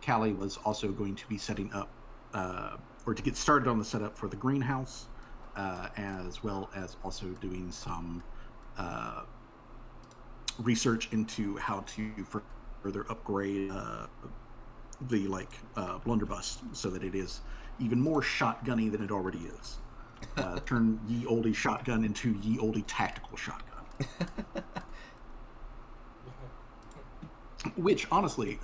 Callie was also going to be setting up, or to get started on the setup for the greenhouse, as well as also doing some research into how to further upgrade the blunderbuss so that it is even more shotgunny than it already is. Turn ye olde shotgun into ye olde tactical shotgun. Which honestly,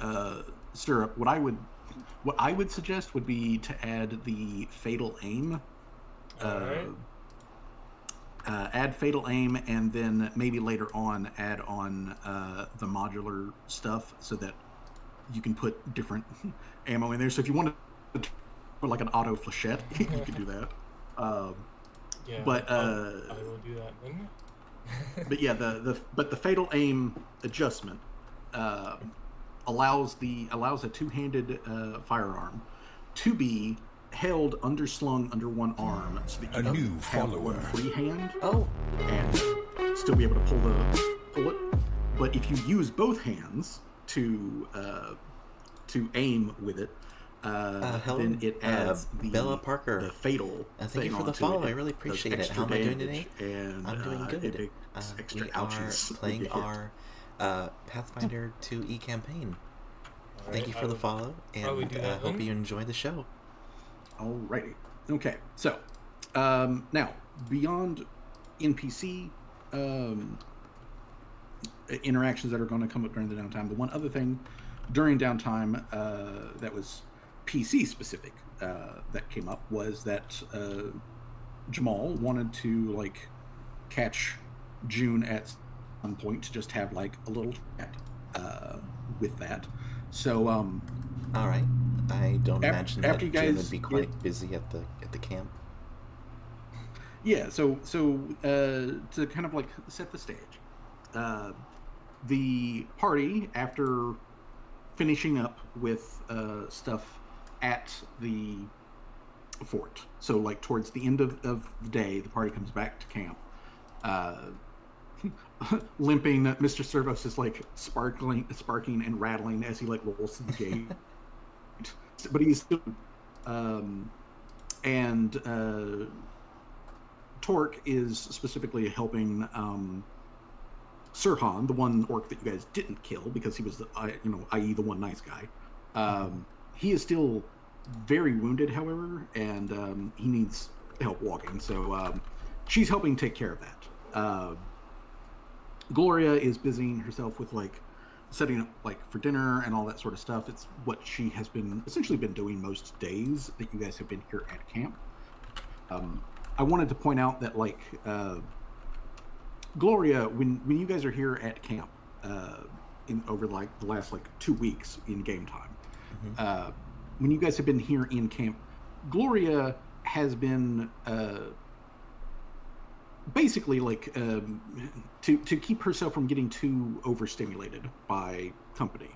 Syrup, what I would suggest would be to add the fatal aim. Alright. Add fatal aim, and then maybe later on add on the modular stuff so that you can put different ammo in there. So if you want to put like an auto flechette, you can do that. Yeah, but I will do that then. But yeah, the fatal aim adjustment allows a two-handed firearm to be held underslung under one arm, so that you can have one free hand and still be able to pull it. But if you use both hands to aim with it, then it adds Bella Parker. the fatal. Thank you for the follow. I really appreciate it. How am I doing today? And, I'm doing good. Extra we are ouchies playing our Pathfinder 2E campaign. Alright, Thank you for the follow, and I hope you enjoy the show. Alrighty. Okay, so now beyond NPC interactions that are going to come up during the downtime, the one other thing during downtime that was PC specific that came up was that Jamal wanted to catch June at some point to just have a little chat with that. So all right. I don't imagine that June would be quite busy at the camp. Yeah, so to kind of set the stage, the party, after finishing up with stuff at the fort, so towards the end of the day, the party comes back to camp. Limping, Mr. Servos is sparking and rattling as he rolls to the gate. But he's still, Torque is specifically helping Sirhan, the one orc that you guys didn't kill because he was i.e. the one nice guy. He is still very wounded, however, and he needs help walking. So she's helping take care of that. Gloria is busying herself with setting up for dinner and all that sort of stuff. It's what she has essentially been doing most days that you guys have been here at camp. I wanted to point out that Gloria, when you guys are here at camp over the last 2 weeks in game time, when you guys have been here in camp, Gloria has been basically to keep herself from getting too overstimulated by company,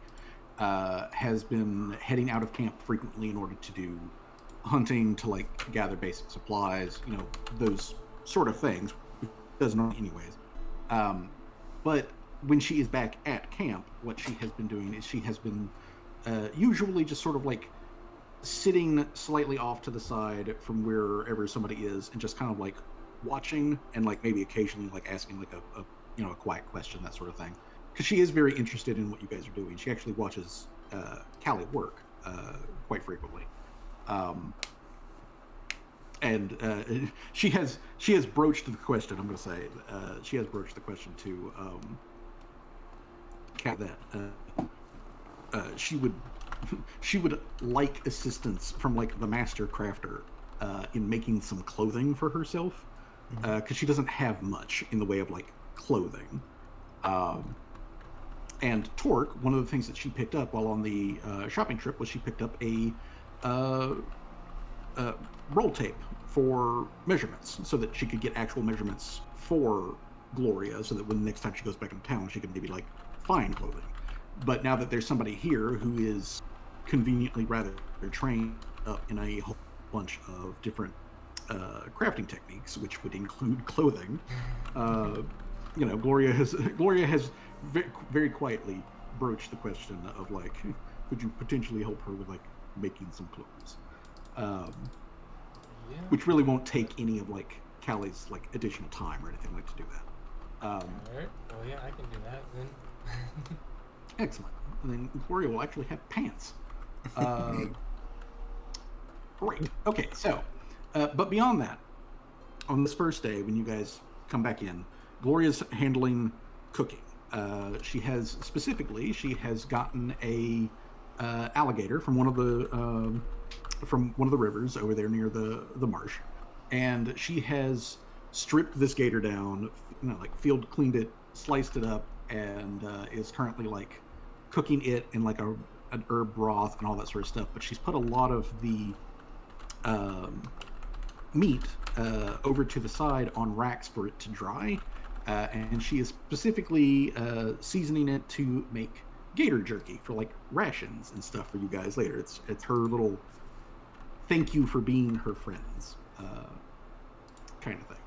has been heading out of camp frequently in order to do hunting, to gather basic supplies, those sort of things. Does not anyways. But when she is back at camp, what she has been doing is she has been usually just sort of sitting slightly off to the side from wherever somebody is, and just kind of watching, and maybe occasionally asking a quiet question, that sort of thing, because she is very interested in what you guys are doing. She actually watches Callie work quite frequently, and she has broached the question. I'm going to say she has broached the question to Callie that she would like assistance from the master crafter in making some clothing for herself, because she doesn't have much in the way of clothing. And Torque, one of the things that she picked up while on the shopping trip was she picked up a roll tape for measurements, so that she could get actual measurements for Gloria, so that when the next time she goes back into town, she can maybe find clothing. But now that there's somebody here who is conveniently rather trained up in a whole bunch of different crafting techniques, which would include clothing, Gloria has very, very quietly broached the question of could you potentially help her with like making some clothes? Um, Yeah. which really won't take any of like Callie's like additional time or anything like to do that. All right. Well, yeah, I can do that then. Excellent. And then Gloria will actually have pants. Great. Okay, so, but beyond that, on this first day, when you guys come back in, Gloria's handling cooking. She has gotten a alligator from one of the rivers over there near the marsh, and she has stripped this gator down, like field cleaned it, sliced it up, and is currently like cooking it in like an herb broth and all that sort of stuff. But she's put a lot of the um, meat over to the side on racks for it to dry, and she is specifically seasoning it to make gator jerky for like rations and stuff for you guys later. It's her little thank you for being her friends kind of thing.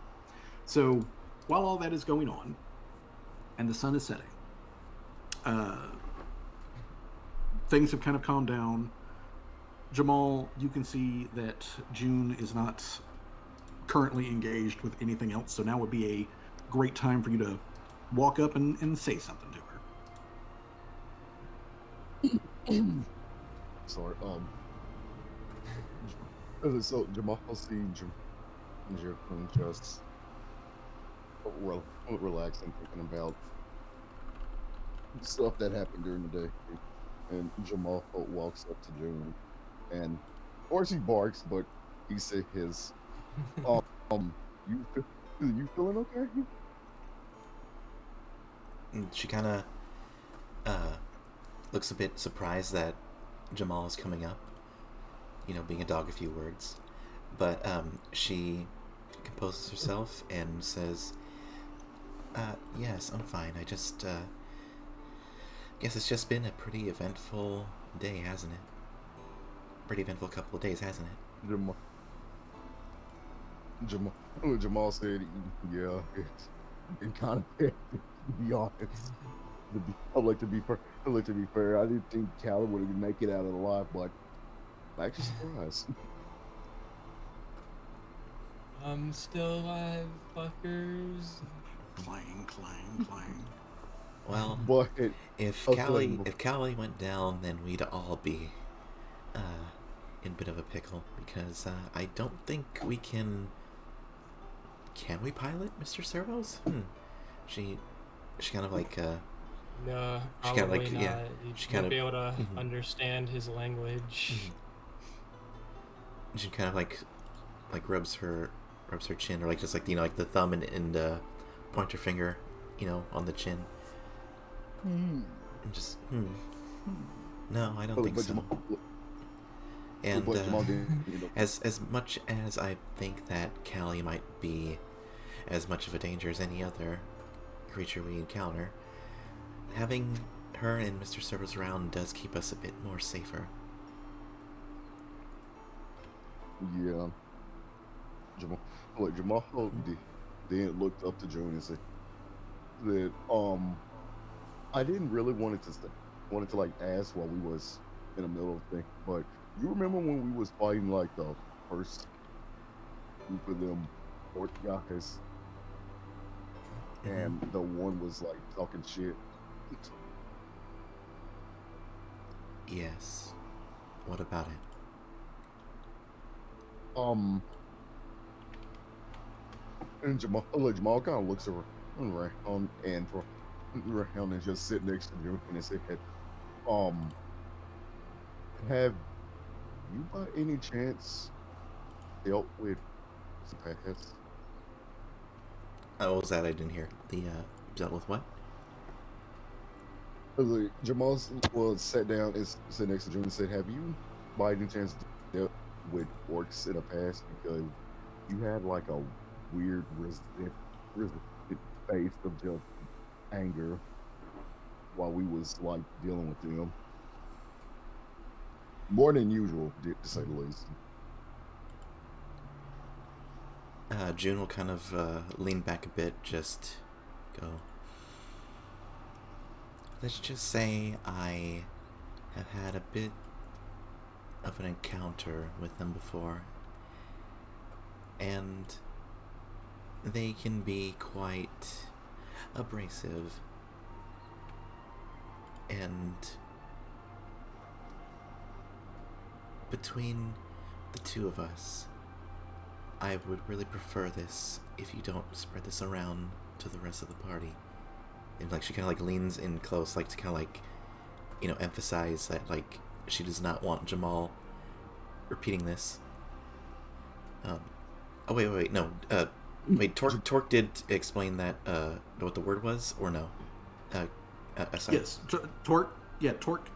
So while all that is going on and the sun is setting, things have kind of calmed down. Jamal, you can see that June is not currently engaged with anything else, so now would be a great time for you to walk up and say something to her. Sorry. So Jamal sees Ginger just relaxing, thinking about stuff that happened during the day, and Jamal walks up to June, and of course he barks, but he says his, you feeling okay? And she kind of looks a bit surprised that Jamal is coming up, being a dog a few words, but she composes herself and says, yes, I'm fine. I just guess it's just been a pretty eventful day, hasn't it? Pretty eventful couple of days, hasn't it? Jamal said, yeah, it's kind of hectic, to be honest. I'd like to be fair. I didn't think Callie would make it out alive, but I'm actually surprised. I'm still alive, fuckers. Clang, clang, clang. Well, but if Callie went down, then we'd all be in a bit of a pickle, because I don't think we can we pilot Mr. Servos? She kind of like No, she probably kind of like not. yeah, You she won't kind of be able to understand his language. She kind of like rubs her chin, or like just like like the thumb and pointer finger, on the chin. And just no, I don't think so. And as much as I think that Callie might be as much of a danger as any other creature we encounter, having her and Mr. Servos around does keep us a bit more safer. Yeah. Jamal then looked up to June and said that I didn't really wanted to like ask while we was in the middle of the thing, but you remember when we was fighting like the first group of them orc guys, and the one was like talking shit? Yes. What about it? And Jamal kind of looks around and just sit next to June and said, have you by any chance dealt with some past? What was that? I didn't hear. The dealt with what? Jamal sat down and sat next to June and said, have you by any chance dealt with orcs in the past? Because you had like a weird resistant face of just anger while we was like dealing with them. More than usual, to say the least. June will kind of lean back a bit, just go. Let's just say I have had a bit of an encounter with them before, and they can be quite abrasive, and between the two of us, I would really prefer this if you don't spread this around to the rest of the party. And like she kind of like leans in close, like to kind of like, you know, emphasize that like she does not want Jamal repeating this. Oh wait, no. Wait, Torque did explain that what the word was, or no? Sorry. Yes, Torque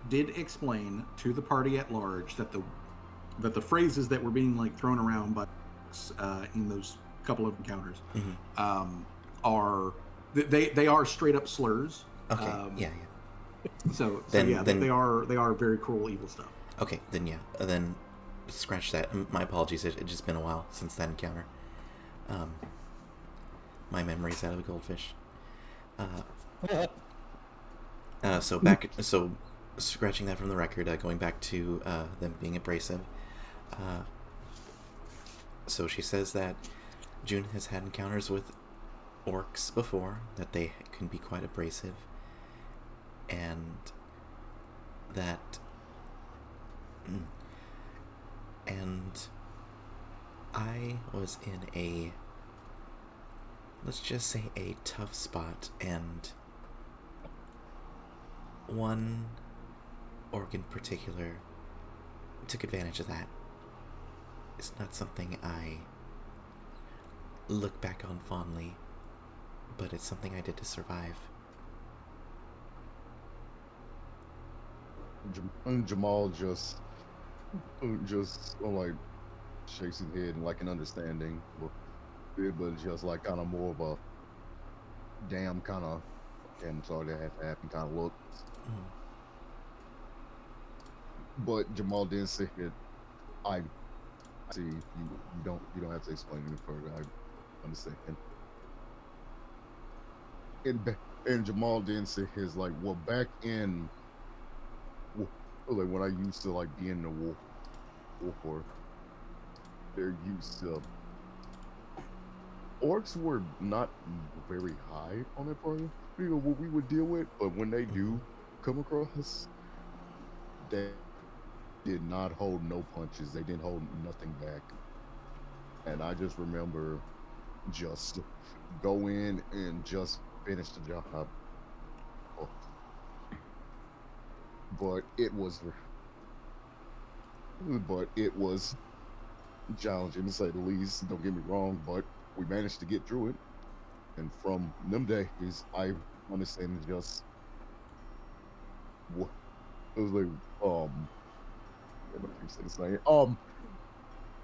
did explain to the party at large that the phrases that were being like thrown around by in those couple of encounters are they are straight up slurs. Okay. Yeah. So Then they are very cruel, evil stuff. Okay, then scratch that. My apologies. It's just been a while since that encounter. My memory's out of a goldfish. So scratching that from the record, going back to them being abrasive. So she says that June has had encounters with orcs before, that they can be quite abrasive, and that and I was in a, let's just say, a tough spot, and one orc in particular took advantage of that. It's not something I look back on fondly, but it's something I did to survive. Jamal just like shakes his head and like an understanding, but just like kind of more of a damn kind of, and sorry that had to happen kind of look. But Jamal didn't say it. I see. You don't have to explain any further. I understand. And Jamal didn't say his like, well, back in like when I used to like be in the war, they're used to, orcs were not very high on their party. You know what we would deal with, but when they do come across, they did not hold no punches. They didn't hold nothing back. And I just remember just go in and just finish the job. But it was challenging to say the least. Don't get me wrong, but we managed to get through it. And from them days, I understand just what it was like.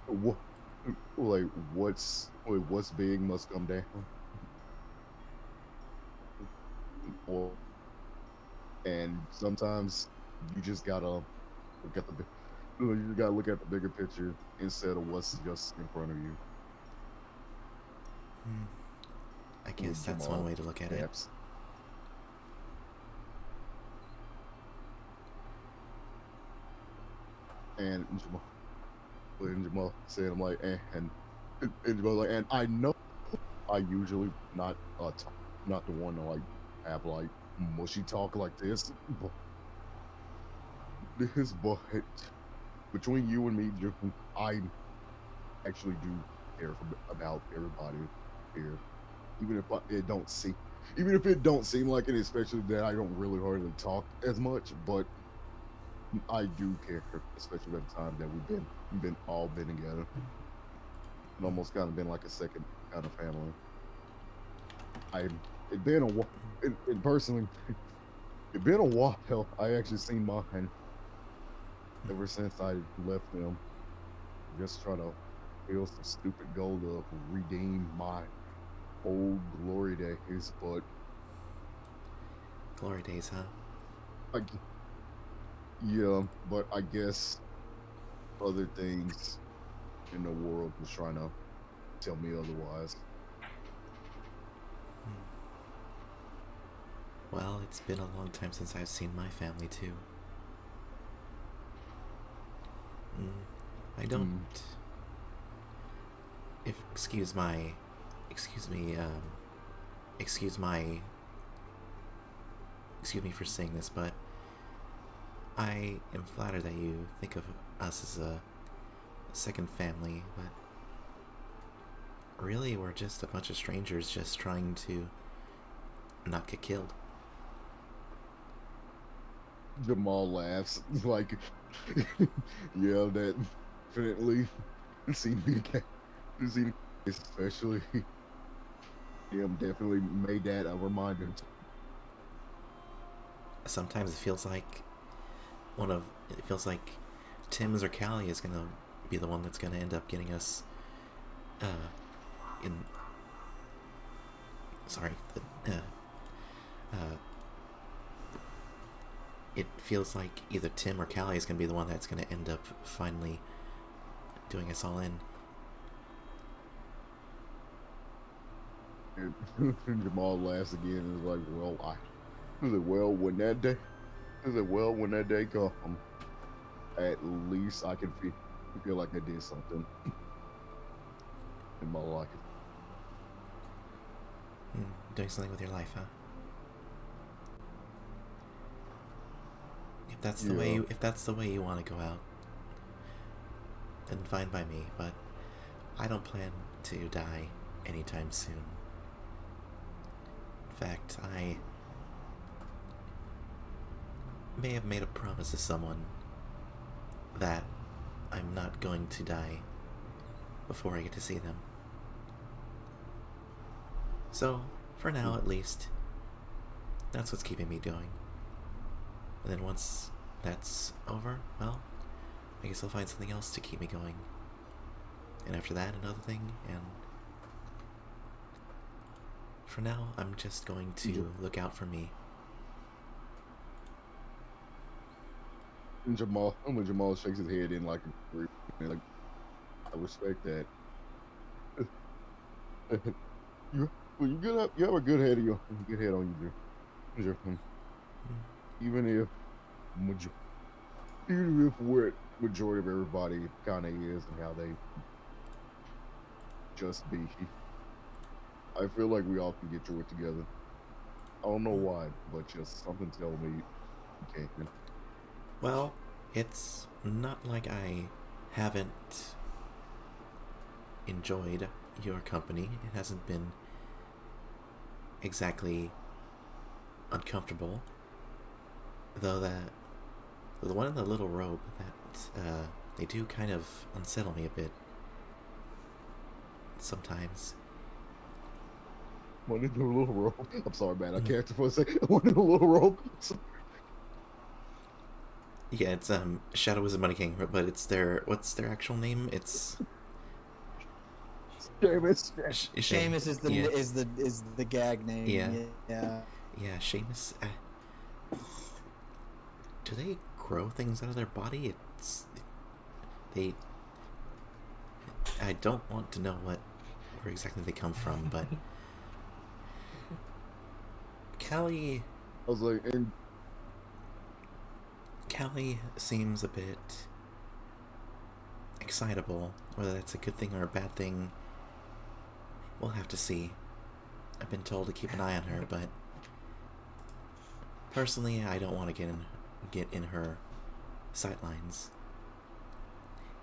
What, like what's big must come down, or and sometimes you just gotta look at you gotta look at the bigger picture instead of what's just in front of you. I guess that's one way to look at it. And Jamal said, "I'm like, and Jamal like, and I know I usually not the one to like have like mushy talk like this, but between you and me, June, I actually do care about everybody here, even if it don't seem like it, especially that I don't really hardly talk as much, but I do care, especially at the time that we've been together, and almost kind of been like a second kind of family. It been a while, and personally, it been a while. I actually seen mine ever since I left them. Just trying to feel some stupid goal to redeem my old glory days, but glory days, huh? Yeah, but I guess other things in the world was trying to tell me otherwise. Well, it's been a long time since I've seen my family too. I don't. If excuse my, excuse me for saying this, but I am flattered that you think of us as a second family, but really we're just a bunch of strangers just trying to not get killed. Jamal laughs like, yeah, that definitely seen me, seen especially. Him definitely made that a reminder. Sometimes it feels like Tim's or Callie is gonna be the one that's gonna end up getting us in sorry it feels like either Tim or Callie is gonna be the one that's gonna end up finally doing us all in. And Jamal laughs again and is like, well, when that day comes, at least I can feel like I did something in my life. Doing something with your life, huh? If that's the way you want to go out, then fine by me, but I don't plan to die anytime soon. In fact, I may have made a promise to someone that I'm not going to die before I get to see them. So, for now at least, that's what's keeping me going. And then once that's over, well, I guess I'll find something else to keep me going. And after that, another thing, and for now, I'm just going to look out for me. And when Jamal shakes his head in like, I respect that. You get up. You have a good head on you, Drew. Even if what majority of everybody kind of is and how they just be, I feel like we all can get through it together. I don't know why, but just something tells me you can't. Well, it's not like I haven't enjoyed your company. It hasn't been exactly uncomfortable, though the one in the little robe that they do kind of unsettle me a bit sometimes. One in the little robe. I'm sorry, man. I can't for a second. One in the little robe. Yeah, it's Shadow is a Money King, but it's what's their actual name? It's Seamus. Seamus is the gag name. Yeah. Yeah, Seamus. Do they grow things out of their body? I don't want to know where exactly they come from, but Callie. I was like, and Callie seems a bit excitable. Whether that's a good thing or a bad thing, we'll have to see. I've been told to keep an eye on her, but personally, I don't want to get in her sightlines.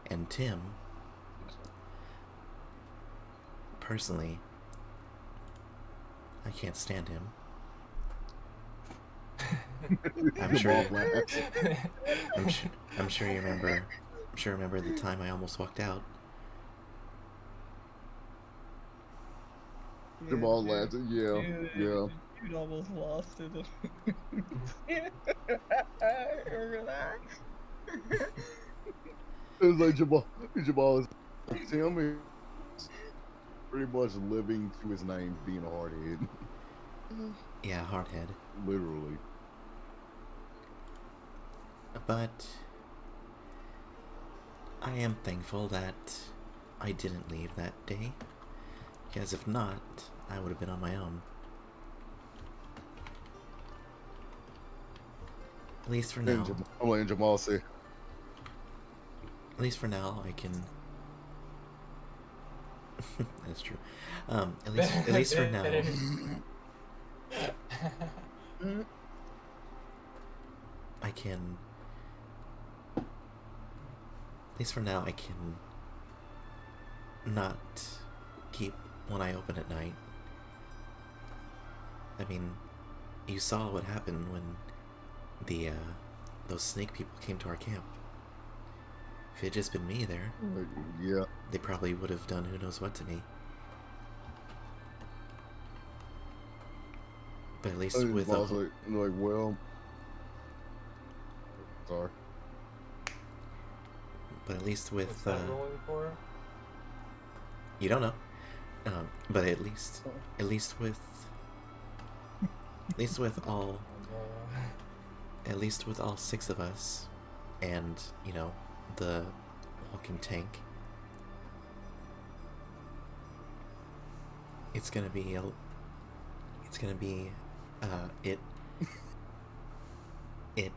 And Tim, personally, I can't stand him. I'm sure you remember. I'm sure you remember the time I almost walked out. Jamal laughed. Yeah. You'd almost lost it. Remember that? It was like Jamal is like, Tim is pretty much living to his name, being a hardhead. Yeah, hardhead. Literally. But I am thankful that I didn't leave that day, because if not, I would have been on my own. At least for now. I'm letting Jamal say. At least for now, I can. That's true. At least for now. I can. At least for now, I can not keep one eye open at night. I mean, you saw what happened when those snake people came to our camp. If it had just been me there, Yeah. they probably would have done who knows what to me. But at least with I was like, well, sorry. but at least with What's that rolling for? you don't know. But at least with all at least with all 6 of us, and the walking tank, it's gonna be it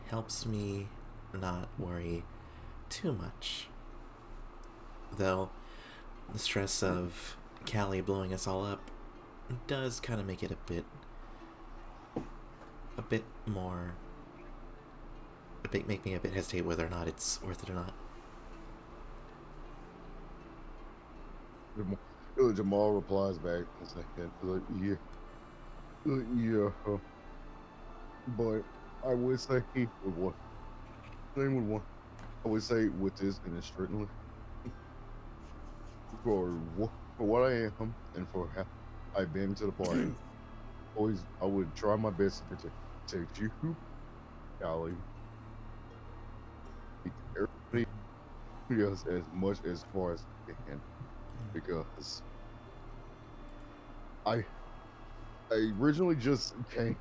helps me not worry too much, though the stress of Callie blowing us all up does kind of make it a bit more, make me a bit hesitate whether or not it's worth it or not. Jamal replies back in a second, like, yeah, but I would say with what? I would say with this, and it's strictly for what I am and for how I've been to the party. Always, I would try my best to protect you, Callie, everybody else as much as far as I can, because I originally just came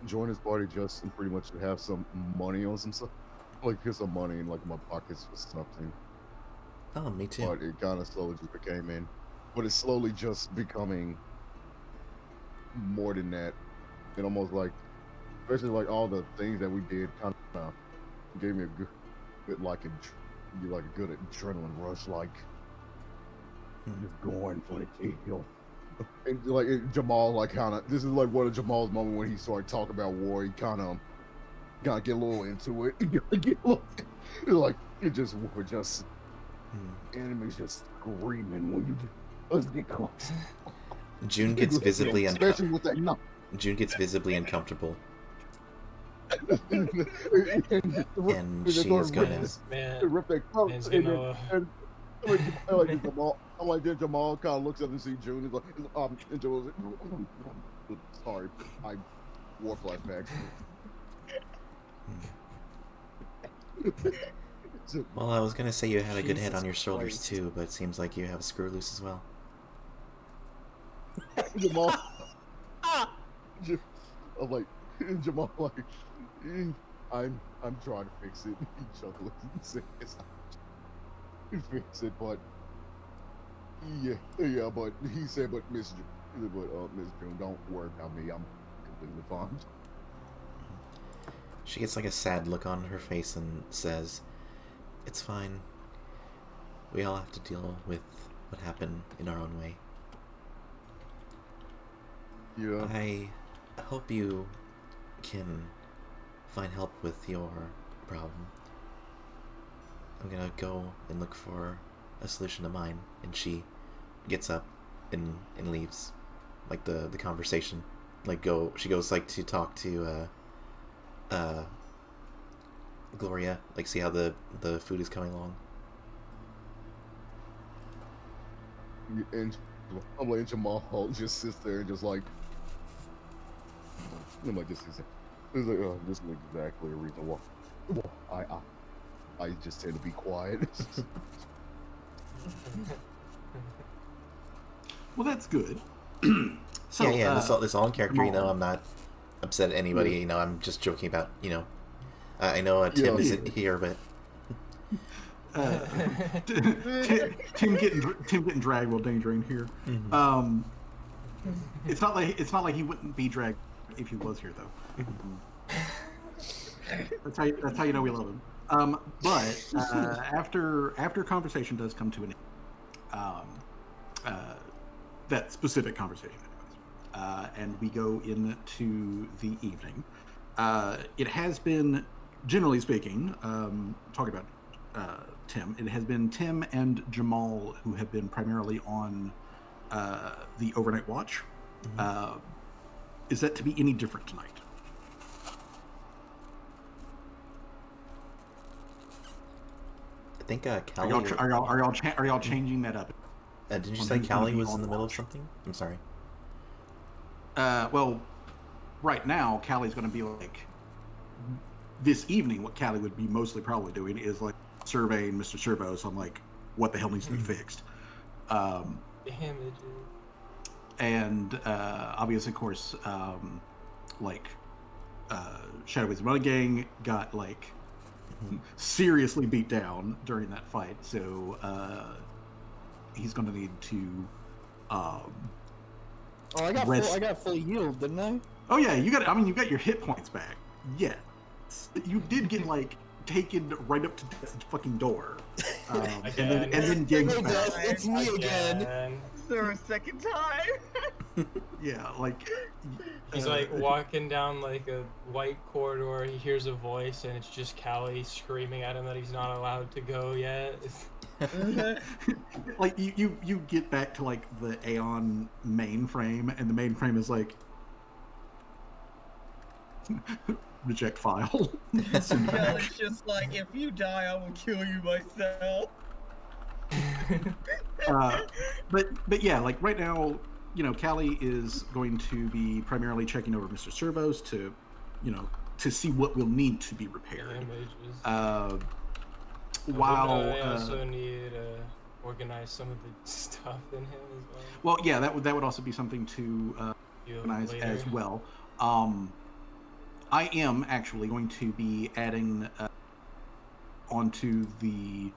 join this party just and pretty much to have some money on some stuff, like get some money in like my pockets or something. Oh, me too. But it kind of slowly just became in, but it's slowly just becoming more than that. It almost like, especially like all the things that we did, kind of gave me a good like a good adrenaline rush, like just going for the kill. And like Jamal, like kind of, this is like one of Jamal's moments when he started talking about war. He kind of get a little into it. Like it just we're just enemies just screaming when you let's get close. June gets visibly especially with that June gets visibly uncomfortable. and she is gonna rip that coat, I'm like, then Jamal kind of looks up and see June. He's like, and Jamal's like, sorry, I war flashbacks. Well, I was gonna say you had a good head on your shoulders too, but it seems like you have a screw loose as well. Jamal, I'm like, Jamal, like, I'm trying to fix it. He chuckles and says, fix it, but yeah, but he said, but Miss June, don't worry about me. I'm completely fine. She gets like a sad look on her face and says, "It's fine. We all have to deal with what happened in our own way. Yeah. I hope you can find help with your problem. I'm gonna go and look for a solution to mine." And she gets up and leaves. Like the conversation, like she goes like to talk to Gloria, like see how the food is coming along. And I'm like, Jamal just sits there and just like, I'm like, this is exactly a reason why I just tend to be quiet. Well, that's good. So, yeah, this all in character. I'm not upset at anybody. I'm just joking about. I know Tim isn't here, but Tim getting dragged while Dangerine here. Mm-hmm. It's not like he wouldn't be dragged if he was here though. That's how you know we love him. But after conversation does come to an end, that specific conversation, and we go into the evening. It has been, generally speaking, talking about Tim. It has been Tim and Jamal who have been primarily on the overnight watch. Mm-hmm. Is that to be any different tonight? I think Callie. Are y'all changing that up? Did you on say who's gonna Callie be was on in the middle of watch? something? I'm sorry. Well, right now, Callie's going to be like, this evening, what Callie would be mostly probably doing is like surveying Mr. Servos on like what the hell needs to be fixed. Damages. And obviously, of course, Shadowways Running Gang got like seriously beat down during that fight, so he's going to need to. I got full yield, didn't I? Oh yeah, you got. I mean, you got your hit points back. Yes, you did get like taken right up to death's fucking door, and then gained back. It's me again. Is there a second time? Yeah, like He's like walking down like a white corridor. He hears a voice, and it's just Callie screaming at him that he's not allowed to go yet. like you get back to like the Aeon mainframe, and the mainframe is like reject file. Kelly's just like, if you die, I will kill you myself. But yeah, like right now, you know, Callie is going to be primarily checking over Mr. Servos to, you know, to see what will need to be repaired. While I also need to organize some of the stuff in him as well. Well, yeah, that would also be something to organize as well. I am actually going to be adding onto the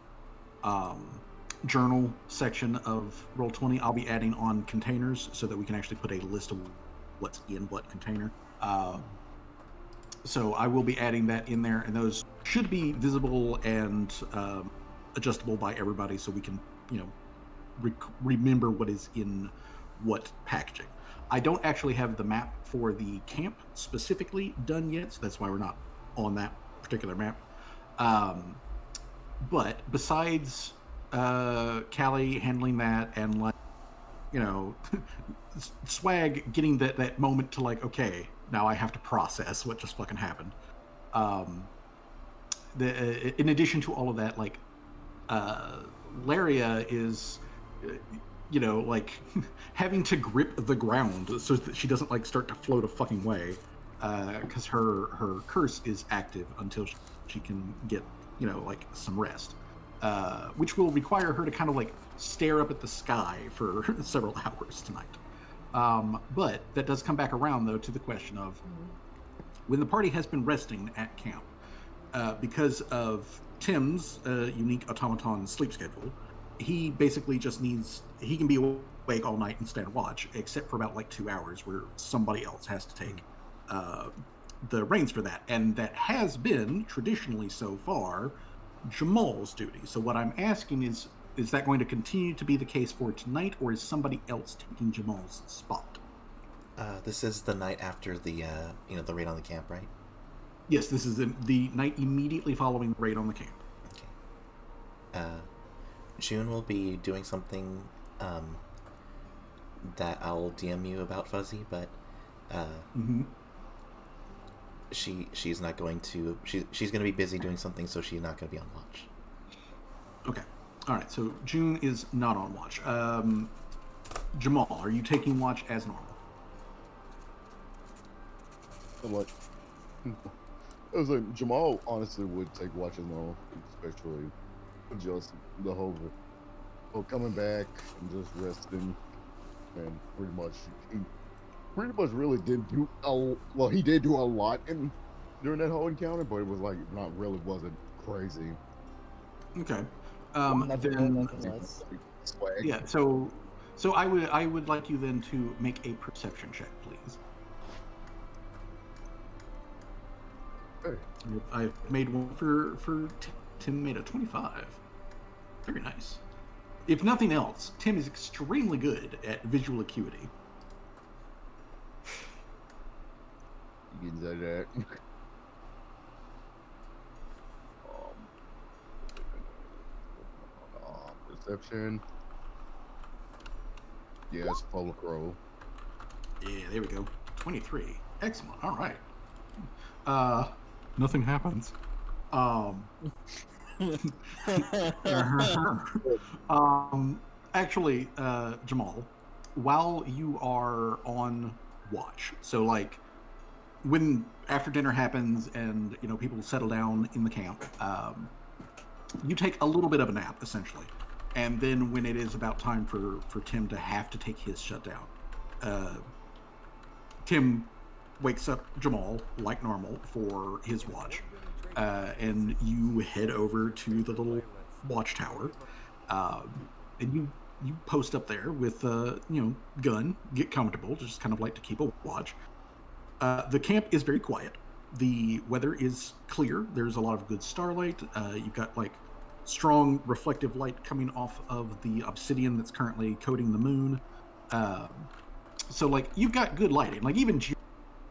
journal section of Roll20. I'll be adding on containers so that we can actually put a list of what's in what container. So I will be adding that in there, and those should be visible and adjustable by everybody, so we can, you know, remember what is in what packaging. I don't actually have the map for the camp specifically done yet, so that's why we're not on that particular map. But besides Callie handling that and, like, you know, Swag getting that moment to like, okay, now I have to process what just fucking happened. In addition to all of that, like, Laria is, you know, like having to grip the ground so that she doesn't like start to float a fucking way, because her curse is active until she can get, you know, like some rest, which will require her to kind of like stare up at the sky for several hours tonight. But that does come back around though to the question of when the party has been resting at camp, because of Tim's unique automaton sleep schedule. He basically just needs, he can be awake all night and stand watch, except for about like 2 hours where somebody else has to take the reins for that. And that has been traditionally so far Jamal's duty. So what I'm asking is that going to continue to be the case for tonight, or is somebody else taking Jamal's spot? This is the night after the you know, the raid on the camp, right? Yes, this is the night immediately following the raid on the camp. Okay. June will be doing something that I'll DM you about, Fuzzy, but she's not going to. She's going to be busy doing something, so she's not going to be on watch. Okay. All right. So June is not on watch. Jamal, are you taking watch as normal? Like, I was like, Jamal honestly would take watch as normal, especially just the whole coming back and just resting, and pretty much really didn't do well. He did do a lot during that whole encounter, but it was like wasn't crazy. Okay. Nothing Then else. Swag. yeah. So I would like you then to make a perception check, please. Hey, I've made one for Tim made a 25. Very nice. If nothing else, Tim is extremely good at visual acuity. you can say that. Perception. Yes, public roll. Yeah, there we go. 23. Excellent. All right. Nothing happens. Actually, Jamal, while you are on watch, so like when after dinner happens and people settle down in the camp, you take a little bit of a nap essentially, and then when it is about time for Tim to have to take his shutdown, Tim wakes up Jamal like normal for his watch, and you head over to the little watchtower, and you post up there with gun, get comfortable, just kind of like to keep a watch. The camp is very quiet. The weather is clear. There's a lot of good starlight. You've got like strong reflective light coming off of the obsidian that's currently coating the moon. So like you've got good lighting. Like even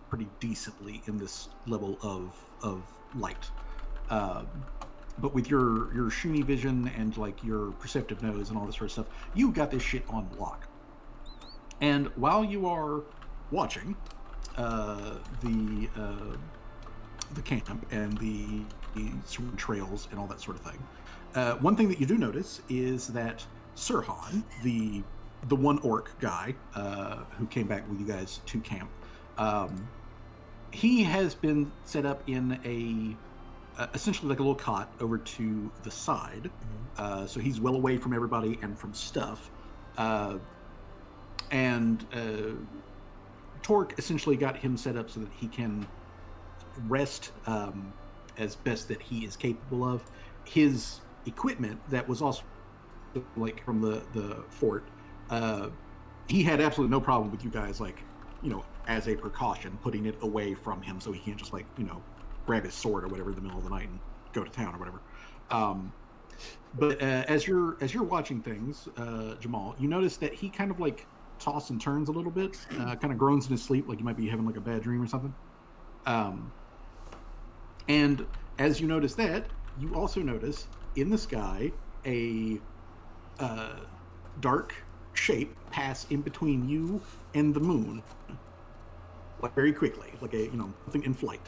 pretty decently in this level of light. But with your Shuni vision and like your perceptive nose and all this sort of stuff, you got this shit on lock. And while you are watching the camp and the trails and all that sort of thing, one thing that you do notice is that Sirhan, the one orc guy who came back with you guys to camp, he has been set up in a essentially like a little cot over to the side, so he's well away from everybody and from stuff. And Torque essentially got him set up so that he can rest as best that he is capable of. His equipment that was also like from the fort, he had absolutely no problem with you guys like as a precaution putting it away from him so he can't just like grab his sword or whatever in the middle of the night and go to town or whatever. But as you're watching things, Jamal, you notice that he kind of like tosses and turns a little bit, kind of groans in his sleep, like he might be having like a bad dream or something. And as you notice that, you also notice in the sky a dark shape pass in between you and the moon, like very quickly, like a something in flight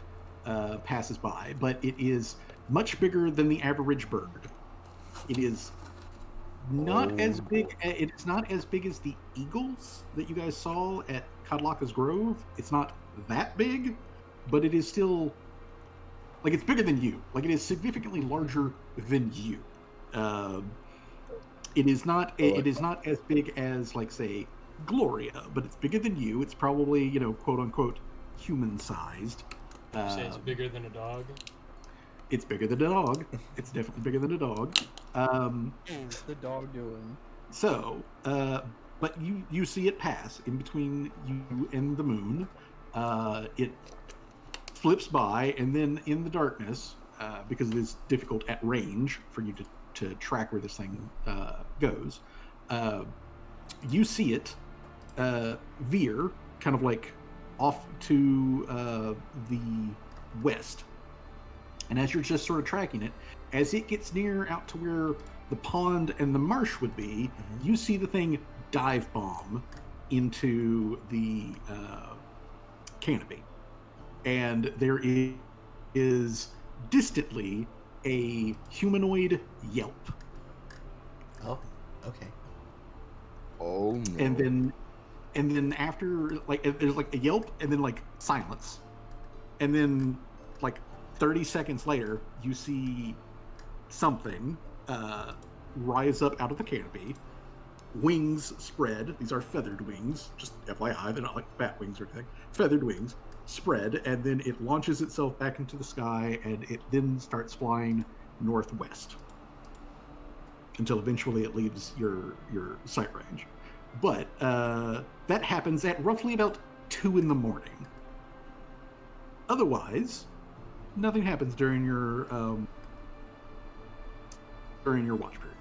passes by, but it is much bigger than the average bird. It is not as big. It is not as big as the eagles that you guys saw at Kadlaka's Grove. It's not that big, but it is still like it's bigger than you. Like it is significantly larger than you. It is not. It is not as big as like say Gloria, but it's bigger than you. It's probably quote unquote human sized. You say it's bigger than a dog? It's bigger than a dog. It's definitely bigger than a dog. What's the dog doing? So, but you see it pass in between you and the moon. It flips by, and then in the darkness, because it is difficult at range for you to track where this thing goes, you see it veer kind of like off to the west. And as you're just sort of tracking it, as it gets near out to where the pond and the marsh would be, you see the thing dive bomb into the canopy. And there is distantly a humanoid yelp. Oh, okay. Oh no. And then after like there's like a yelp and then like silence. And then like 30 seconds later, you see something rise up out of the canopy. Wings spread. These are feathered wings. Just FYI, they're not like bat wings or anything. Feathered wings spread, and then it launches itself back into the sky, and it then starts flying northwest until eventually it leaves your sight range. But that happens at roughly about 2 a.m. Otherwise, nothing happens during your watch period.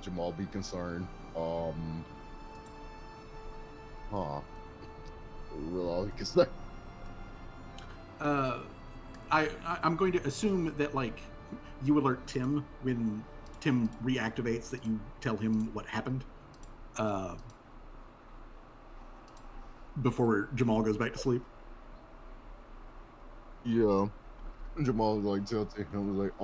Jamal be concerned. Real all he can say. I'm going to assume that like you alert Tim when Tim reactivates, that you tell him what happened before Jamal goes back to sleep. Yeah. Jamal was like, tell him, was like,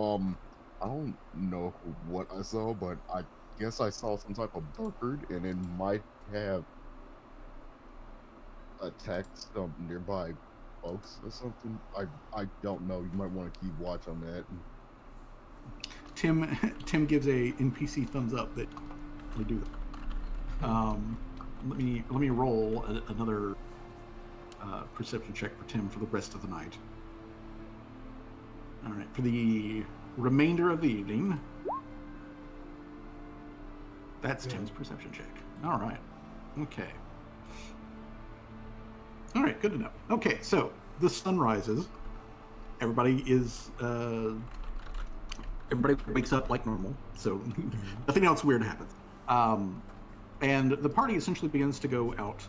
I don't know what I saw, but I guess I saw some type of bird, and it might have attacked some nearby folks or something. I don't know. You might want to keep watch on that. Tim gives a NPC thumbs up that we do that. Let me roll another perception check for Tim for the rest of the night. All right, for the remainder of the evening, that's Tim's perception check. All right, okay. All right, good to know. Okay, so the sun rises. Everybody wakes up like normal, so nothing else weird happens. And the party essentially begins to go out,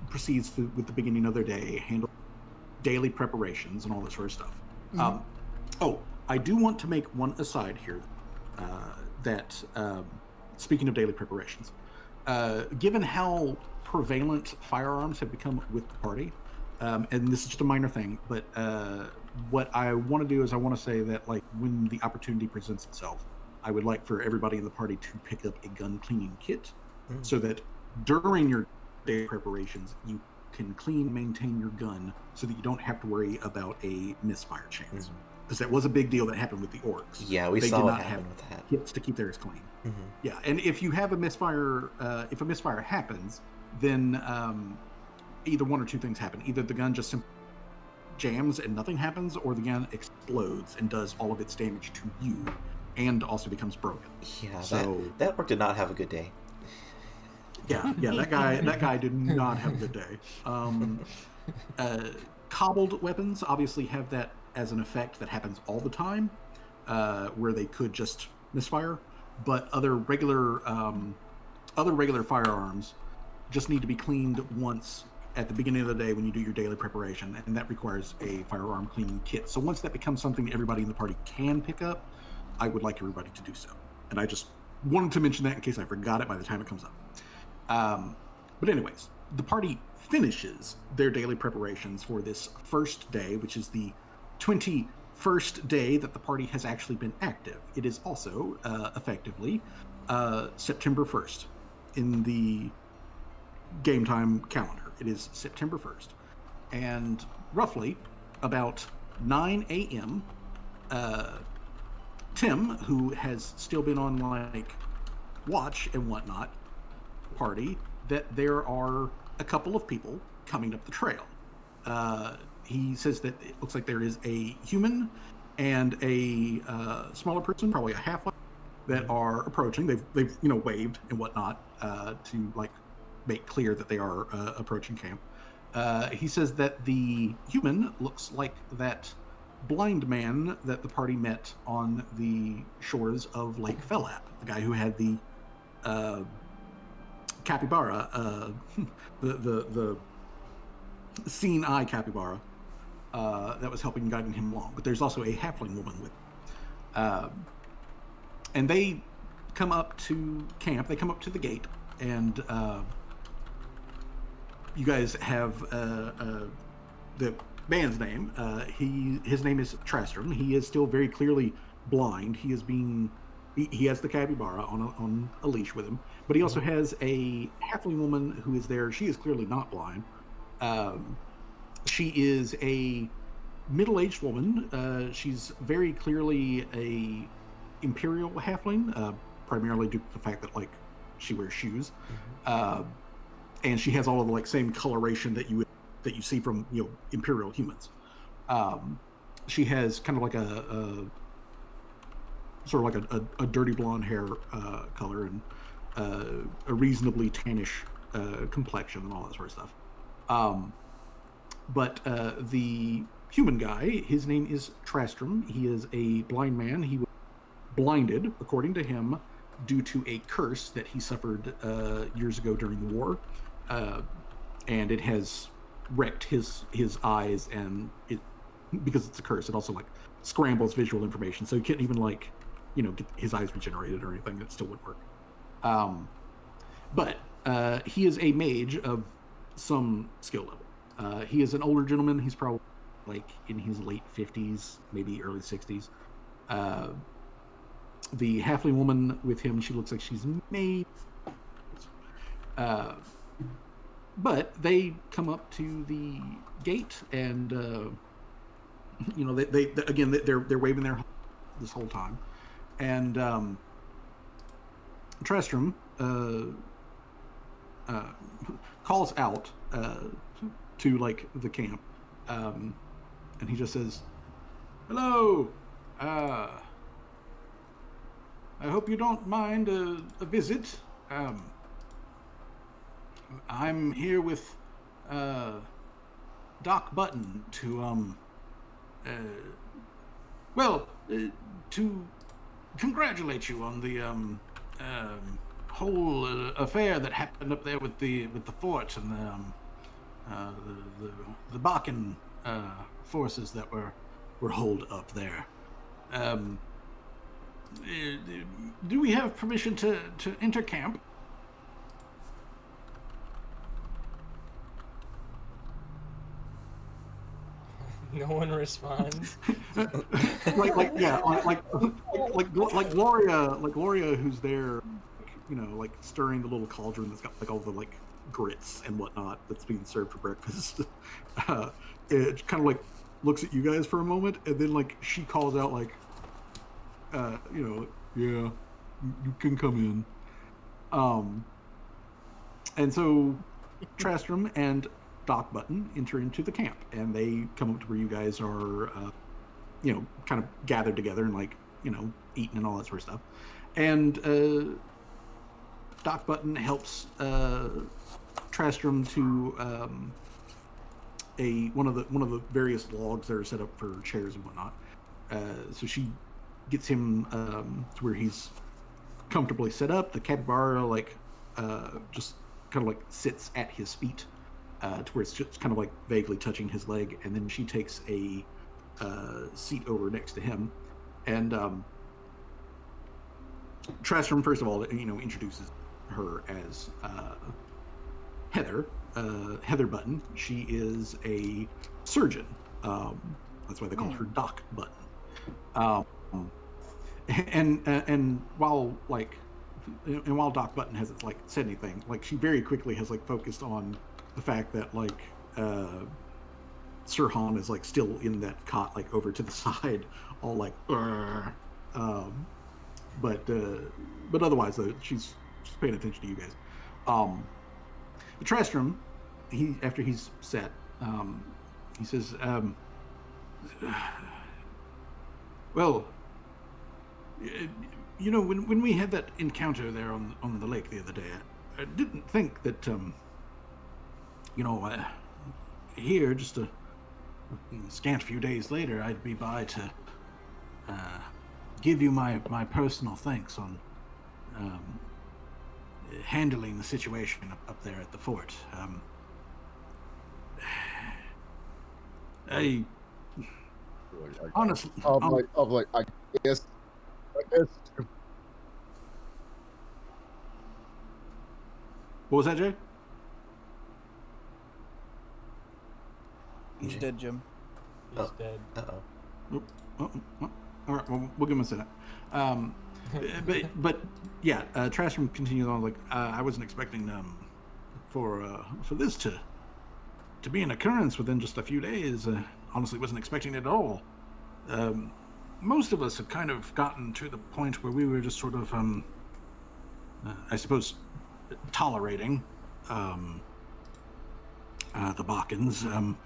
proceeds with the beginning of their day, handle daily preparations and all that sort of stuff. I do want to make one aside here, that speaking of daily preparations, given how prevalent firearms have become with the party, and this is just a minor thing, but what I want to do is I want to say that, like, when the opportunity presents itself, I would like for everybody in the party to pick up a gun cleaning kit, so that during your day preparations you can clean, maintain your gun, so that you don't have to worry about a misfire chance. Because that was a big deal that happened with the orcs. Yeah, we saw what happened with that. Kits to keep theirs clean. Yeah, and if you have a misfire, if a misfire happens, then either one or two things happen. Either the gun just simply jams and nothing happens, or the gun explodes and does all of its damage to you, and also becomes broken. Yeah, so that orc did not have a good day. Yeah, that guy did not have a good day. Cobbled weapons obviously have that as an effect that happens all the time, where they could just misfire. But other regular firearms just need to be cleaned once at the beginning of the day when you do your daily preparation, and that requires a firearm cleaning kit. So once that becomes something everybody in the party can pick up, I would like everybody to do so. And I just wanted to mention that in case I forgot it by the time it comes up. But anyways, the party finishes their daily preparations for this first day, which is the 21st day that the party has actually been active. It is also effectively September 1st in the game time calendar. It is September 1st. And roughly about 9 a.m., Tim, who has still been on like watch and whatnot, party, that there are a couple of people coming up the trail. He says that it looks like there is a human and a smaller person, probably a halfling, that are approaching. They've waved and whatnot to like make clear that they are approaching camp. He says that the human looks like that blind man that the party met on the shores of Lake Felap, the guy who had the capybara, the seeing eye capybara that was helping guiding him along. But there's also a halfling woman with him. And they come up to camp. They come up to the gate, and you guys have the man's name. His name is Trastram. He is still very clearly blind. He has the capybara on a leash with him, but he also has a halfling woman who is there. She is clearly not blind. She is a middle-aged woman. She's very clearly a imperial halfling, primarily due to the fact that like she wears shoes, and she has all of the like same coloration that you see from imperial humans. She has kind of like a sort of like a dirty blonde hair color, and a reasonably tannish complexion and all that sort of stuff. But the human guy, his name is Trastram. He is a blind man. He was blinded, according to him, due to a curse that he suffered years ago during the war, and it has wrecked his eyes. And it, because it's a curse, it also like scrambles visual information, so he can't even like get his eyes regenerated or anything. That still wouldn't work. But he is a mage of some skill level. He is an older gentleman. He's probably like in his late 50s, maybe early 60s. The halfling woman with him, she looks like she's maybe. But they come up to the gate, and they again they're waving their this whole time, and Tristram calls out to like the camp, and he just says, "Hello, I hope you don't mind a visit. I'm here with Doc Button to to congratulate you on the whole affair that happened up there with the fort and the Bakken forces that were holed up there. Do we have permission to enter camp?" No one responds. like Gloria, who's there, like stirring the little cauldron that's got like all the like grits and whatnot that's being served for breakfast. It kind of like looks at you guys for a moment, and then like she calls out like, yeah, you can come in. And so Trastram and Doc Button enter into the camp, and they come up to where you guys are, kind of gathered together and like, eating and all that sort of stuff. And Doc Button helps Trastram to one of the various logs that are set up for chairs and whatnot. So she gets him to where he's comfortably set up. The capybara just kind of like sits at his feet, to where it's just kind of like vaguely touching his leg, and then she takes a seat over next to him, and Trastram first of all introduces her as Heather Button. She is a surgeon. That's why they call her Doc Button. And while Doc Button hasn't like said anything, like she very quickly has like focused on the fact that like Sirhan is like still in that cot, like over to the side, all like but otherwise she's paying attention to you guys. Trastram, after he's set, he says, well, when we had that encounter there on the lake the other day, I didn't think that here just a scant few days later I'd be by to give you my personal thanks on handling the situation up there at the fort. Honestly, I guess. What was that, Jay? He's dead, Jim. He's dead. Uh-oh. All right, well, we'll give him a second. But yeah, Trastram continues on like, I wasn't expecting for this to be an occurrence within just a few days. Honestly, wasn't expecting it at all. Most of us have kind of gotten to the point where we were just sort of, I suppose, tolerating the Bakkens.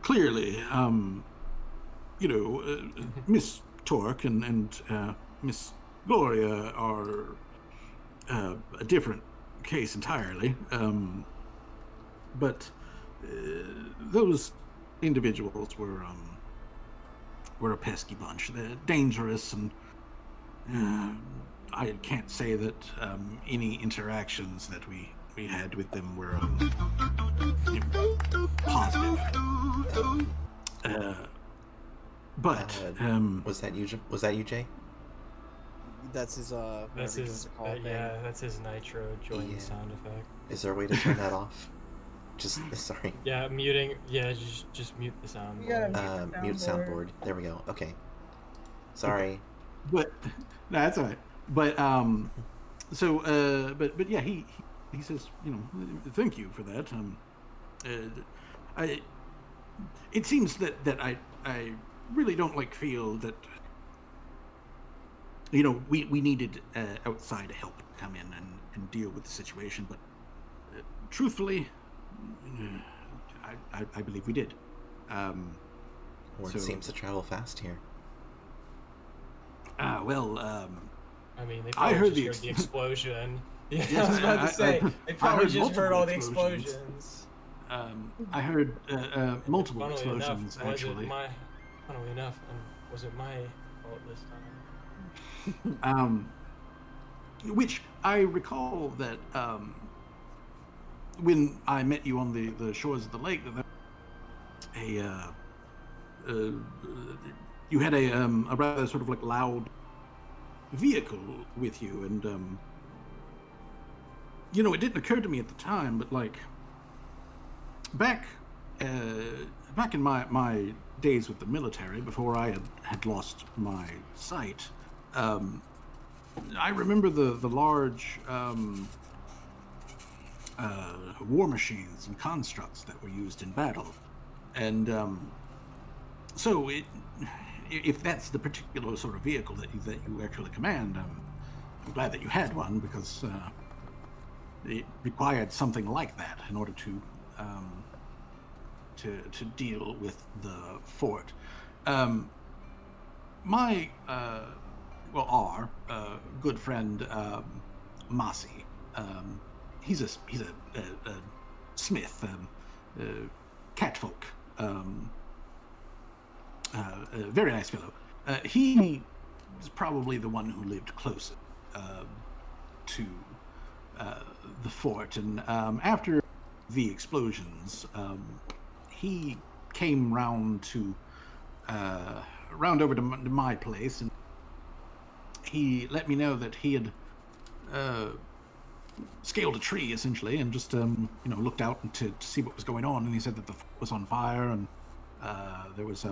Clearly, Miss Torque and Miss Gloria are a different case entirely. But those individuals were a pesky bunch. They're dangerous, and I can't say that any interactions that we had with them were positive. But Was that you? Was that you, Jay? That's his That's whatever he his does to call thing. yeah, that's his nitro join Yeah. sound effect. Is there a way to turn that off? Just sorry. Yeah, muting. Yeah, just mute the sound. You gotta board. Mute soundboard. There we go. Okay. Sorry. but no, that's all right. But but yeah, he says, thank you for that. It seems that I really don't feel that we needed outside help to come in and deal with the situation, but truthfully, I believe we did. Word seems to travel fast here. Well, I mean, they I probably heard just the heard the explosion. Yeah, Yes, I was about to say, they probably heard just heard multiple all the explosions. explosions. I heard multiple Funnily explosions, enough, actually. Funnily enough, was it my fault this time? Which I recall that when I met you on the shores of the lake, that you had a rather sort of loud vehicle with you, and it didn't occur to me at the time, but back in my days with the military, before I had lost my sight, I remember the large war machines and constructs that were used in battle, and so if that's the particular sort of vehicle that you actually command, I'm glad that you had one, because it required something like that in order to deal with the fort. Our good friend Masi, he's a smith, catfolk, a very nice fellow. He was probably the one who lived closest to the fort, and after the explosions, he came round over to my place, and he let me know that he had scaled a tree, essentially, and just looked out to see what was going on, and he said that the fort was on fire, and there was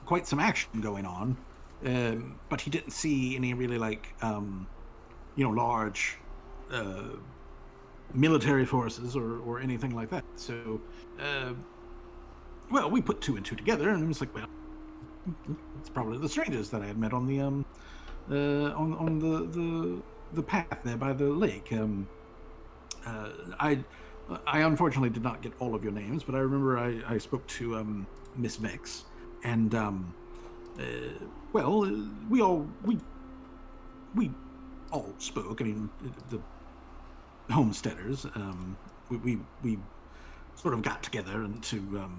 quite some action going on, but he didn't see any really large military forces or anything like that. So we put two and two together, and it was it's probably the strangers that I had met on the path there by the lake. I unfortunately did not get all of your names, but I remember I spoke to Miss Vex, and we all spoke. I mean, the homesteaders, we sort of got together and to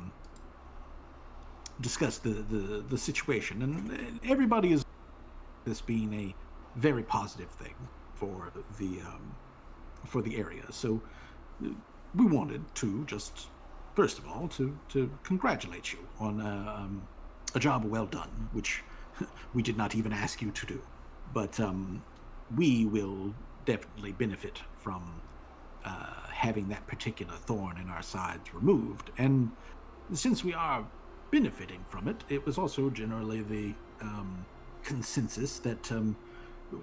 discuss the situation, and everybody is this being a very positive thing for the area. So we wanted to just, first of all, to congratulate you on a job well done, which we did not even ask you to do, but we will definitely benefit from having that particular thorn in our sides removed. And since we are benefiting from it, it was also generally the consensus that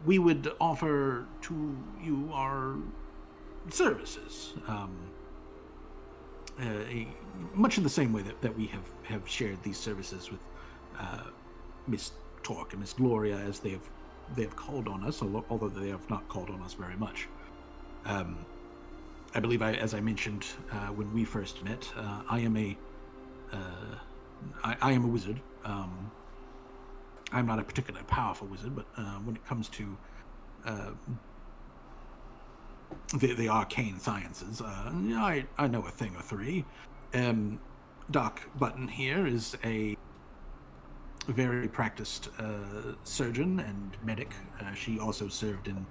we would offer to you our services, much in the same way that we have shared these services with Miss Torque and Miss Gloria, as they have called on us, although they have not called on us very much. I believe, as I mentioned when we first met, I am a wizard. I'm not a particularly powerful wizard, but when it comes to the arcane sciences. I know a thing or three. Doc Button here is a very practiced surgeon and medic. She also served in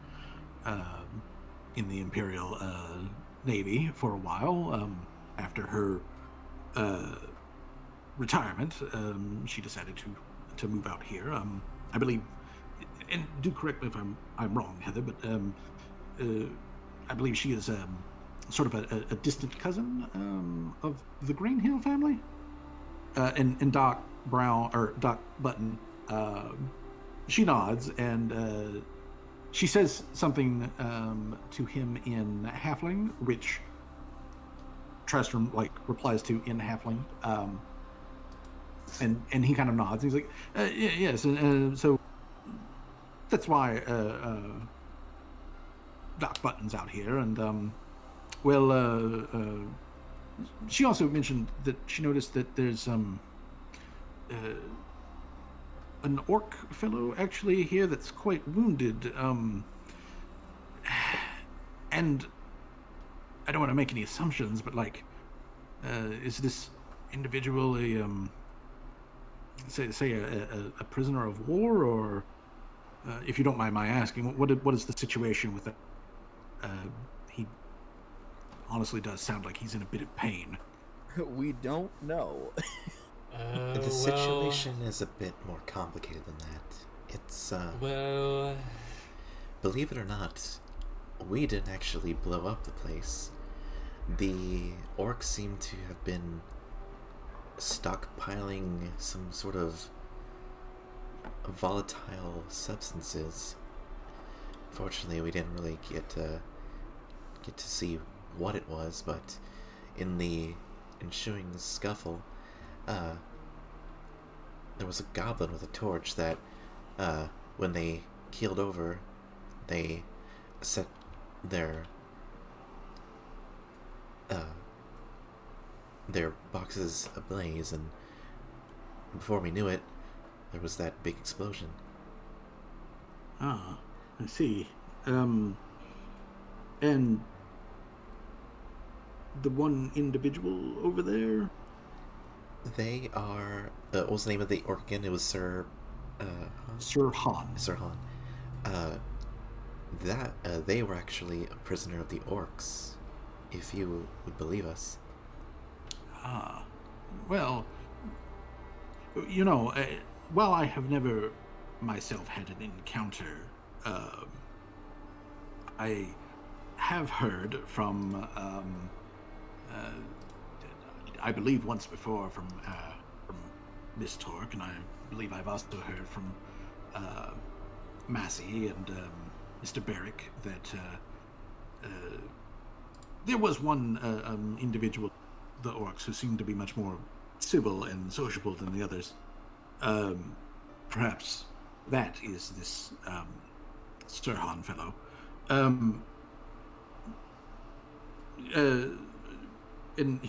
the Imperial Navy for a while. After her retirement, she decided to move out here. I believe, and do correct me if I'm wrong, Heather, but I believe she is sort of a distant cousin of the Greenhill family. And Doc Brown or Doc Button, she nods and she says something to him in Halfling, which Tristram replies to in Halfling, and he kind of nods. He's like, yes, and so that's why Doc Button's out here, and she also mentioned that she noticed that there's an orc fellow actually here that's quite wounded, and I don't want to make any assumptions, but is this individual a prisoner of war, or if you don't mind my asking, what is the situation with that? He honestly does sound like he's in a bit of pain. We don't know. The situation is a bit more complicated than that. It's, believe it or not, we didn't actually blow up the place. The orcs seem to have been stockpiling some sort of volatile substances. Fortunately, we didn't really get to see what it was, but in the ensuing scuffle, there was a goblin with a torch that, when they keeled over, they set their boxes ablaze, and before we knew it, there was that big explosion. Ah, I see. And the one individual over there? They are... what was the name of the orc again? It was Sir... Sir Han. Sir Han. They were actually a prisoner of the orcs, if you would believe us. Ah, well, while I have never myself had an encounter, I have heard from, I believe once before from Miss Torque, and I believe I've also heard from Massey and Mr. Barrick that there was one individual, the orcs, who seemed to be much more civil and sociable than the others. Perhaps that is this Sir Han fellow. And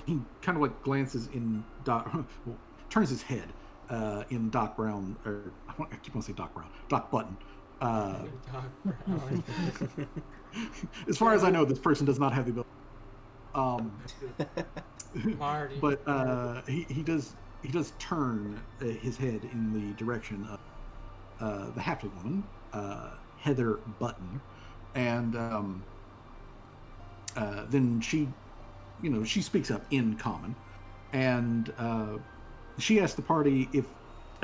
he kind of glances in turns his head in Doc Brown, or I keep on saying Doc Brown, Doc Button. Doc Brown. As far as I know, this person does not have the ability. Marty. But he does turn his head in the direction of the halfling woman, Heather Button, and then she speaks up in common, and she asks the party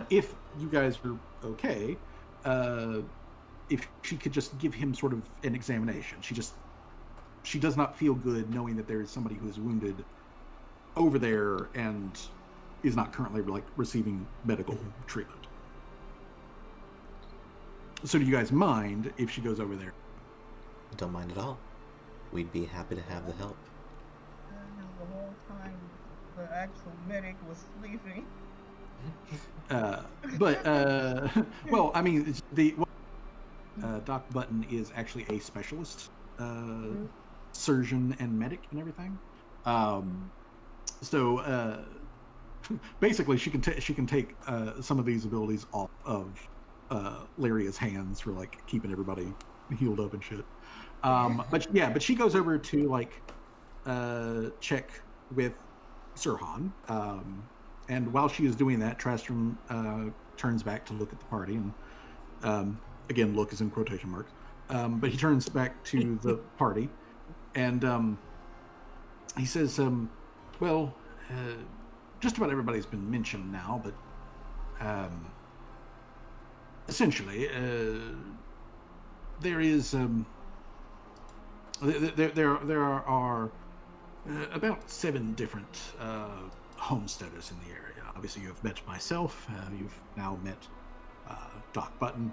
if you guys are okay, if she could just give him sort of an examination. She does not feel good knowing that there is somebody who is wounded over there and is not currently receiving medical treatment. So do you guys mind if she goes over there? Don't mind at all. We'd be happy to have the help. The whole time the actual medic was sleeping. Well, I mean, Doc Button is actually a specialist surgeon and medic and everything. So basically, she can take some of these abilities off of Lyria's hands for keeping everybody healed up and shit. But she goes over to like check with Sirhan. And while she is doing that, Trastram turns back to look at the party, and again, look is in quotation marks. But he turns back to the party, and he says, "Well, just about everybody's been mentioned now, but essentially, there is there are about 7 different homesteaders in the area. Obviously, you have met myself. You've now met Doc Button.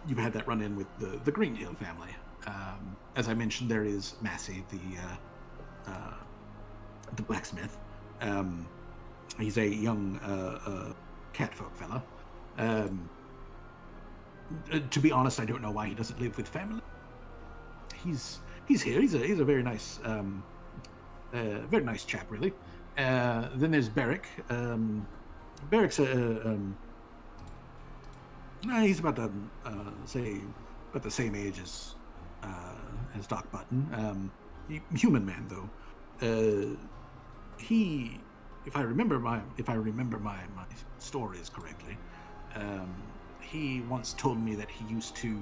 You've had that run-in with the Greenhill family. As I mentioned, there is Massey, the blacksmith. He's a young catfolk fella. To be honest, I don't know why he doesn't live with family. He's here. He's a very nice chap, really. Then there's Barrick. Barrick's he's about about the same age as Doc Button. Human man though. He, if I remember my stories correctly, he once told me that he used to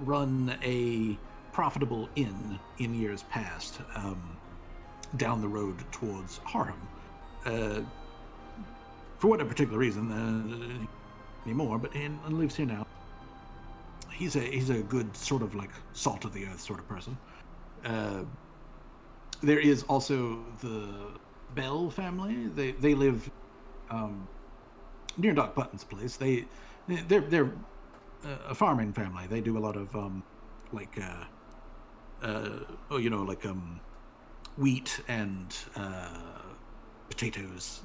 run a profitable inn in years past, down the road towards Harham. For whatever particular reason, anymore, but he lives here now. He's a good sort of like salt of the earth sort of person. There is also the Bell family. They live near Doc Button's place. They're a farming family. They do a lot of wheat and potatoes.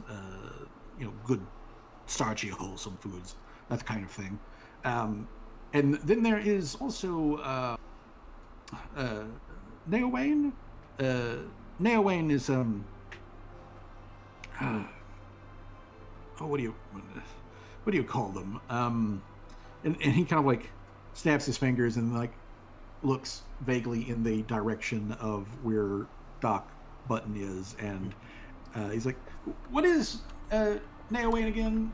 Good starchy, wholesome foods. That kind of thing. And then there is also Neowane. Neowane is what do you call them? And he kind of like snaps his fingers and like looks vaguely in the direction of where Doc Button is, and he's like, "What is Neowane again?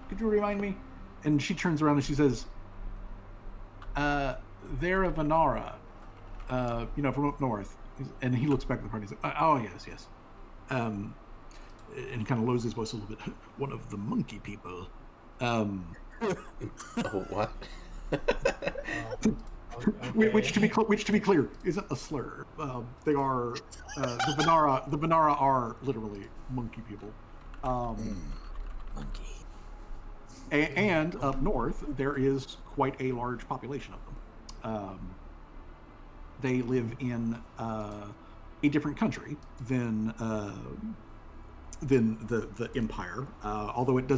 Could you remind me?" And she turns around and she says, "They're a Vanara, from up north." And he looks back at the party. He's like, "Oh yes." And he kind of lowers his voice a little bit. One of the monkey people. Oh, what? Okay. Which to be clear isn't a slur. They are the Vanara. The Vanara are literally monkey people. Monkey. And up north there is quite a large population of them. They live in a different country than the Empire. Although it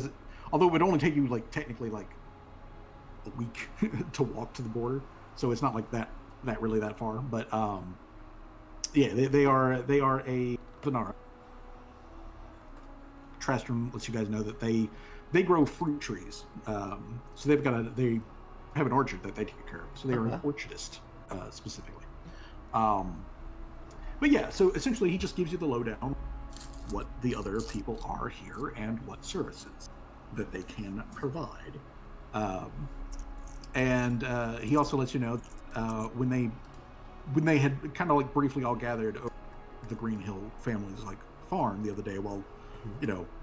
would only take you like technically like a week to walk to the border, so it's not like that really that far. But they are a Vanara. Trastram lets you guys know that they grow fruit trees. So they have an orchard that they take care of. So they are an orchardist specifically. But yeah, so essentially he just gives you the lowdown, what the other people are here and what services that they can provide. And he also lets you know when they had kind of like briefly all gathered over the Greenhill family's like farm the other day while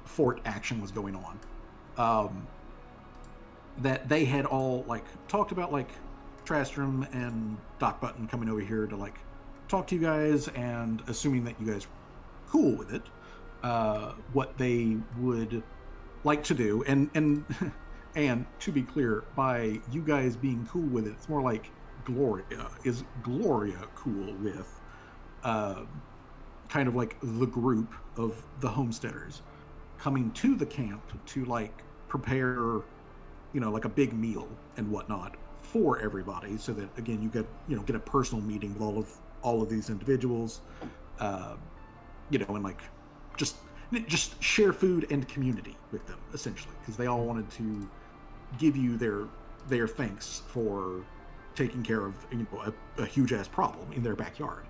fort action was going on, that they had all like talked about like Trastram and Doc Button coming over here to like talk to you guys, and assuming that you guys were cool with it, what they would like to do, and to be clear, by you guys being cool with it, it's more like is Gloria cool with kind of like the group of the homesteaders coming to the camp to like prepare like a big meal and whatnot for everybody, so that again you get a personal meeting with all of these individuals, and like just share food and community with them, essentially, because they all wanted to give you their thanks for taking care of a huge ass problem in their backyard.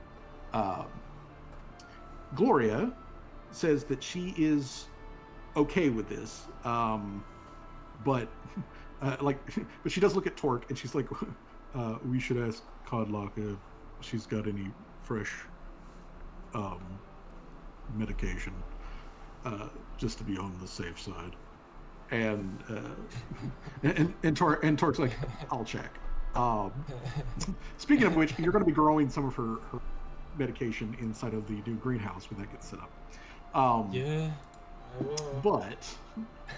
Gloria says that she is okay with this, but but she does look at Torque and she's like, we should ask Codlock if she's got any fresh medication, just to be on the safe side. And Torque's like, I'll check. Speaking of which, you're going to be growing some of her medication inside of the new greenhouse when that gets set up. Yeah, I will. But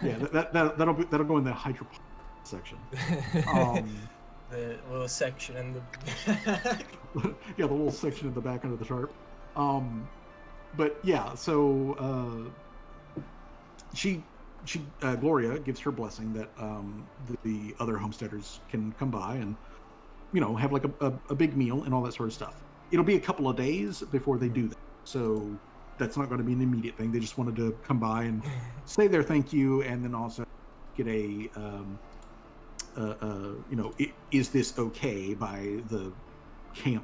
yeah, that'll go in the hydroponic section. The little section in the back. Yeah, the little section in the back under the tarp. But yeah, so Gloria gives her blessing that the other homesteaders can come by and have like a big meal and all that sort of stuff. It'll be a couple of days before they do that, so that's not going to be an immediate thing. They just wanted to come by and say their thank you, and then also get a is this okay by the camp,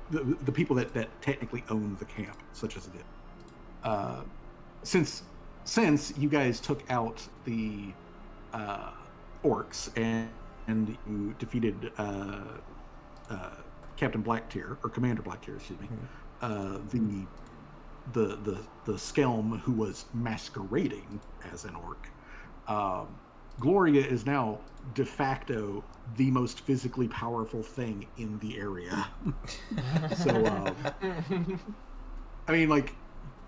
the people that technically own the camp, such as it is. Since you guys took out the orcs and you defeated Captain Blacktear, or Commander Blacktear, excuse me, the Skelm who was masquerading as an orc, Gloria is now de facto the most physically powerful thing in the area. So, I mean, like,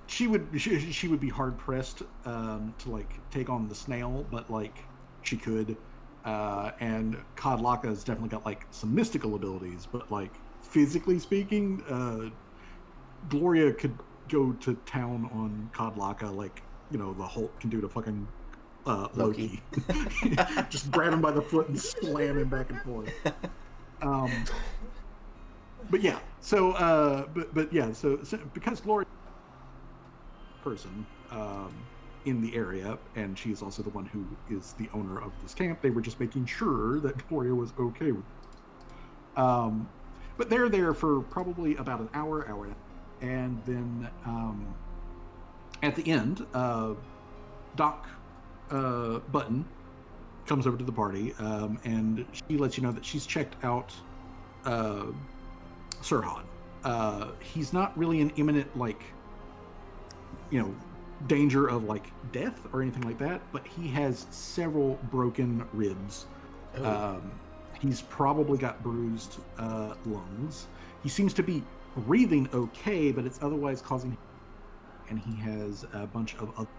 she would be hard pressed to like take on the snail, but like she could. And Kodlaka has definitely got like some mystical abilities, but like physically speaking, Gloria could go to town on Kodlaka like the Hulk can do to fucking Loki. Just grab him by the foot and slam him back and forth. But yeah, so so because Gloria person in the area, and she's also the one who is the owner of this camp, they were just making sure that Gloria was okay with it. But they're there for probably about an hour, and then at the end, Doc Button comes over to the party, and she lets you know that she's checked out Sirhan. He's not really an imminent danger of like death or anything like that, but he has several broken ribs. He's probably got bruised lungs. He seems to be breathing okay, but it's otherwise causing, and he has a bunch of other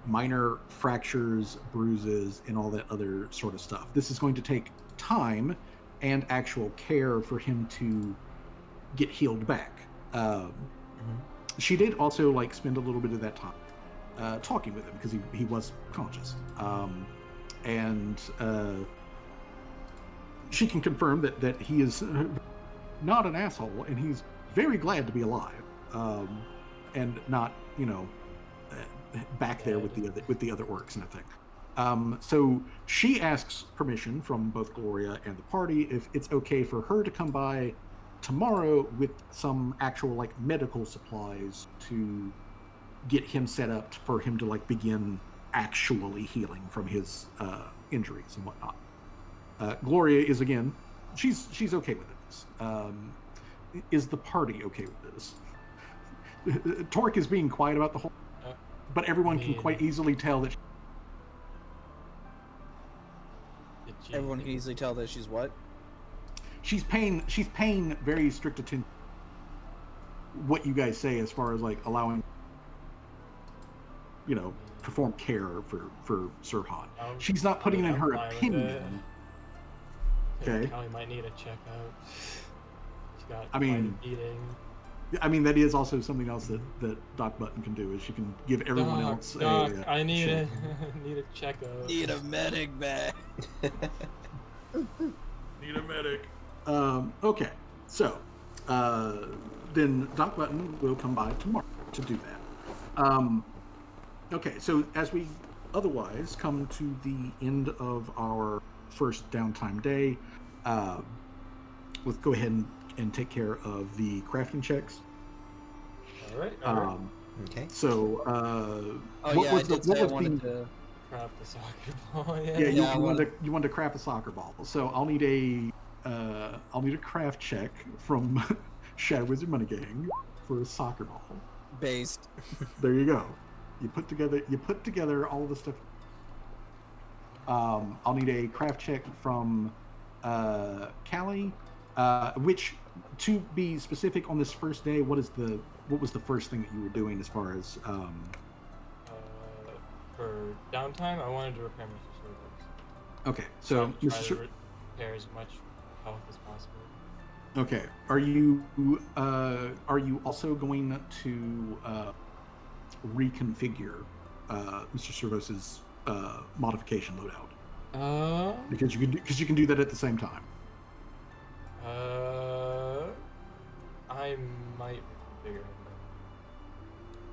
minor fractures, bruises, and all that other sort of stuff. This is going to take time and actual care for him to get healed back. She did also spend a little bit of that time talking with him because he was conscious, and she can confirm that he is not an asshole, and he's very glad to be alive, and not back there with the other orcs and everything. So she asks permission from both Gloria and the party if it's okay for her to come by tomorrow with some actual medical supplies to get him set up for him to begin actually healing from his injuries and whatnot. Gloria is again, she's okay with this. Is the party okay with this? Torque is being quiet about the whole, but everyone can quite easily tell that. Everyone can easily tell that she's what? She's paying very strict attention what you guys say as far as allowing perform care for Sirhan. She's not putting in her opinion. Okay. Callie might need a checkout. She's got eating. I mean, that is also something else that Doc Button can do, is she can give everyone else a I need a checkup. Need a medic back. Need a medic. Okay, so then Doc Button will come by tomorrow to do that. Okay, so as we otherwise come to the end of our first downtime day, let's go ahead and take care of the crafting checks. All right. All right. Okay. So, Oh what yeah, was I the did what say I was wanted the to. Craft the soccer ball. yeah, Yeah. Yeah, I you wanted to craft a soccer ball. So I'll need a craft check from Shadow Wizard Money Gang for a soccer ball. Based. There you go. You put together all of the stuff. I'll need a craft check from Callie, which, to be specific, on this first day, what was the first thing that you were doing as far as For downtime, I wanted to repair Mr. Servos. okay, so I'm trying Mr. to repair as much health as possible. Okay, are you also going to reconfigure Mr. Servos's modification loadout? Because you can do that at the same time. I might figure it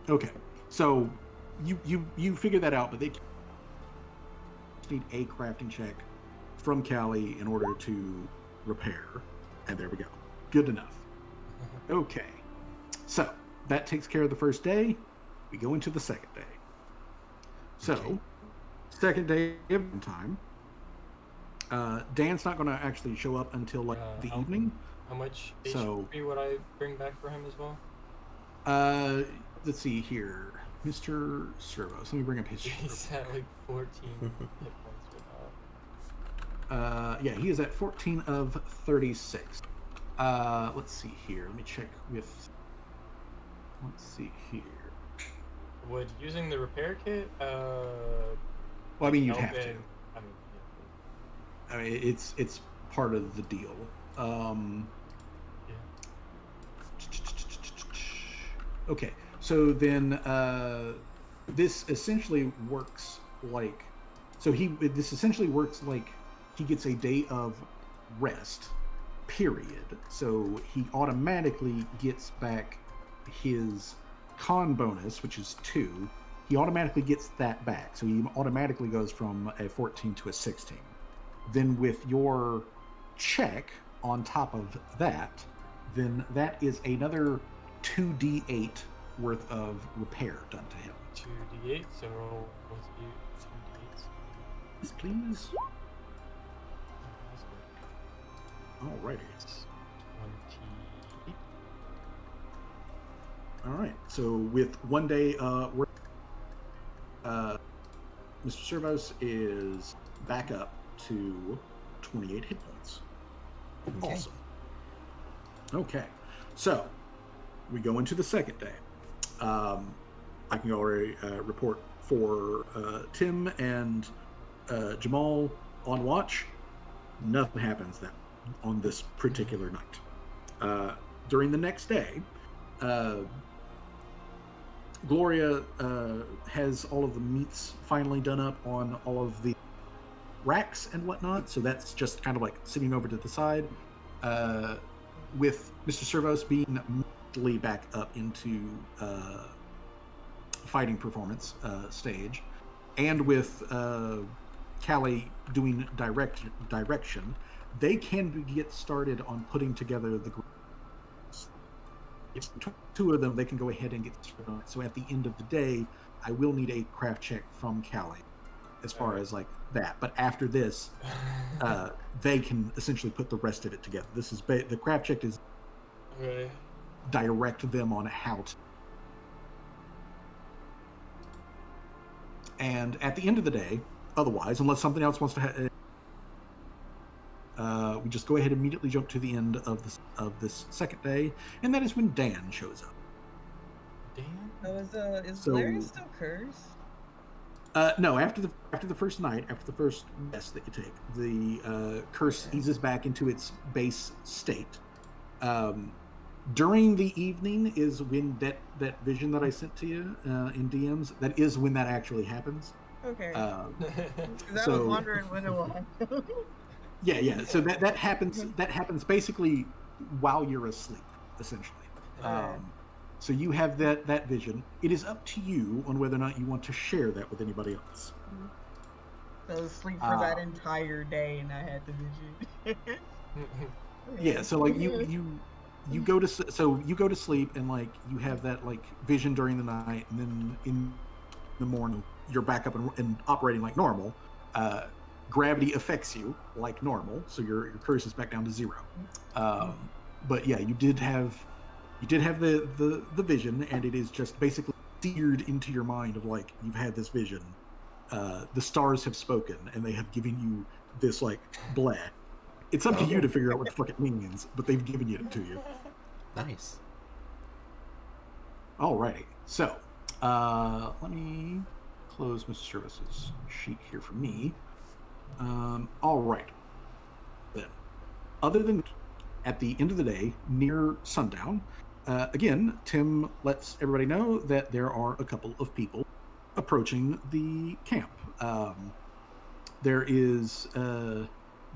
out. Okay, so you figure that out, but they need a crafting check from Callie in order to repair, and there we go. Good enough. Okay, so that takes care of the first day. We go into the second day. So, Okay. second day of time. Dan's not going to actually show up until the how- evening. How much So- HP would I bring back for him as well? Let's see here, Mr. Servos. Let me bring up his. He's at like 14 hit points without. Yeah, he is at 14 of 36. Let's see here. Let me check with. Let's see here. Would using the repair kit, Well, I mean, you'd help have to. in- I mean, I mean, it's part of the deal. Okay, so then this essentially works like, this essentially works like he gets a day of rest, period. So he automatically gets back his con bonus, which is 2. He automatically gets that back, so he automatically goes from a 14 to a 16. Then with your check on top of that, then that is another 2d8 worth of repair done to him. 2d8, so roll with you 2d8s. Yes, please. Alrighty. It's 28. Alright, so with 1 day worth, Mr. Servos is back up to 28 hit points. Okay. Awesome. Okay, so we go into the second day. I can already report for Tim and Jamal on watch. Nothing happens on this particular night. During the next day, Gloria has all of the meats finally done up on all of the racks and whatnot, so that's just kind of like sitting over to the side. With Mr. Servos being mentally back up into fighting performance stage, and with Callie doing direction, they can get started on putting together the groups. Two of them, they can go ahead and get started on it. So at the end of the day, I will need a craft check from Callie as far as like that. But after this, they can essentially put the rest of it together. This is the craft check is Okay. direct them on how to. And at the end of the day, otherwise, unless something else wants to we just go ahead and immediately jump to the end of this second day, and that is when Dan shows up. Dan? Is So- Larry still cursed? No, after the first night, after the first rest that you take, the curse eases back into its base state. During the evening is when that vision that I sent to you in DMs, that is when that actually happens. Okay. 'Cause I so- was wondering when it was. Yeah. So that happens. That happens basically while you're asleep, essentially. Alright. So you have that vision. It is up to you on whether or not you want to share that with anybody else. I was asleep for that entire day and I had the vision. Yeah, so like you go to you go to sleep and like you have that like vision during the night, and then in the morning you're back up and operating like normal. Gravity affects you like normal, so your curse is back down to 0. But yeah, you did have the vision, and it is just basically seared into your mind of like you've had this vision. The stars have spoken, and they have given you this like bleh. It's up to you to figure out what the fuck it means, but they've given it to you. Nice. Alrighty. So, let me close Mr. Service's sheet here for me. All right. Then, other than at the end of the day, near sundown, again, Tim lets everybody know that there are a couple of people approaching the camp. There is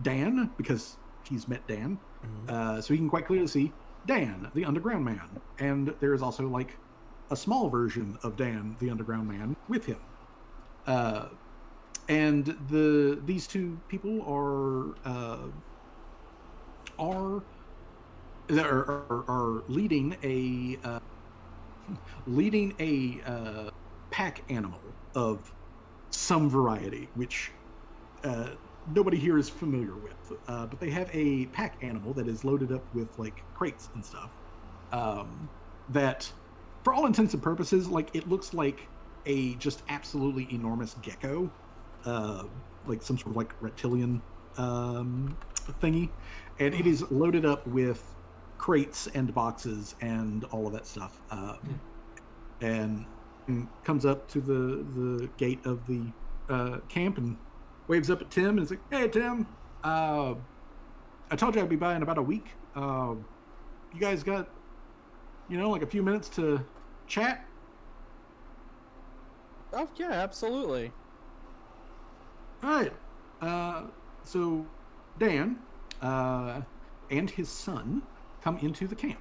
Dan, because he's met Dan, so he can quite clearly see Dan, the underground man. And there is also like a small version of Dan, the underground man, with him. And these two people are leading a pack animal of some variety, which nobody here is familiar with. But they have a pack animal that is loaded up with like crates and stuff. That, for all intents and purposes, like it looks like a just absolutely enormous gecko, like some sort of like reptilian thingy, and it is loaded up with crates and boxes and all of that stuff, and comes up to the gate of the camp and waves up at Tim and is like, "Hey Tim, I told you I'd be by in about a week. You guys got, like a few minutes to chat?" Oh yeah, absolutely. All right. So Dan and his son come into the camp.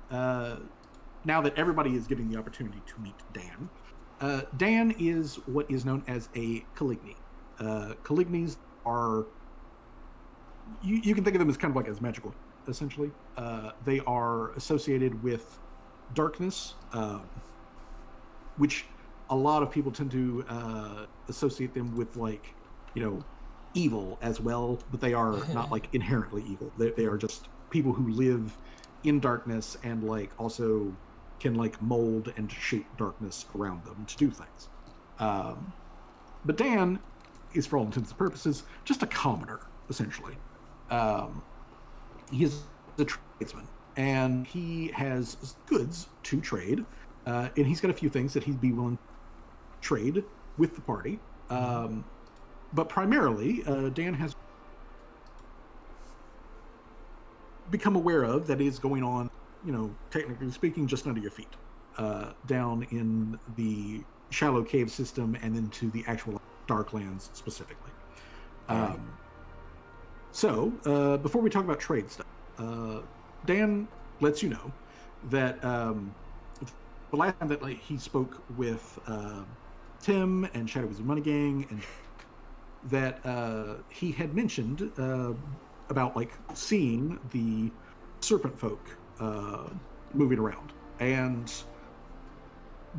Now that everybody is getting the opportunity to meet Dan, Dan is what is known as a Caligny. Calignies are, you can think of them as kind of like as magical, essentially. They are associated with darkness, which a lot of people tend to associate them with like, evil as well, but they are not like inherently evil. They are just people who live in darkness and like also can like mold and shape darkness around them to do things. But Dan is, for all intents and purposes, just a commoner, essentially. He is a tradesman, and he has goods to trade, and he's got a few things that he'd be willing to trade with the party. But primarily, Dan has become aware of that is going on, technically speaking, just under your feet, down in the shallow cave system and into the actual Darklands specifically. So, before we talk about trade stuff, Dan lets you know that the last time that he spoke with Tim and Shadow Wizard Money Gang, and that he had mentioned about like seeing the serpent folk moving around, and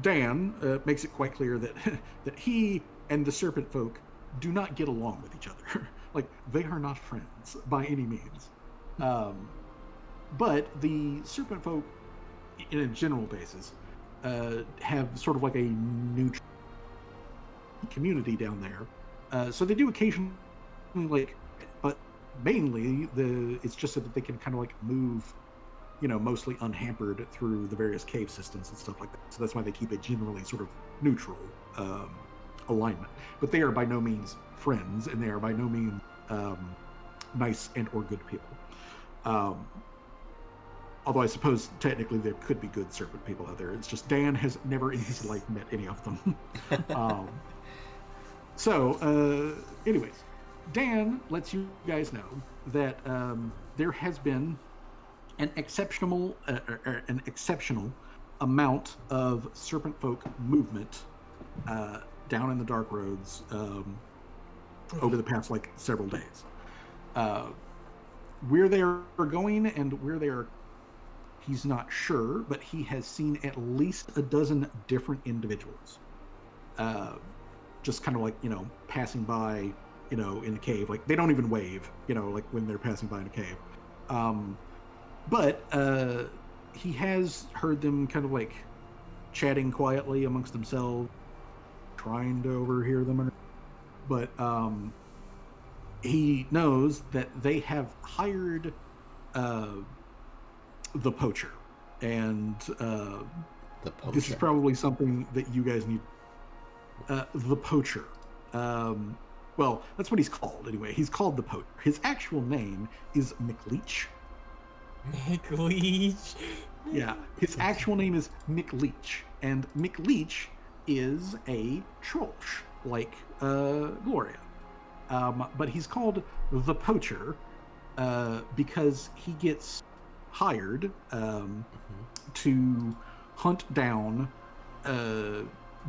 Dan makes it quite clear that that he and the serpent folk do not get along with each other. Like, they are not friends by any means. But the serpent folk, in a general basis, have sort of like a neutral community down there. So they do occasionally, like, but mainly it's just so that they can kind of like move, mostly unhampered through the various cave systems and stuff like that. So that's why they keep a generally sort of neutral alignment. But they are by no means friends, and they are by no means nice and or good people. Although I suppose technically there could be good serpent people out there. It's just Dan has never in his life met any of them. Anyways, Dan lets you guys know that there has been an exceptional amount of serpent folk movement down in the dark roads over the past like several days. where they're going and where they're, he's not sure, but he has seen at least a dozen different individuals. Just kind of like, passing by, in a cave. Like, they don't even wave, like when they're passing by in a cave. But he has heard them kind of like chatting quietly amongst themselves, trying to overhear them. But he knows that they have hired the poacher. And The poacher. this is probably something that you guys need. The poacher. Well, that's what he's called anyway. He's called the poacher. His actual name is McLeach. McLeach. Yeah, his actual name is McLeach, and McLeach is a Trollsch, like Gloria. But he's called the poacher because he gets hired to hunt down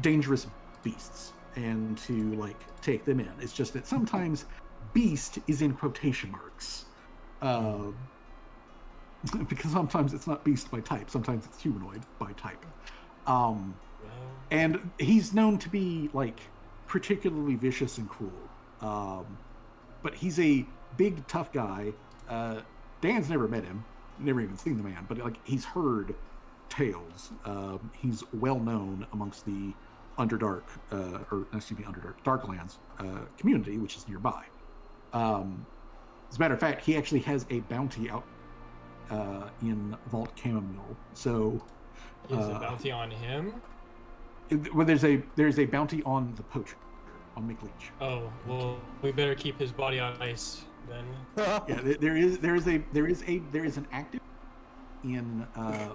dangerous beasts and to like take them in. It's just that sometimes beast is in quotation marks. Because sometimes it's not beast by type, sometimes it's humanoid by type. And he's known to be like particularly vicious and cruel. But he's a big, tough guy. Dan's never met him, never even seen the man, but like he's heard tales. He's well known amongst the Darklands community, which is nearby. As a matter of fact, he actually has a bounty out in Vault Chamomile. So Is a bounty on him? Well, there's a bounty on the poacher, on McLeach. Oh, well, we better keep his body on ice then. Yeah, there is an active in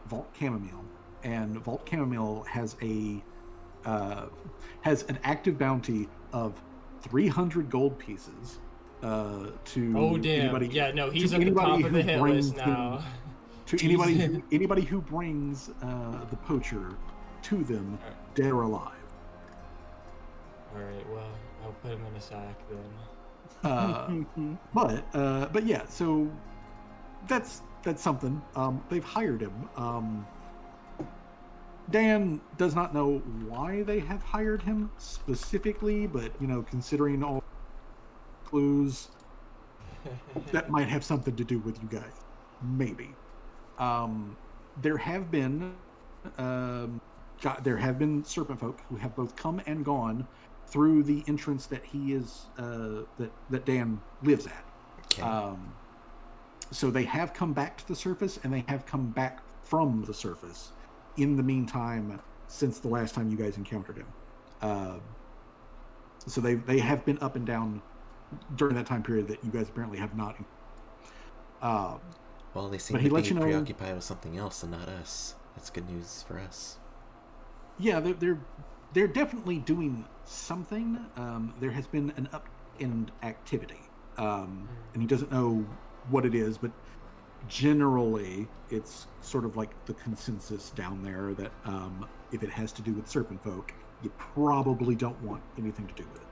Vault Chamomile, and Vault Chamomile has an active bounty of 300 gold pieces to Oh damn! anybody. Yeah, no, he's to at the top anybody of the who hit brings list now. To anybody who brings the poacher to them, dead or alive. All right, well, I'll put him in a sack then. But yeah, so that's something. They've hired him. Dan does not know why they have hired him specifically, but considering all clues, that might have something to do with you guys. Maybe. There have been serpent folk who have both come and gone through the entrance that he is that Dan lives at. Okay. So they have come back to the surface, and they have come back from the surface in the meantime since the last time you guys encountered him. So they have been up and down during that time period that you guys apparently have not. Well, they seem to be preoccupied with something else and not us. That's good news for us. Yeah, they're definitely doing something. There has been an up in activity, and he doesn't know what it is, but generally it's sort of like the consensus down there that if it has to do with serpent folk, you probably don't want anything to do with it.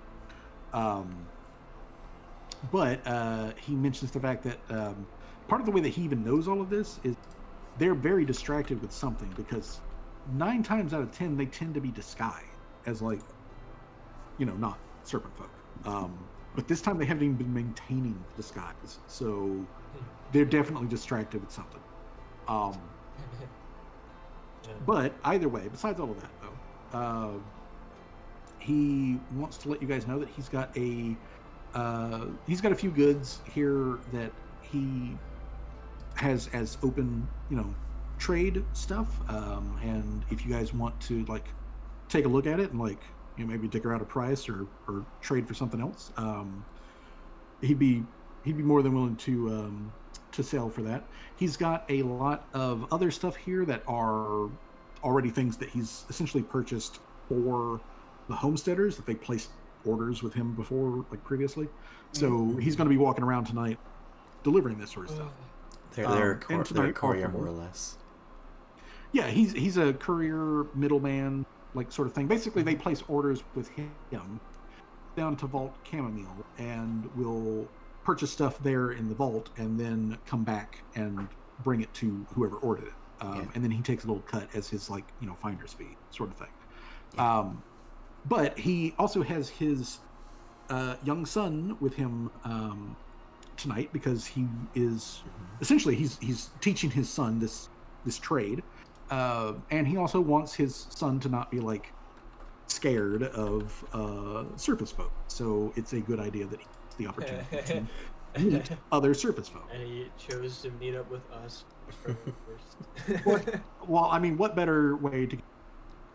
But he mentions the fact that part of the way that he even knows all of this is they're very distracted with something, because 9 times out of 10 they tend to be disguised as like not serpent folk. But this time they haven't even been maintaining the disguise, so they're definitely distracted with something. But either way, besides all of that though, he wants to let you guys know that he's got a few goods here that he has as open trade stuff, and if you guys want to like take a look at it and like maybe dig out a price or trade for something else, he'd be more than willing to sell for that. He's got a lot of other stuff here that are already things that he's essentially purchased for the homesteaders that they placed orders with him before, like previously. So he's going to be walking around tonight delivering this sort of stuff. They're a courier, more or less. Yeah, he's a courier, middleman, like sort of thing. Basically, they place orders with him down to Vault Chamomile, and will purchase stuff there in the vault and then come back and bring it to whoever ordered it. And then he takes a little cut as his finder's fee sort of thing. Yeah. But he also has his young son with him tonight because he is essentially he's teaching his son this trade, and he also wants his son to not be like scared of surface folk. So it's a good idea that he has the opportunity to meet other surface folk. And he chose to meet up with us first. Well, I mean, what better way to get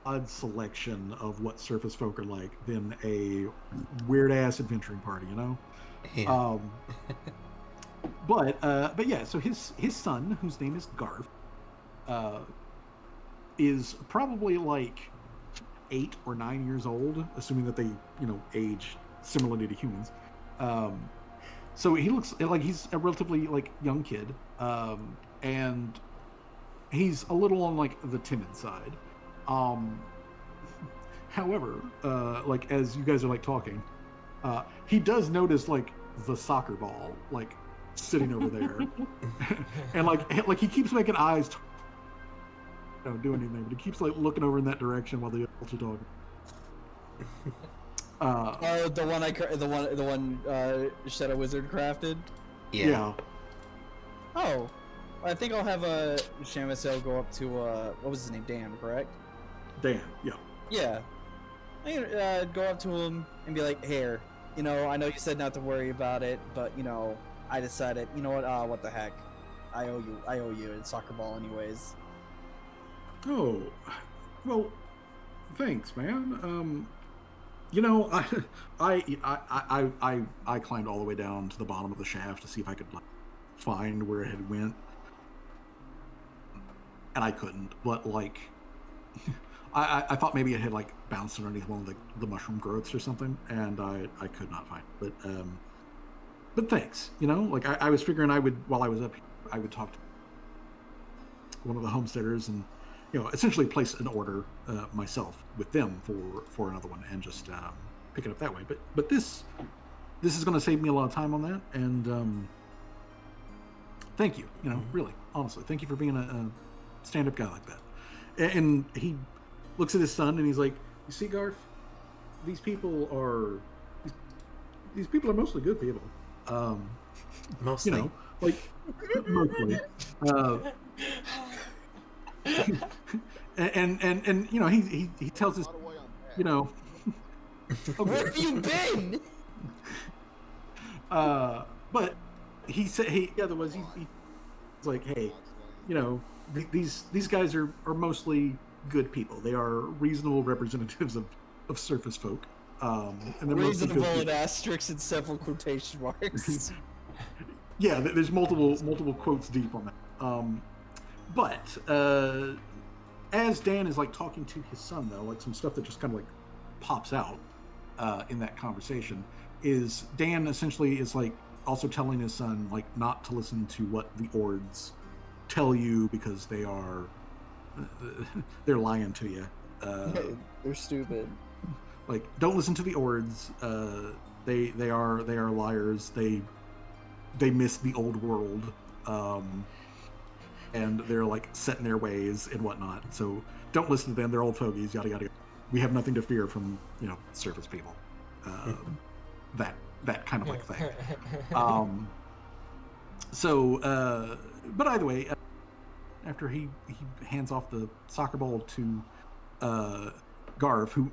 a odd selection of what surface folk are like than a weird ass adventuring party, you know? Yeah. But yeah, so his son, whose name is Garf, is probably like 8 or 9 years old, assuming that they age similarly to humans. So he looks like he's a relatively like young kid, and he's a little on like the timid side. However, like as you guys are like talking, he does notice like the soccer ball like sitting over there, and like he keeps making eyes. Don't do anything, but he keeps like looking over in that direction while the adults are talking. Oh, the one Shadow Wizard crafted. Yeah. Oh, I think I'll have Shamasil go up to what was his name? Dan, correct? Dan. Yeah. Yeah. I'm gonna go up to him and be like, "Here, I know you said not to worry about it, but I decided, what the heck, I owe you a soccer ball anyways." Oh, well, thanks, man. I climbed all the way down to the bottom of the shaft to see if I could like find where it had went, and I couldn't. But like, I thought maybe it had like bounced underneath one of the mushroom growths or something, and I could not find it. But thanks. Like I was figuring while I was up here, I would talk to one of the homesteaders and essentially place an order myself with them for another one and just pick it up that way. But this is going to save me a lot of time on that, and thank you. Really, honestly, thank you for being a stand-up guy like that. And he looks at his son and he's like, "You see, Garf, these people are mostly good people. Mostly, like mostly." and he tells us, Where have you been? but he said he's like, hey, these guys are mostly good people. They are reasonable representatives of surface folk, and they're mostly good Reasonable people. and asterisks and several quotation marks. Yeah, there's multiple quotes deep on that. But as Dan is like talking to his son, though, like some stuff that just kind of like pops out in that conversation is Dan essentially is like also telling his son like not to listen to what the Ords tell you because they're lying to you. They're stupid. Like, don't listen to the Ords. They are liars. They miss the old world. And they're like set in their ways and whatnot. So don't listen to them. They're old fogies. Yada yada. We have nothing to fear from surface people. That kind of like thing. But either way, after he hands off the soccer ball to Garv, who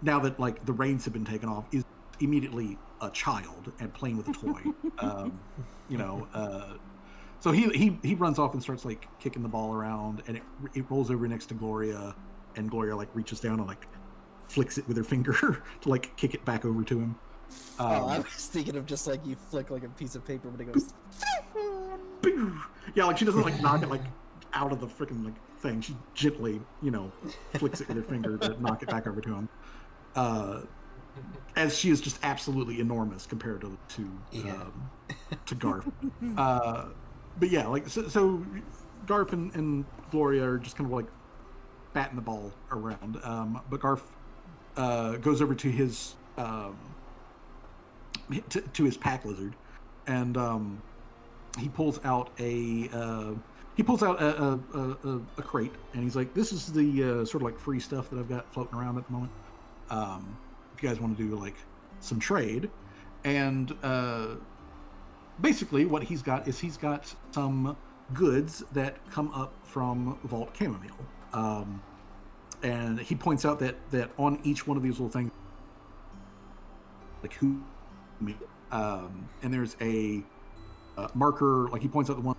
now that like the reins have been taken off, is immediately a child and playing with a toy. So he runs off and starts like kicking the ball around, and it rolls over next to Gloria, and Gloria like reaches down and like flicks it with her finger to like kick it back over to him. I was thinking of just like you flick like a piece of paper when it goes. Yeah, like she doesn't like knock it like out of the freaking like thing. She gently flicks it with her finger to knock it back over to him. As she is just absolutely enormous compared to Garf. But yeah, like so Garf and Gloria are just kind of like batting the ball around. But Garf goes over to his to his pack lizard and he pulls out a crate, and he's like, "This is the sort of like free stuff that I've got floating around at the moment. If you guys want to do like some trade." And basically, what he's got is he's got some goods that come up from Vault Chamomile, and he points out that on each one of these little things, like who, and there's a marker. Like he points out the one,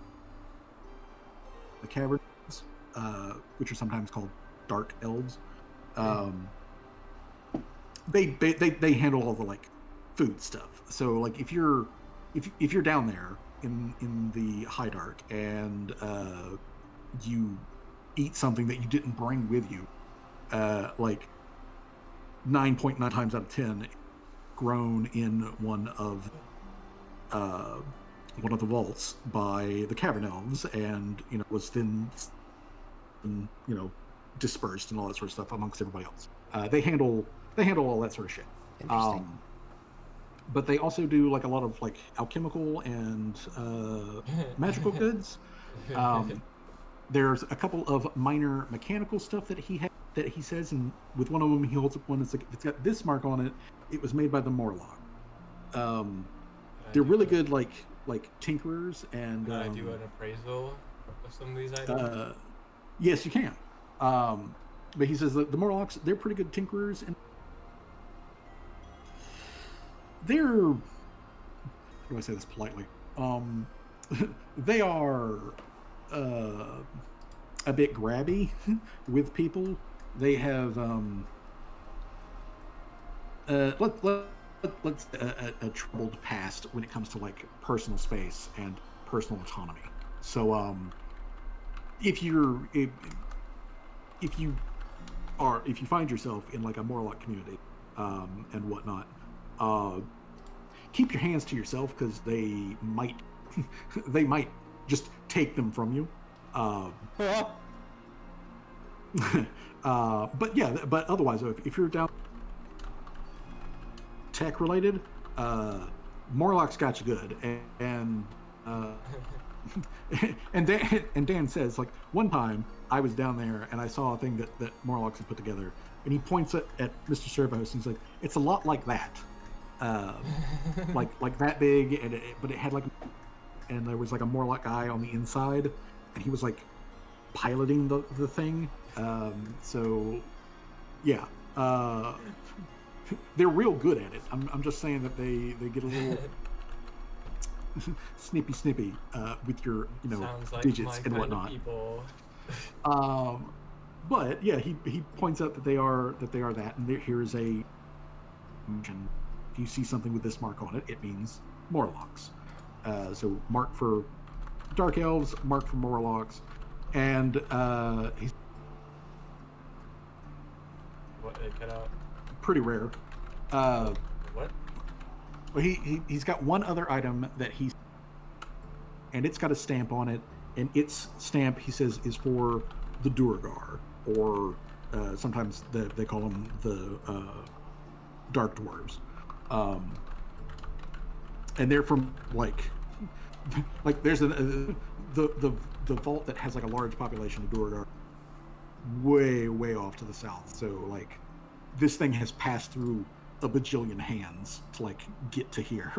the caverns, which are sometimes called dark elves. They handle all the like food stuff. So like if you're down there in the high dark and you eat something that you didn't bring with you, like 9.9 times out of 10 grown in one of the vaults by the cavern elves, and was then dispersed and all that sort of stuff amongst everybody else. They handle all that sort of shit. Interesting. But they also do like a lot of like alchemical and magical goods. There's a couple of minor mechanical stuff that he says, and with one of them he holds up one that's like, it's got this mark on it. It was made by the Morlock. They're really good like tinkerers, and Can I do an appraisal of some of these items? yes, you can. But he says that the Morlocks, they're pretty good tinkerers, and they're, how do I say this politely? They are a bit grabby with people. They have let's a troubled past when it comes to like personal space and personal autonomy. So if you find yourself in like a Morlock community and whatnot, keep your hands to yourself, because they might just take them from you. But yeah, but otherwise, if you're down tech related, Morlock's got you good, and and Dan says, like, one time I was down there and I saw a thing that Morlocks had put together, and he points at Mr. Servos and he's like, it's a lot like that, like that big, and but it had like, and there was like a Morlock guy on the inside, and he was like piloting the thing. So yeah, they're real good at it. I'm just saying that they get a little snippy with your Sounds like digits my and kind whatnot. of people. But yeah, he points out that they are that, and here's a. If you see something with this mark on it, it means Morlocks. So mark for dark elves, mark for Morlocks, and he's What, they cut out? pretty rare. What? Well, he's got one other item that and it's got a stamp on it, and its stamp, he says, is for the Duergar, or sometimes they call them the Dark Dwarves, and they're from like there's the vault that has like a large population of Duergar way off to the south. So like this thing has passed through a bajillion hands to like get to here.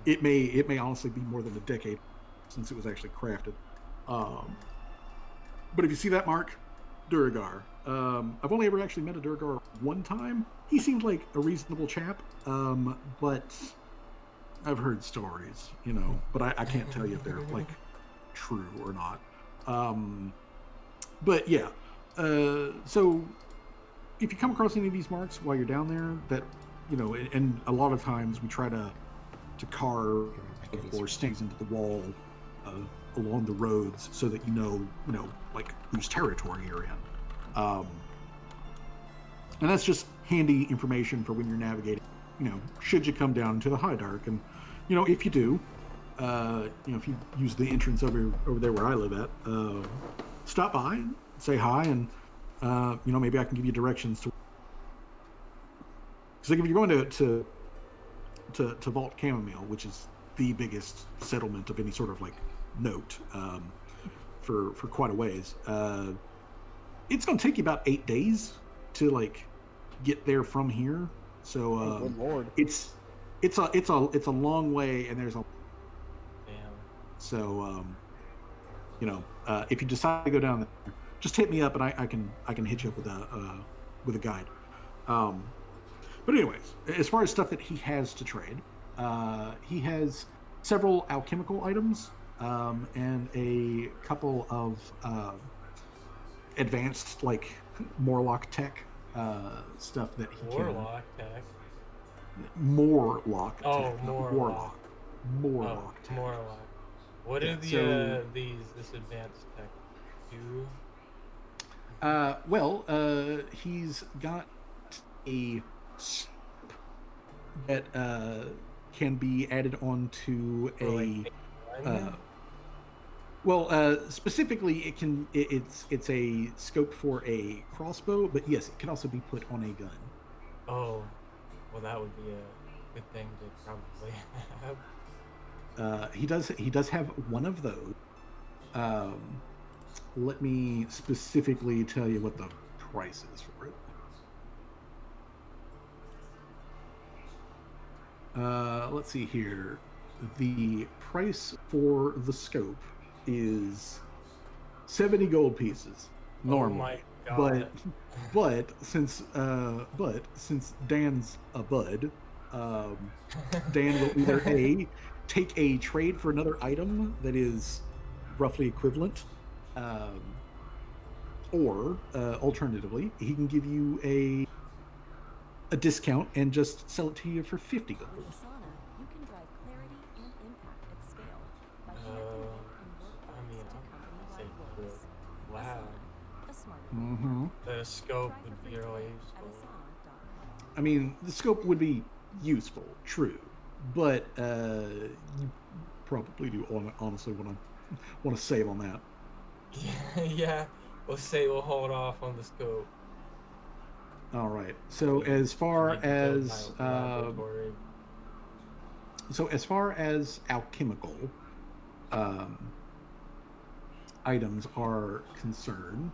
It may honestly be more than a decade since it was actually crafted. But if you see that mark, Duergar. I've only ever actually met a Duergar one time. He seemed like a reasonable chap, but I've heard stories, but I can't tell you if they're like true or not. But yeah, so if you come across any of these marks while you're down there, that and a lot of times we try to carve or stains into the wall along the roads, so that like whose territory you're in. And that's just handy information for when you're navigating. Should you come down to the High Dark, and if you do, if you use the entrance over there where I live at, stop by, say hi, and maybe I can give you directions to. Because like if you're going to to Vault Chamomile, which is the biggest settlement of any sort of like note for quite a ways. It's going to take you about 8 days to like get there from here. So Oh, good lord. it's a long way, and there's a Damn. so if you decide to go down there, just hit me up, and I can hit you up with a guide. But anyways, as far as stuff that he has to trade, he has several alchemical items and a couple of advanced like Morlock tech stuff that he Warlock tech. can. Morlock Oh, tech, not Morlock. Warlock. Morlock Oh, tech. Morlock. What Yeah, are the so- this advanced tech do? He's got a scope that can be added onto For, like, a. Specifically, it's a scope for a crossbow, but yes, it can also be put on a gun. Oh, well, that would be a good thing to probably have. He does have one of those. Let me specifically tell you what the price is for it. Let's see here. The price for the scope is 70 gold pieces normally. Oh my god. But since Dan's a bud, Dan will either take a trade for another item that is roughly equivalent, or alternatively, he can give you a discount and just sell it to you for 50 gold. With Asana, you can drive clarity and impact at scale by connecting data and I workflows mean, to I'll say company-wide for works. loud. Asana, a smarter Mm-hmm. The scope Try for would free be really today at useful. asana.com. I mean, the scope would be useful, true, but you probably do honestly want to save on that. Yeah, we'll hold off on the scope. All right. So as far Need to build as my laboratory. alchemical items are concerned,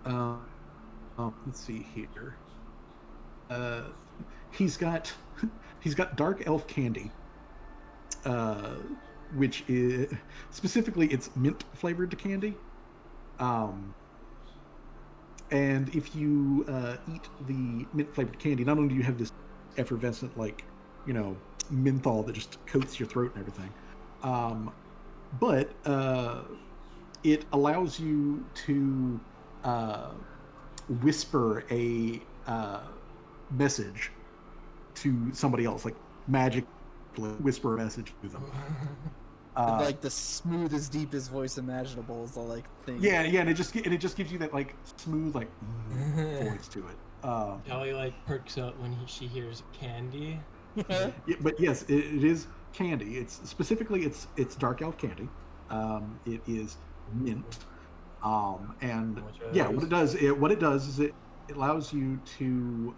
let's see here. He's got dark elf candy, which is specifically it's mint flavored candy. And if you eat the mint flavored candy, not only do you have this effervescent, like, menthol that just coats your throat and everything, but it allows you to whisper a message to somebody else, like magic whisper a message to them. Like the smoothest, deepest voice imaginable is the like thing. Yeah, and it just gives you that like smooth like voice to it. Kelly like perks up when she hears candy. Yeah, but yes, it is candy. It's specifically it's dark elf candy. It is mint. And How much are yeah, those? what it does is it allows you to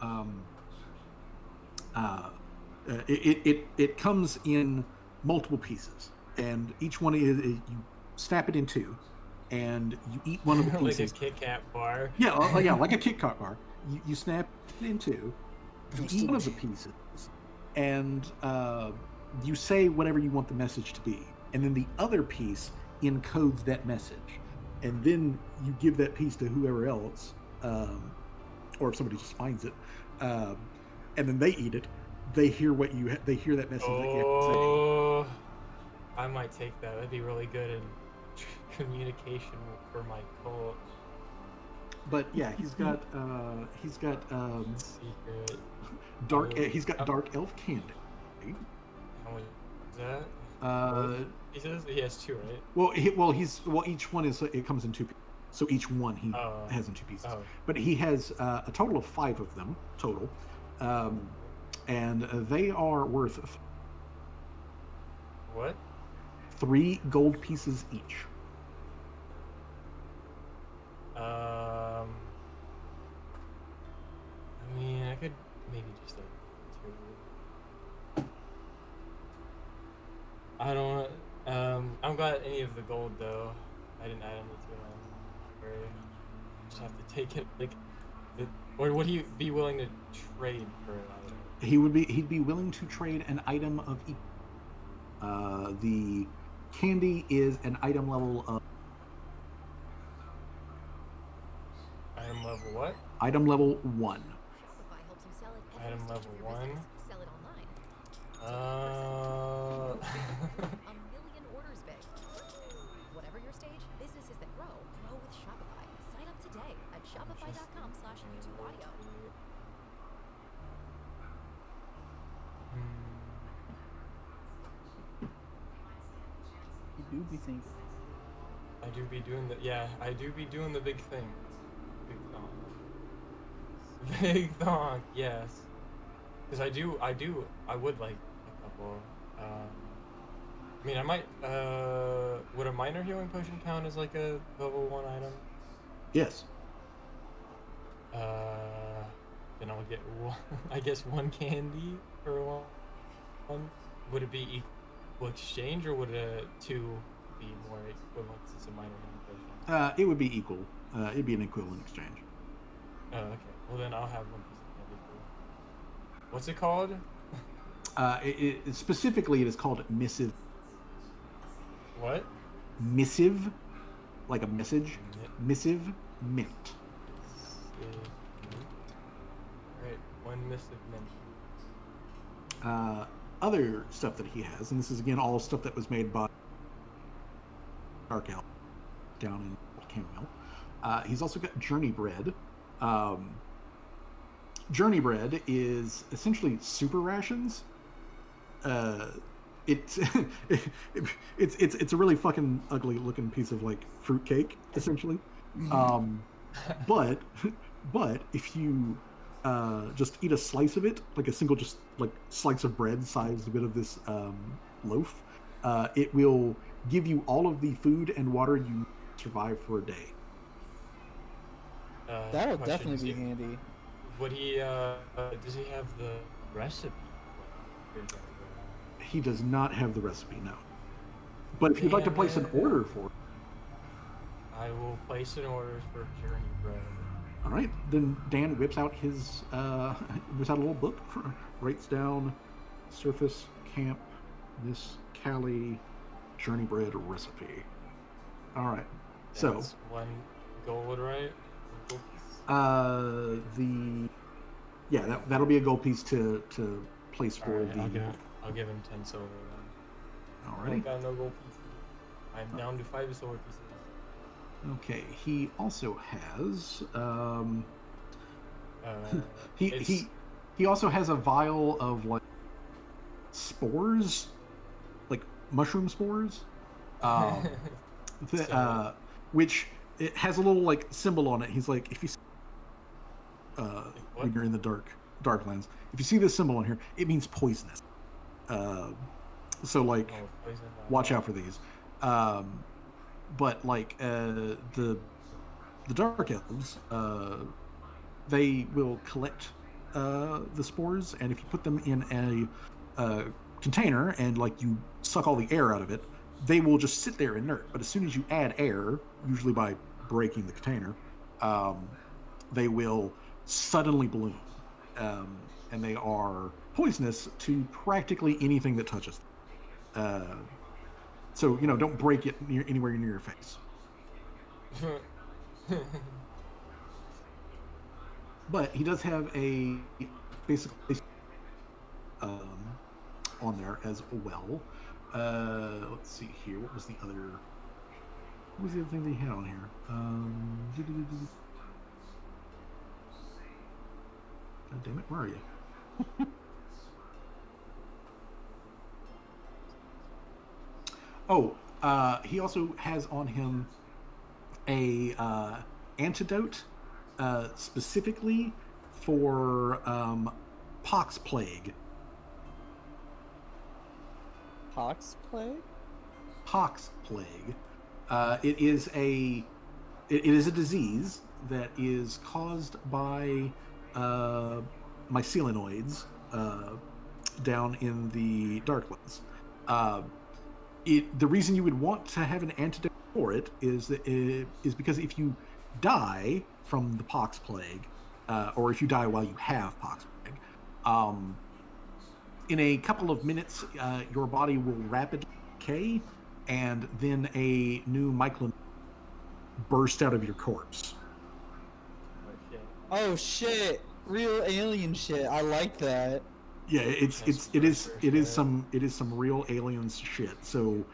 it comes in multiple pieces, and each one is you snap it in two, and you eat one of the Like a pieces. Kit Kat bar. Yeah, like a Kit Kat bar. You snap it in two, you eat one of the pieces, and you say whatever you want the message to be, and then the other piece encodes that message, and then you give that piece to whoever else, or if somebody just finds it, and then they eat it. They hear what they hear that message that you have to say. Oh, I might take that. That'd be really good in communication for my cult. But yeah, he's got Secret. he's got dark elf candy. How much is that? He says he has two, right? Each one it comes in two pieces. So each one he has in two pieces. Oh. But he has a total of 5 of them total. And they are worth What? 3 gold pieces each. I mean, I could maybe just like 2. got any of the gold though. I didn't add any to my inventory. Just have to take it. Like, or would he be willing to trade for an item? He'd be willing to trade an item of equal. The candy is an item level of Item level what? item level 1. Shopify helps you sell at every Item stage level of your 1. business. Sell it online. A million orders big. Whatever your stage, businesses that grow with Shopify. Sign up today at shopify.com/YouTubeAudio. You do be thinking. I do be doing the I do be doing the big thing. Big thong. Big thong, yes. Because I would like a couple. I mean, I might. Would a minor healing potion count as like a level 1 item? Yes. Then I'll get one, I guess 1 candy for one. Would it be equal exchange, or would a 2 be more equivalent since it's a minor healing potion? It would be equal. It'd be an equivalent exchange. Oh, okay. Well, then I'll have 1 piece of candy for. What's it called? Specifically, it is called missive. What? Missive, like a message. Missive mint. Right, 1 missive mint. Other stuff that he has, and this is again all stuff that was made by Dark Elf down in Camomile. He's also got Journey Bread. Journey Bread is essentially super rations. It's it's a really fucking ugly looking piece of like fruit cake, essentially. But if you just eat a slice of it, like a single just like slice of bread sized bit of this loaf, it will give you all of the food and water you need to survive for a day. That'll Question, definitely be handy. Would he, does he have the recipe? He does not have the recipe, no. But if you'd like to place an order for it, I will place an order for Journey Bread. all right, then Dan whips out his a little book, writes down Surface Camp, Miss Callie, Journey Bread recipe. All right, so That's 1 gold, right? that'll be a gold piece to place for Alright, the. I'll give him 10 silver then. I Alrighty. got no gold pieces. I'm down to 5 silver pieces. Okay, he also has It's- he also has a vial of like spores, like mushroom spores, which it has a little like symbol on it. He's like, if you when you're in the Darklands, if you see this symbol on here, it means poisonous. So like, watch out for these. But like the Dark Elves, they will collect the spores, and if you put them in a container and like you suck all the air out of it, they will just sit there inert. But as soon as you add air, usually by breaking the container, they will suddenly bloom, and they are poisonous to practically anything that touches them. So don't break it anywhere near your face. But he does have a basically on there as well. Let's see here. What was the other thing they had on here? God damn it! Where are you? He also has on him a antidote specifically for pox plague. Pox plague? Pox plague. It is a disease that is caused by mycelinoids down in the Darklands. The reason you would want to have an antidote for it is because if you die from the pox plague, or if you die while you have pox plague, in a couple of minutes, your body will rapidly decay, and then a new myclone burst out of your corpse. Oh shit. Oh shit! Real alien shit. I like that. Yeah, it shit. is some real aliens shit. So,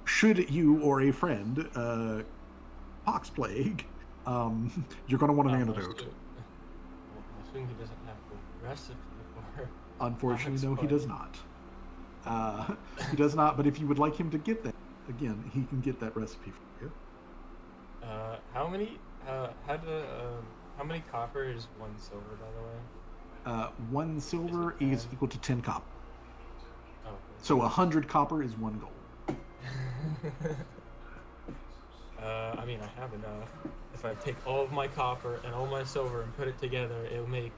should you or a friend pox plague, you're gonna want an antidote. I assume he doesn't have the recipe for. Unfortunately, no, pox he plague. does not. He does not. But if you would like him to get that, again, he can get that recipe for you. How many? How many copper is 1 silver, by the way? 1 silver Is it is 10? equal to 10 copper. Oh. So 100 copper is 1 gold. I mean, I have enough. If I take all of my copper and all my silver and put it together, it'll make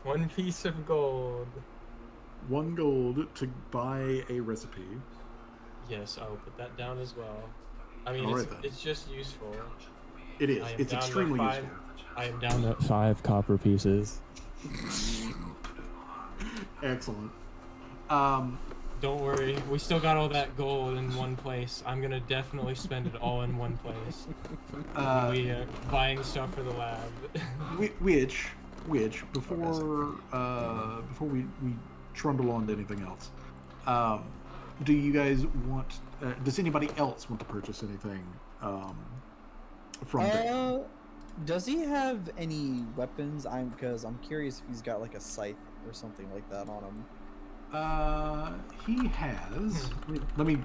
1 piece of gold. 1 gold to buy a recipe. Yes, I will put that down as well. I mean, All right, then. it's just useful. It is. I am It's down to extremely 5 useful. I am down to 5 copper pieces. Excellent. Don't worry, we still got all that gold in one place. I'm gonna definitely spend it all in one place. When we are buying stuff for the lab. Which before we trundle on to anything else, do you guys want? Does anybody else want to purchase anything from? Dan? Does he have any weapons? Because I'm curious if he's got like a scythe or something like that on him. He has. Let me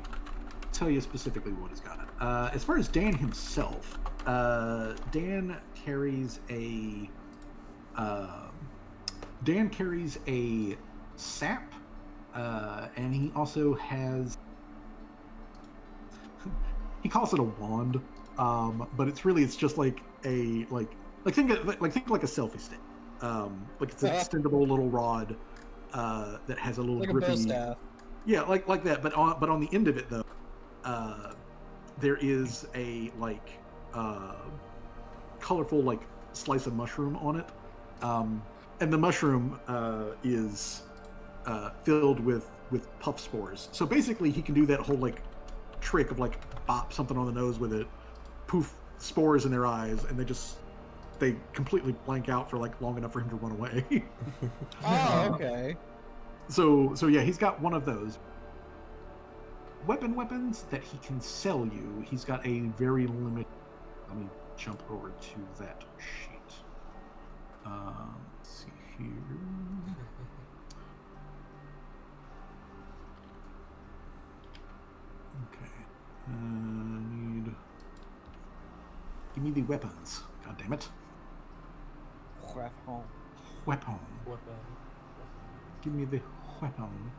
tell you specifically what he's got. As far as Dan himself, Dan carries a sap, and he also has. He calls it a wand, but it's just like a think like a selfie stick. Like it's an extendable little rod that has a little Like grippy. a bow staff. Yeah, like that. But on the end of it though, there is a colorful slice of mushroom on it, and the mushroom is filled with puff spores. So basically, he can do that whole trick of bop something on the nose with it, poof spores in their eyes, and they completely blank out for long enough for him to run away. Oh, okay. So yeah, he's got one of those. Weapons that he can sell you. He's got a very limited. Let me jump over to that sheet. Let's see here. Okay. Need. Give me the weapons. God damn it. Weapon. Weapon. Weapon. Give me the weapon.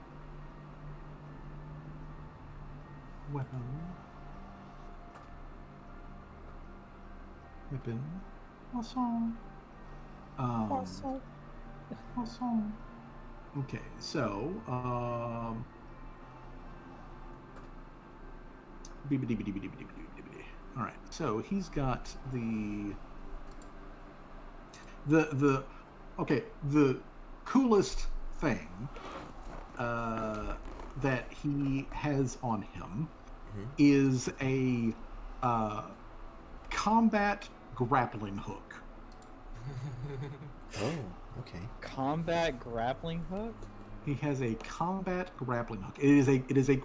Weapon. Awesome. Awesome. Okay, so all right. So he's got the coolest thing that he has on him is a combat grappling hook. Oh, okay. Combat grappling hook? He has a combat grappling hook. It is a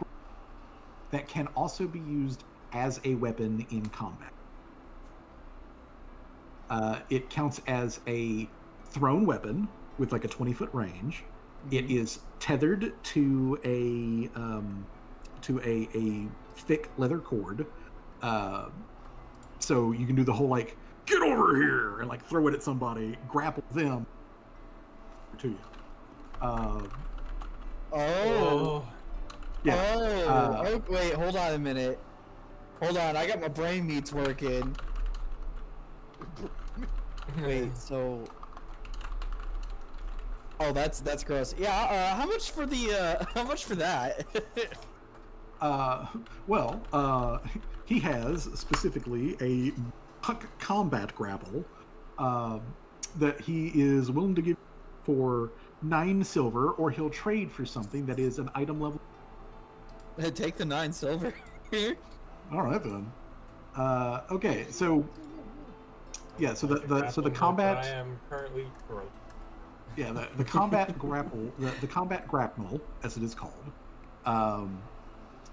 that can also be used as a weapon in combat. It counts as a thrown weapon with a 20-foot range. It is tethered to a thick leather cord, so you can do the whole get over here and throw it at somebody, grapple them to you. Yeah. Oh, wait, hold on a minute. Hold on, I got my brain meats working. Wait, so Oh, that's gross. Yeah. How much for the? How much for that? Well, he has specifically a puck combat grapple that he is willing to give for 9 silver, or he'll trade for something that is an item level. Take the 9 silver. All right then. Okay, so yeah, so the Grappling hook, combat. I am currently broke. Yeah, the combat grapple, the combat grapnel, as it is called,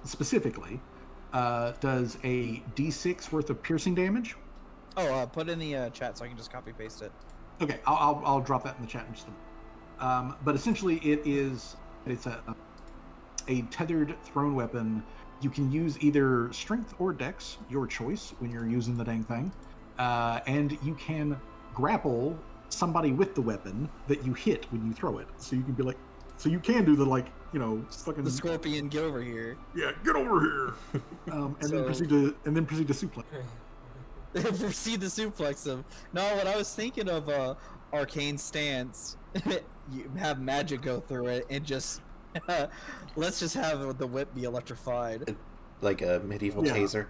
specifically, does a d6 worth of piercing damage. Oh, put in the chat so I can just copy paste it. Okay, I'll drop that in the chat in just a moment. But essentially, it's a tethered thrown weapon. You can use either strength or dex, your choice, when you're using the dang thing, and you can grapple somebody with the weapon that you hit when you throw it. So you can be like, so you can do the fucking The scorpion, get over here. yeah, get over here, and then proceed to suplex. Proceed to suplex him. No, what I was thinking of, arcane stance. You have magic go through it and just let's just have the whip be electrified. Like a medieval Yeah. taser.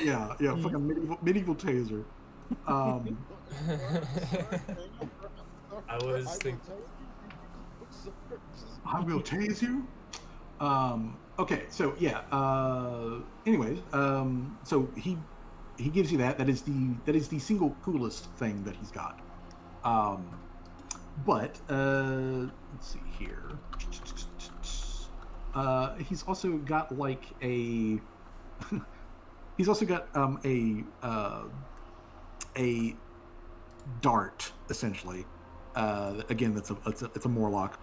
Yeah, fucking medieval taser. I was thinking. I will tase you. Okay, so yeah. Anyways, so he gives you that. That is the single coolest thing that he's got. But let's see here. He's also got like a. He's also got a dart, essentially. Again, it's a Morlock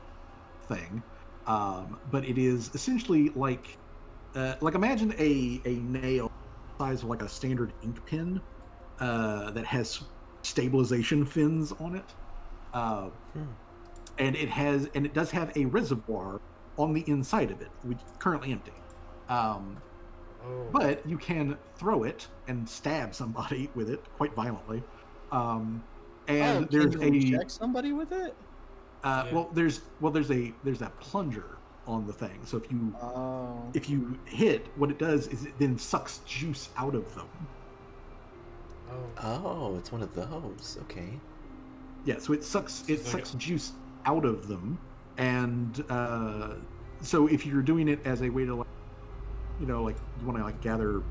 thing, but it is essentially like imagine a nail size of like a standard ink pen that has stabilization fins on it, and it does have a reservoir on the inside of it, which is currently empty. But you can throw it and stab somebody with it quite violently. And there's can you inject somebody with it? well, there's a plunger on the thing. So if you hit, what it does is it then sucks juice out of them. Oh, it's one of those. Okay. Yeah, so it sucks juice out of them, and so if you're doing it as a way to you want to gather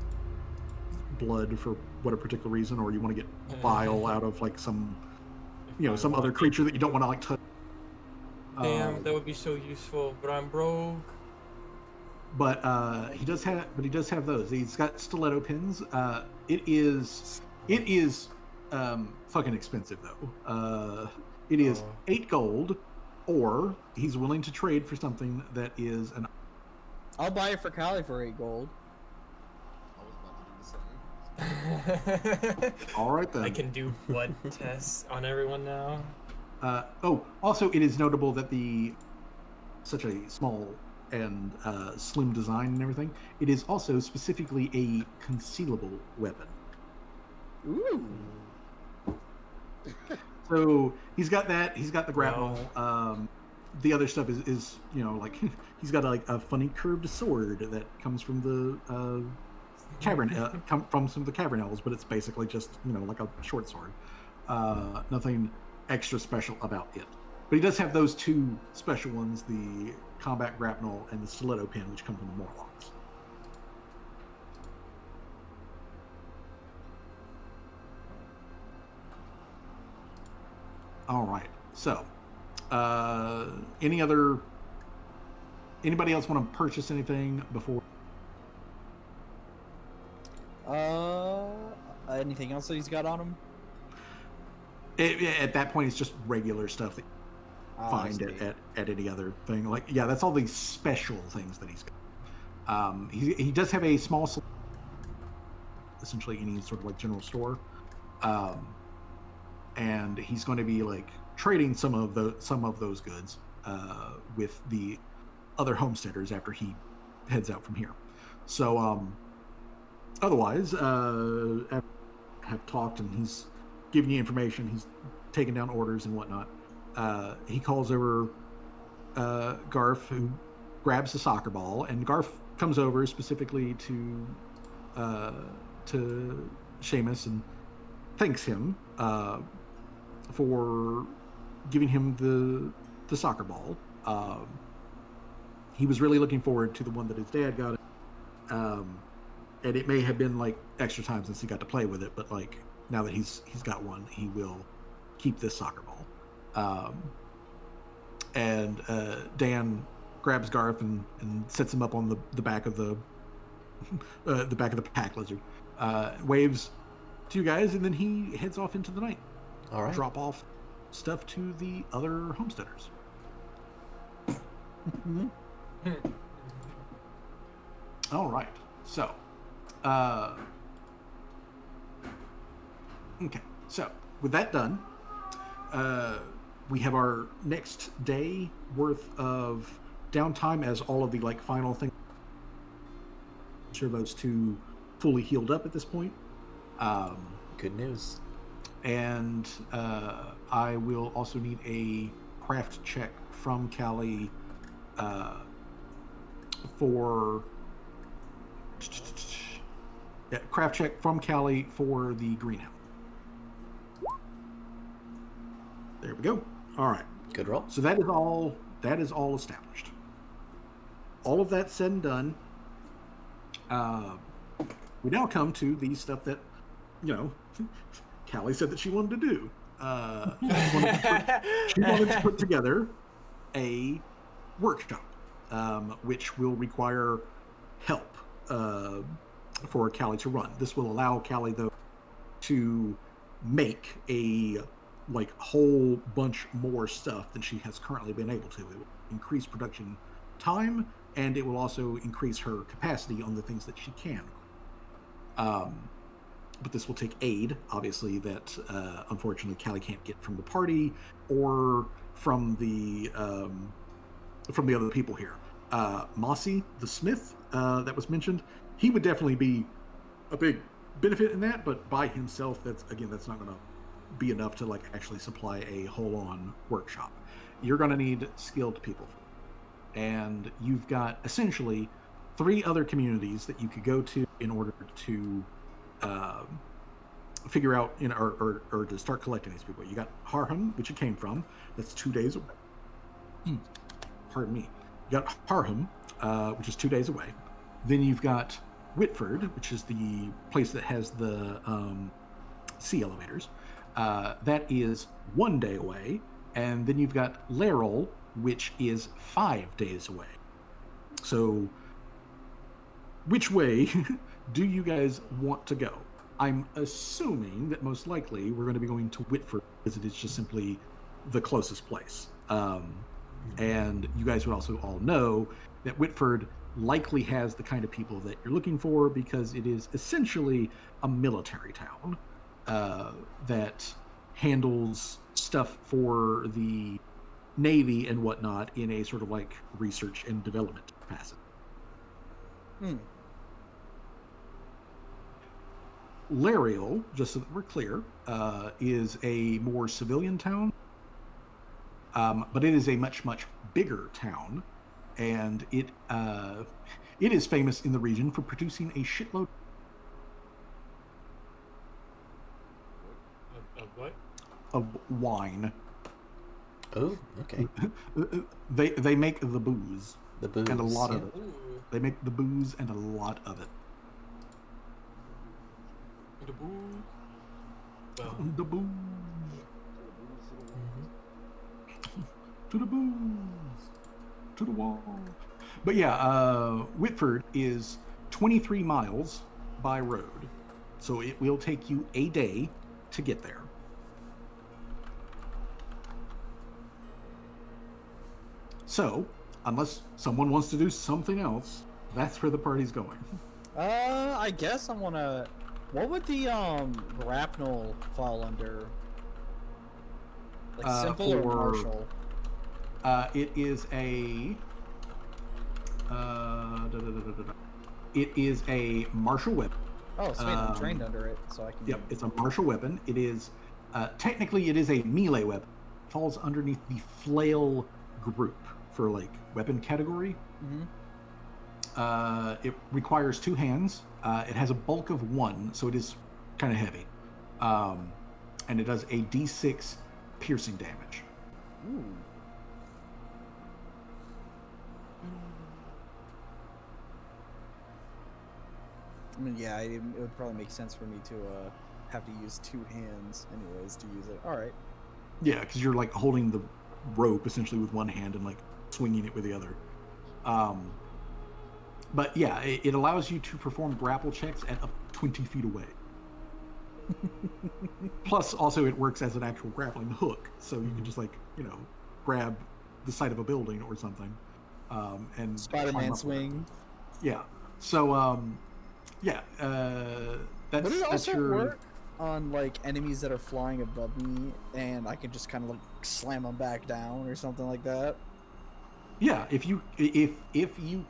blood for what a particular reason, or you want to get bile out of like some some other creature that you don't want to touch. Damn, that would be so useful, but I'm broke. But he does have those. He's got stiletto pins. It is fucking expensive though. It is 8 gold, or he's willing to trade for something that is an. I'll buy it for Callie for 8 gold. I was about to do the same. All right then. I can do blood tests on everyone now. Also, it is notable that such a small and slim design and everything. It is also specifically a concealable weapon. Ooh. So he's got that. He's got the grapnel. The other stuff is he's got a funny curved sword that comes from the cavern from some of the cavern elves, but it's basically just like a short sword. Nothing extra special about it. But he does have those 2 special ones: the combat grapnel and the stiletto pin, which come from the Morlocks. All right. So, anybody else want to purchase anything before? Anything else that he's got on him? At that point, it's just regular stuff that you find at any other thing. That's all these special things that he's got. He does have a small, essentially any sort of general store, and he's going to be trading some of those goods with the other homesteaders after he heads out from here. So otherwise, have talked, and he's giving you information. He's taking down orders and whatnot. he calls over Garf, who grabs the soccer ball, and Garf comes over specifically to Seamus and thanks him for giving him the soccer ball. He was really looking forward to the one that his dad got, and it may have been like extra time since he got to play with it, but like now that he's got one, he will keep this soccer ball. And Dan grabs Garth and sets him up on the back of the back of the pack lizard, waves to you guys, and then he heads off into the night. All right. Drop off stuff to the other homesteaders. All right. So, okay. So with that done, we have our next day worth of downtime as all of the like final things. Sure, those two fully healed up at this point. Good news. And I will also need a craft check from Callie for craft check from Callie for the greenhouse. There we go. All right. Good roll. So that is all established. All of that said and done, we now come to the stuff that, Callie said that she wanted to do. She wanted to put together a workshop, which will require help for Callie to run. This will allow Callie, though, to make a whole bunch more stuff than she has currently been able to. It will increase production time, and it will also increase her capacity on the things that she can. But this will take aid, obviously, that unfortunately Callie can't get from the party or from the other people here. Mossy, the smith that was mentioned, he would definitely be a big benefit in that, but by himself, that's not going to be enough to actually supply a whole-on workshop. You're going to need skilled people, and you've got essentially 3 other communities that you could go to in order to figure out, or to start collecting these people. You got Harham, which you came from. That's 2 days away. Pardon me. You got Harham, which is 2 days away. Then you've got Whitford, which is the place that has the sea elevators. That is 1 day away. And then you've got Laurel, which is 5 days away. So, which way do you guys want to go? I'm assuming that most likely we're going to be going to Whitford because it is just simply the closest place. And you guys would also all know that Whitford likely has the kind of people that you're looking for because it is essentially a military town that handles stuff for the Navy and whatnot in a sort of research and development capacity. Lariel, just so that we're clear, is a more civilian town, but it is a much, much bigger town, and it is famous in the region for producing a shitload Of what? of wine. Oh, okay. They make the booze. The booze. And a lot of yeah. it. Ooh, They make the booze and a lot of it. the boo. Well, The booze. To the booze. To the wall. But yeah, Whitford is 23 miles by road. So it will take you a day to get there. So, unless someone wants to do something else, that's where the party's going. I guess I wanna. What would the grapnel fall under? Simple or for- martial? It is a it is a martial weapon. Oh, sweet! I'm trained under it, so I can. Yep, it's a martial weapon. It is technically it is a melee weapon, falls underneath the flail group for like weapon category. It requires 2 hands. It has a bulk of 1, so it is kind of heavy. And it does a d6 piercing damage. Ooh. I mean, yeah, it would probably make sense for me to have to use 2 hands, anyways, to use it. All right. Yeah, because you're like holding the rope essentially with one hand and like swinging it with the other. But yeah, it allows you to perform grapple checks at up to 20 feet away. Plus, also, it works as an actual grappling hook, so you can just like grab the side of a building or something, and Spider-Man swing. Yeah. So that's Would it also your... work on like enemies that are flying above me, and I can just kind of like slam them back down or something like that? Yeah, if you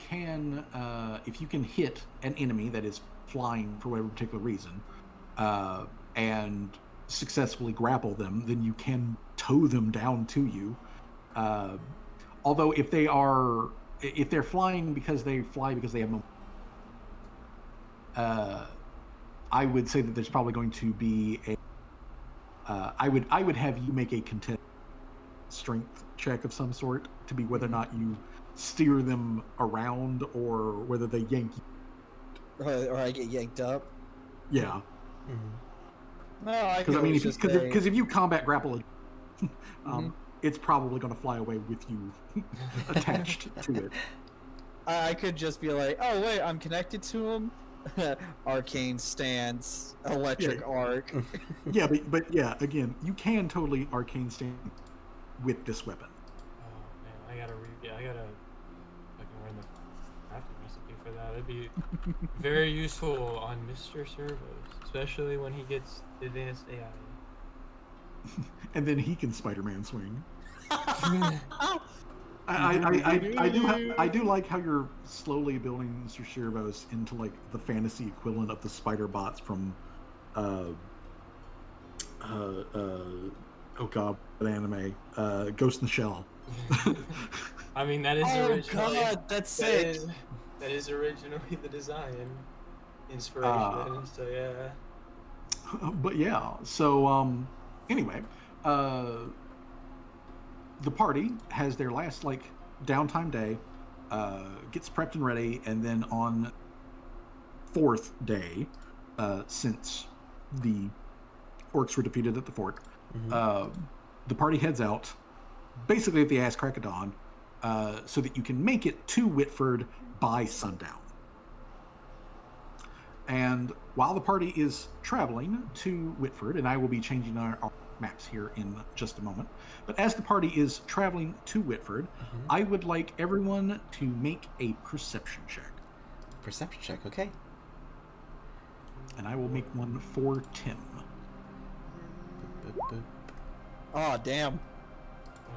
can hit an enemy that is flying for whatever particular reason, and successfully grapple them, then you can tow them down to you. Although if they're flying because they have momentum, I would say that there's probably going to be I would have you make a contest strength check of some sort to be whether or not you steer them around or whether they yank you. Or I get yanked up. Yeah. No, I Because I mean, because if you combat grapple, it's probably going to fly away with you attached to it. I could just be like, oh wait, I'm connected to him. Arcane stance, electric arc. Yeah, but yeah, again, you can totally arcane stand with this weapon. Oh man, I gotta fucking learn the crafting recipe for that. It'd be very useful on Mr. Servos, especially when he gets advanced AI. And then he can Spider-Man swing. I do like how you're slowly building Mr. Servos into like the fantasy equivalent of the spider bots from oh god, the anime Ghost in the Shell. I mean, that is Oh originally. god, that's sick. That is originally the design inspiration. So yeah. But yeah, so anyway, the party has their last like downtime day, gets prepped and ready, and then on 4th day, since the orcs were defeated at the fort, the party heads out basically at the ass crack of dawn, so that you can make it to Whitford by sundown. And while the party is traveling to Whitford, and I will be changing our maps here in just a moment, but as the party is traveling to Whitford, I would like everyone to make a perception check. Perception check, okay. And I will make one for Tim. Boop, boop, boop. Oh damn. Oh,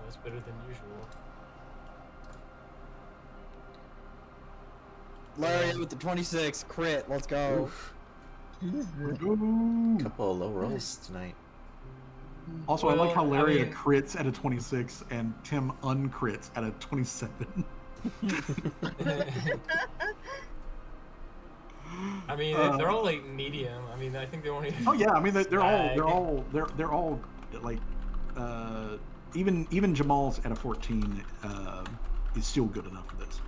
that's better than usual. Larry with the 26 crit. Let's go. Oof. Ooh. Couple of low rolls tonight. Also, I like how Well, I Larry mean- crits at a 26 and Tim uncrits at a 27. I mean, they're all like medium. I mean, I think they only. Oh yeah, I mean they're all Snag. like even Jamal's at a 14 is still good enough for this.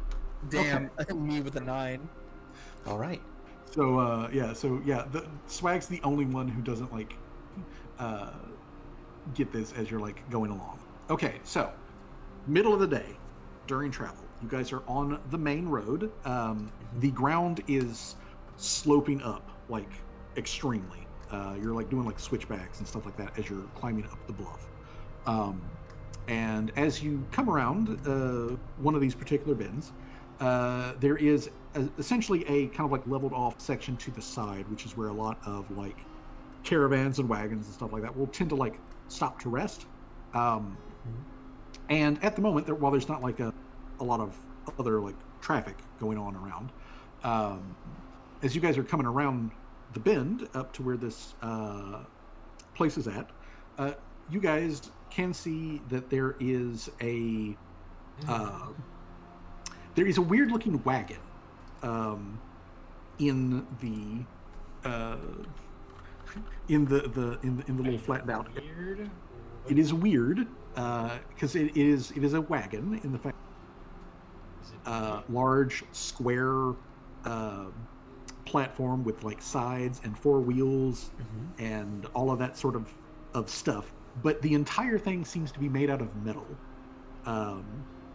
Damn, me with a 9. All right. So the Swag's the only one who doesn't like get this as you're like going along. Okay, so middle of the day during travel, you guys are on the main road. The ground is sloping up like extremely. You're like doing like switchbacks and stuff like that as you're climbing up the bluff. And as you come around one of these particular bends, there is essentially a kind of like leveled off section to the side, which is where a lot of like caravans and wagons and stuff like that will tend to like stop to rest. And at the moment, while there's not like a lot of other like traffic going on around, as you guys are coming around the bend up to where this place is at, you guys can see that there is a weird looking wagon in the little flattened out. Weird. It is weird because it is a wagon in the fact large square platform with like sides and four wheels and all of that sort of stuff, but the entire thing seems to be made out of metal,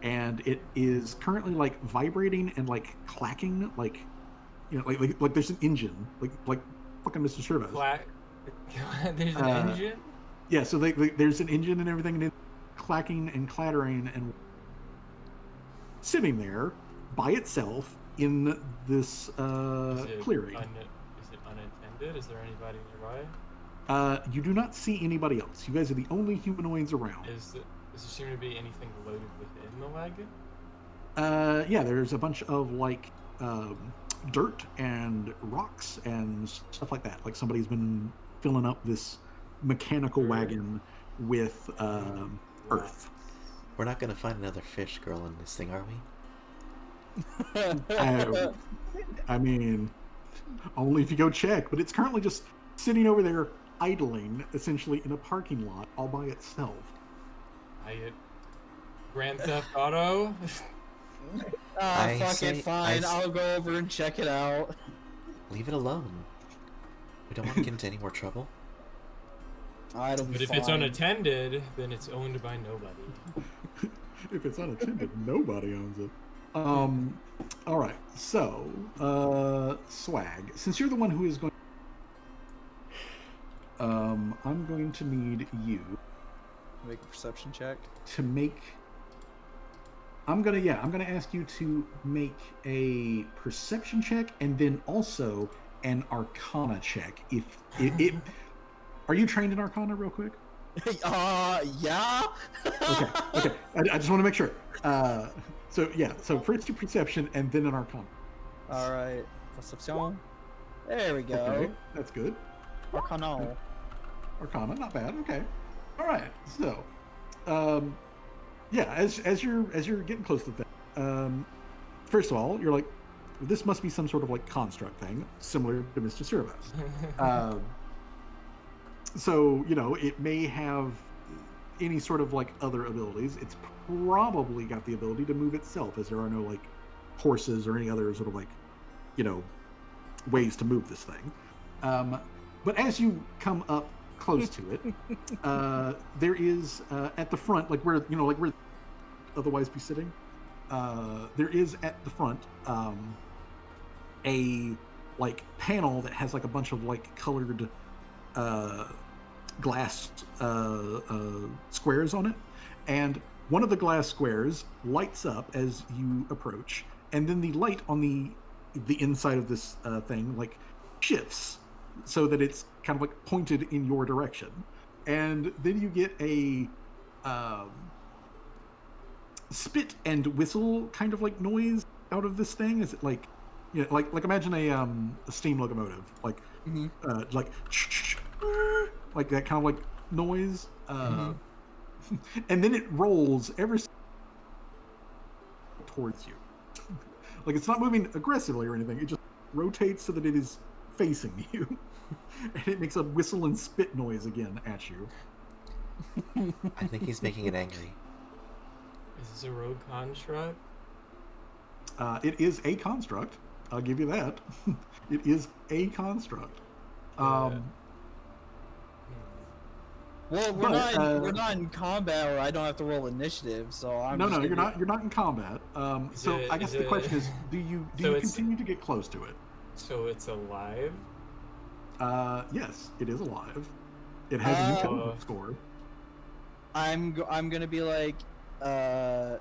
and it is currently like vibrating and like clacking, like like there's an engine, like fucking Mr. Servos. There's an engine. Yeah, so there's an engine and everything, and it's clacking and clattering and sitting there by itself in this clearing. Is it unattended? Is there anybody nearby? You do not see anybody else. You guys are the only humanoids around. Does there seem to be anything loaded within the wagon? Yeah, there's a bunch of like dirt and rocks and stuff like that. Like somebody's been filling up this mechanical wagon with earth. We're not gonna find another fish girl in this thing, are we? I mean, only if you go check. But it's currently just sitting over there, idling, essentially in a parking lot, all by itself. Grand Theft Auto. Fuck it, fine. I'll go over and check it out. Leave it alone. We don't want to get into any more trouble. It'll be But if fine. it's unattended, then it's owned by nobody. If it's unattended, nobody owns it. All right. So, Swag, since you're the one who is going, I'm going to need you Make a perception check. to make. I'm gonna ask you to make a perception check and then also an Arcana check. If it are you trained in Arcana, real quick? Yeah. Okay. I just want to make sure. So first your perception and then an Arcana. All right. Perception. There we go. Okay, that's good. Arcana. Arcana, not bad. Okay. All right. So, as you're getting close to the thing, first of all, you're like, this must be some sort of like construct thing, similar to Mr. Servos. So it may have any sort of like other abilities. It's probably got the ability to move itself, as there are no like horses or any other sort of like ways to move this thing. But as you come up close to it, there is at the front, like where where otherwise be sitting, there is at the front a like panel that has like a bunch of like colored glass squares on it, and one of the glass squares lights up as you approach, and then the light on the inside of this thing like shifts so that it's kind of like pointed in your direction, and then you get a spit and whistle kind of like noise out of this thing. Is it like like imagine a steam locomotive, like like that kind of like noise, and then it rolls ever towards you. Like it's not moving aggressively or anything. It just rotates so that it is facing you, and it makes a whistle and spit noise again at you. I think he's making it angry. Is this a rogue construct? It is a construct. I'll give you that. It is a construct. Well, we're not in combat, or I don't have to roll initiative, so I'm. No, you're not in combat. I guess the question is, do you continue to get close to it? So it's alive? Yes, it is alive. It has an intelligence score. I'm gonna be like, hey,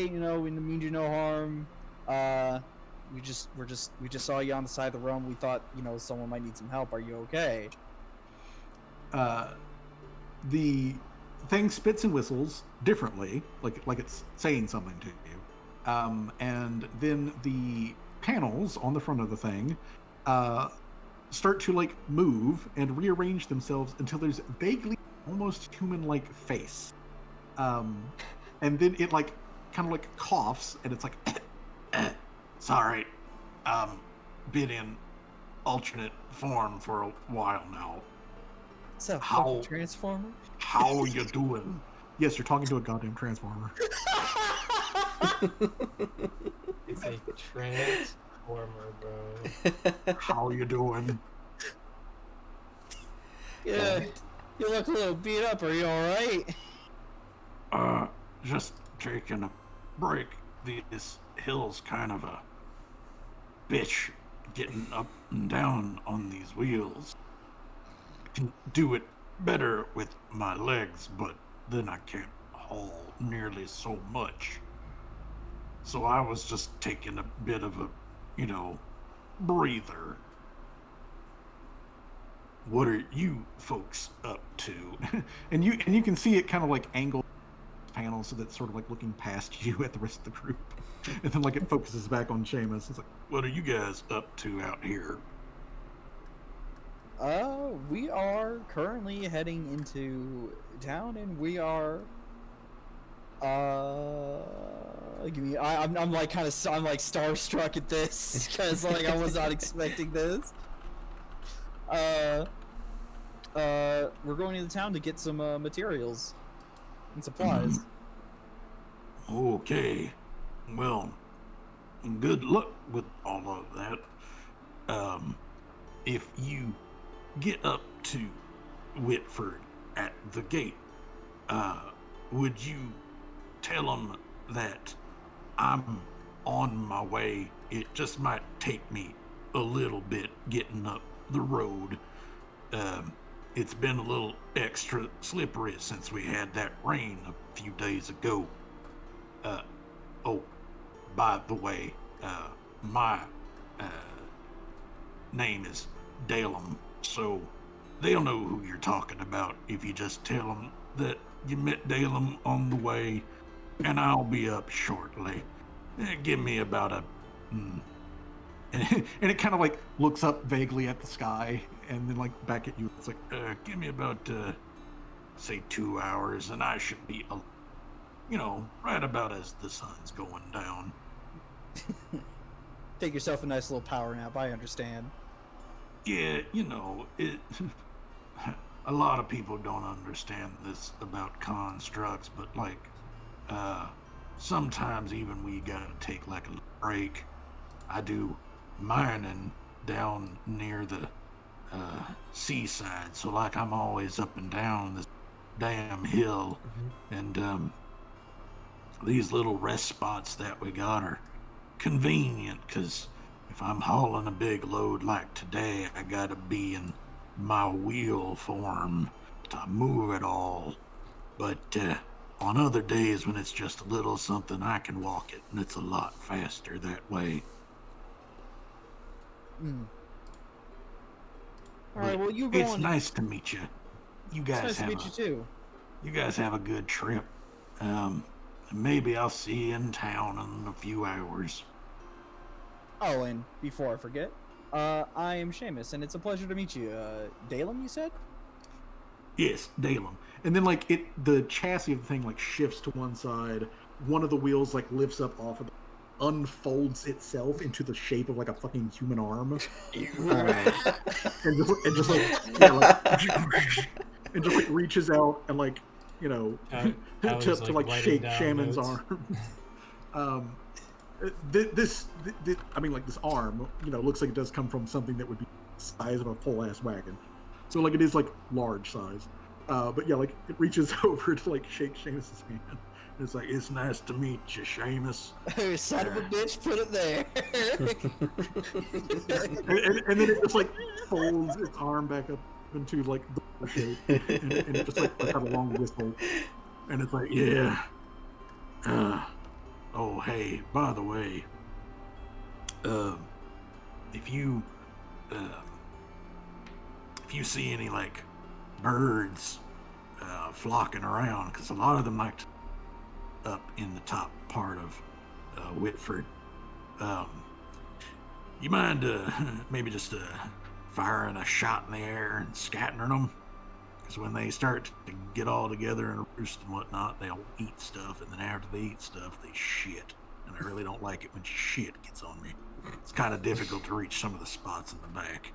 we mean you no harm. We just saw you on the side of the room. We thought someone might need some help. Are you okay? The thing spits and whistles differently, like it's saying something to you, and then the panels on the front of the thing start to like move and rearrange themselves until there's vaguely almost human-like face. And then it like kind of like coughs, and it's like, sorry, been in alternate form for a while now. Is that a How- fucking transformer? How you doing? Yes, you're talking to a goddamn transformer. It's a transformer, bro. How you doing? Yeah, you look a little beat up. Are you alright? Just taking a break. This hill's kind of a bitch getting up and down on these wheels. Can do it better with my legs, but then I can't haul nearly so much. So I was just taking a bit of a, breather. What are you folks up to? and you can see it kind of like angled panel, so that's sort of like looking past you at the rest of the group. And then like it focuses back on Seamus. It's like, what are you guys up to out here? We are currently heading into town, and we are. I'm like kind of, I'm like starstruck at this because like I was not expecting this. We're going into town to get some materials and supplies. Okay. Well, good luck with all of that. If you get up to Whitford at the gate, would you tell them that I'm on my way? It just might take me a little bit getting up the road. It's been a little extra slippery since we had that rain a few days ago. Oh, by the way, my name is Dalem, so they'll know who you're talking about if you just tell them that you met Dalem on the way, and I'll be up shortly. Give me about a... And it kind of like looks up vaguely at the sky, and then like back at you. It's like, give me about, say 2 hours, and I should be, right about as the sun's going down. Take yourself a nice little power nap. I understand. Yeah, it. A lot of people don't understand this about constructs, but like, sometimes even we gotta take like a little break. I do mining down near the seaside, so like I'm always up and down this damn hill, and these little rest spots that we got are convenient, because if I'm hauling a big load like today, I gotta be in my wheel form to move it all. But on other days when it's just a little something, I can walk it, and it's a lot faster that way. All right, well, you go It's on. nice to meet you. You It's guys nice to have meet you too. You guys have a good trip. Maybe I'll see you in town in a few hours. Oh, and before I forget, I am Seamus, and it's a pleasure to meet you. Dalem, you said? Yes, Dalem. And then like the chassis of the thing like shifts to one side. One of the wheels like lifts up off of it, unfolds itself into the shape of like a fucking human arm. And just reaches out and like, to like shake Shaman's arm. This I mean, like this arm, looks like it does come from something that would be the size of a full ass wagon. So like it is like large size. But yeah, like it reaches over to like shake Seamus's hand. And it's like, it's nice to meet you, Seamus. Son of a bitch, put it there. and then it just like folds its arm back up into like the shape, and it just like lets out a long whistle, and it's like, yeah. Oh hey, by the way, if you see any like birds flocking around, because a lot of them like to up in the top part of Whitford, you mind maybe just firing a shot in the air and scattering them? Because when they start to get all together and roost and whatnot, they'll eat stuff, and then after they eat stuff, they shit. And I really don't like it when shit gets on me. It's kind of difficult to reach some of the spots in the back.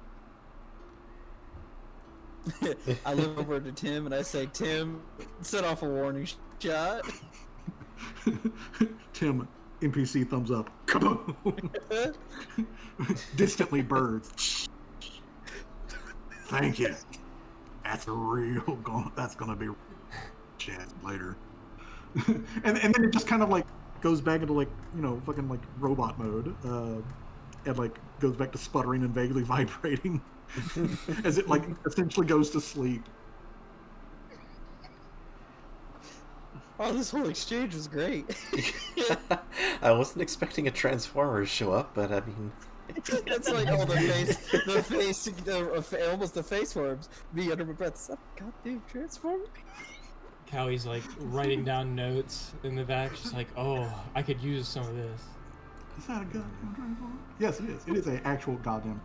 I look over to Tim and I say, Tim, set off a warning shot. Tim, NPC thumbs up. Kaboom! Distantly birds. Thank you. That's a real that's gonna be chat later. and then it just kind of like goes back into like, you know, fucking like robot mode. And like goes back to sputtering and vaguely vibrating as it like essentially goes to sleep. Oh, this whole exchange was great. I wasn't expecting a Transformer to show up, but I mean... It's like all almost the face forms. Me under my breath, is that a goddamn Transformer? Callie's like writing down notes in the back. She's like, "Oh, I could use some of this." Is that a goddamn Transformer? Yes, it is. It is an actual goddamn.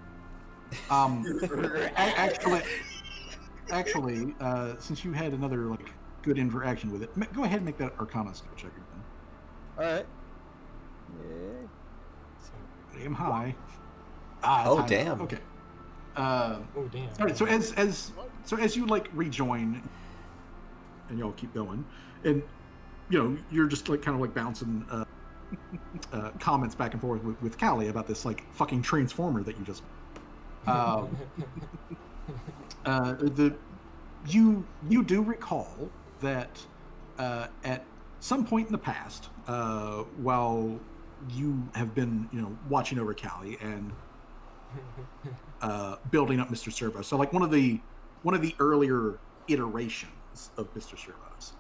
Actually, since you had another like good interaction with it, go ahead and make that Arcana skill check again. All right. Yeah. Aim high. Oh, high. damn. Okay. Oh damn. All right. So as you like rejoin, and y'all keep going, and you know you're just like kind of like bouncing comments back and forth with Callie about this like fucking Transformer that you just. You do recall that at some point in the past, while you have been, you know, watching over Callie and building up Mr. Servo. So like one of the earlier iterations of Mr. Servo's,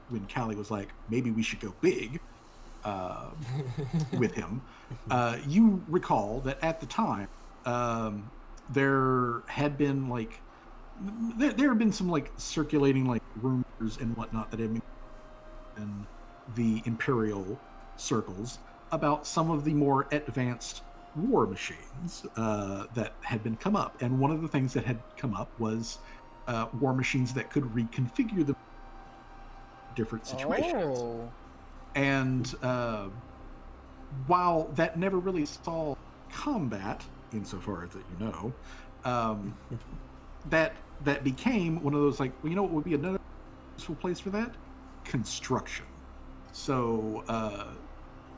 when Callie was like, maybe we should go big with him. You recall that at the time there had been like there had been some like circulating like rumors and whatnot that had been in the Imperial circles about some of the more advanced war machines that had been come up, and one of the things that had come up was war machines that could reconfigure the different situations. Oh. And while that never really saw combat, insofar as that you know, that became one of those like, well, you know what would be another useful place for that? Construction. So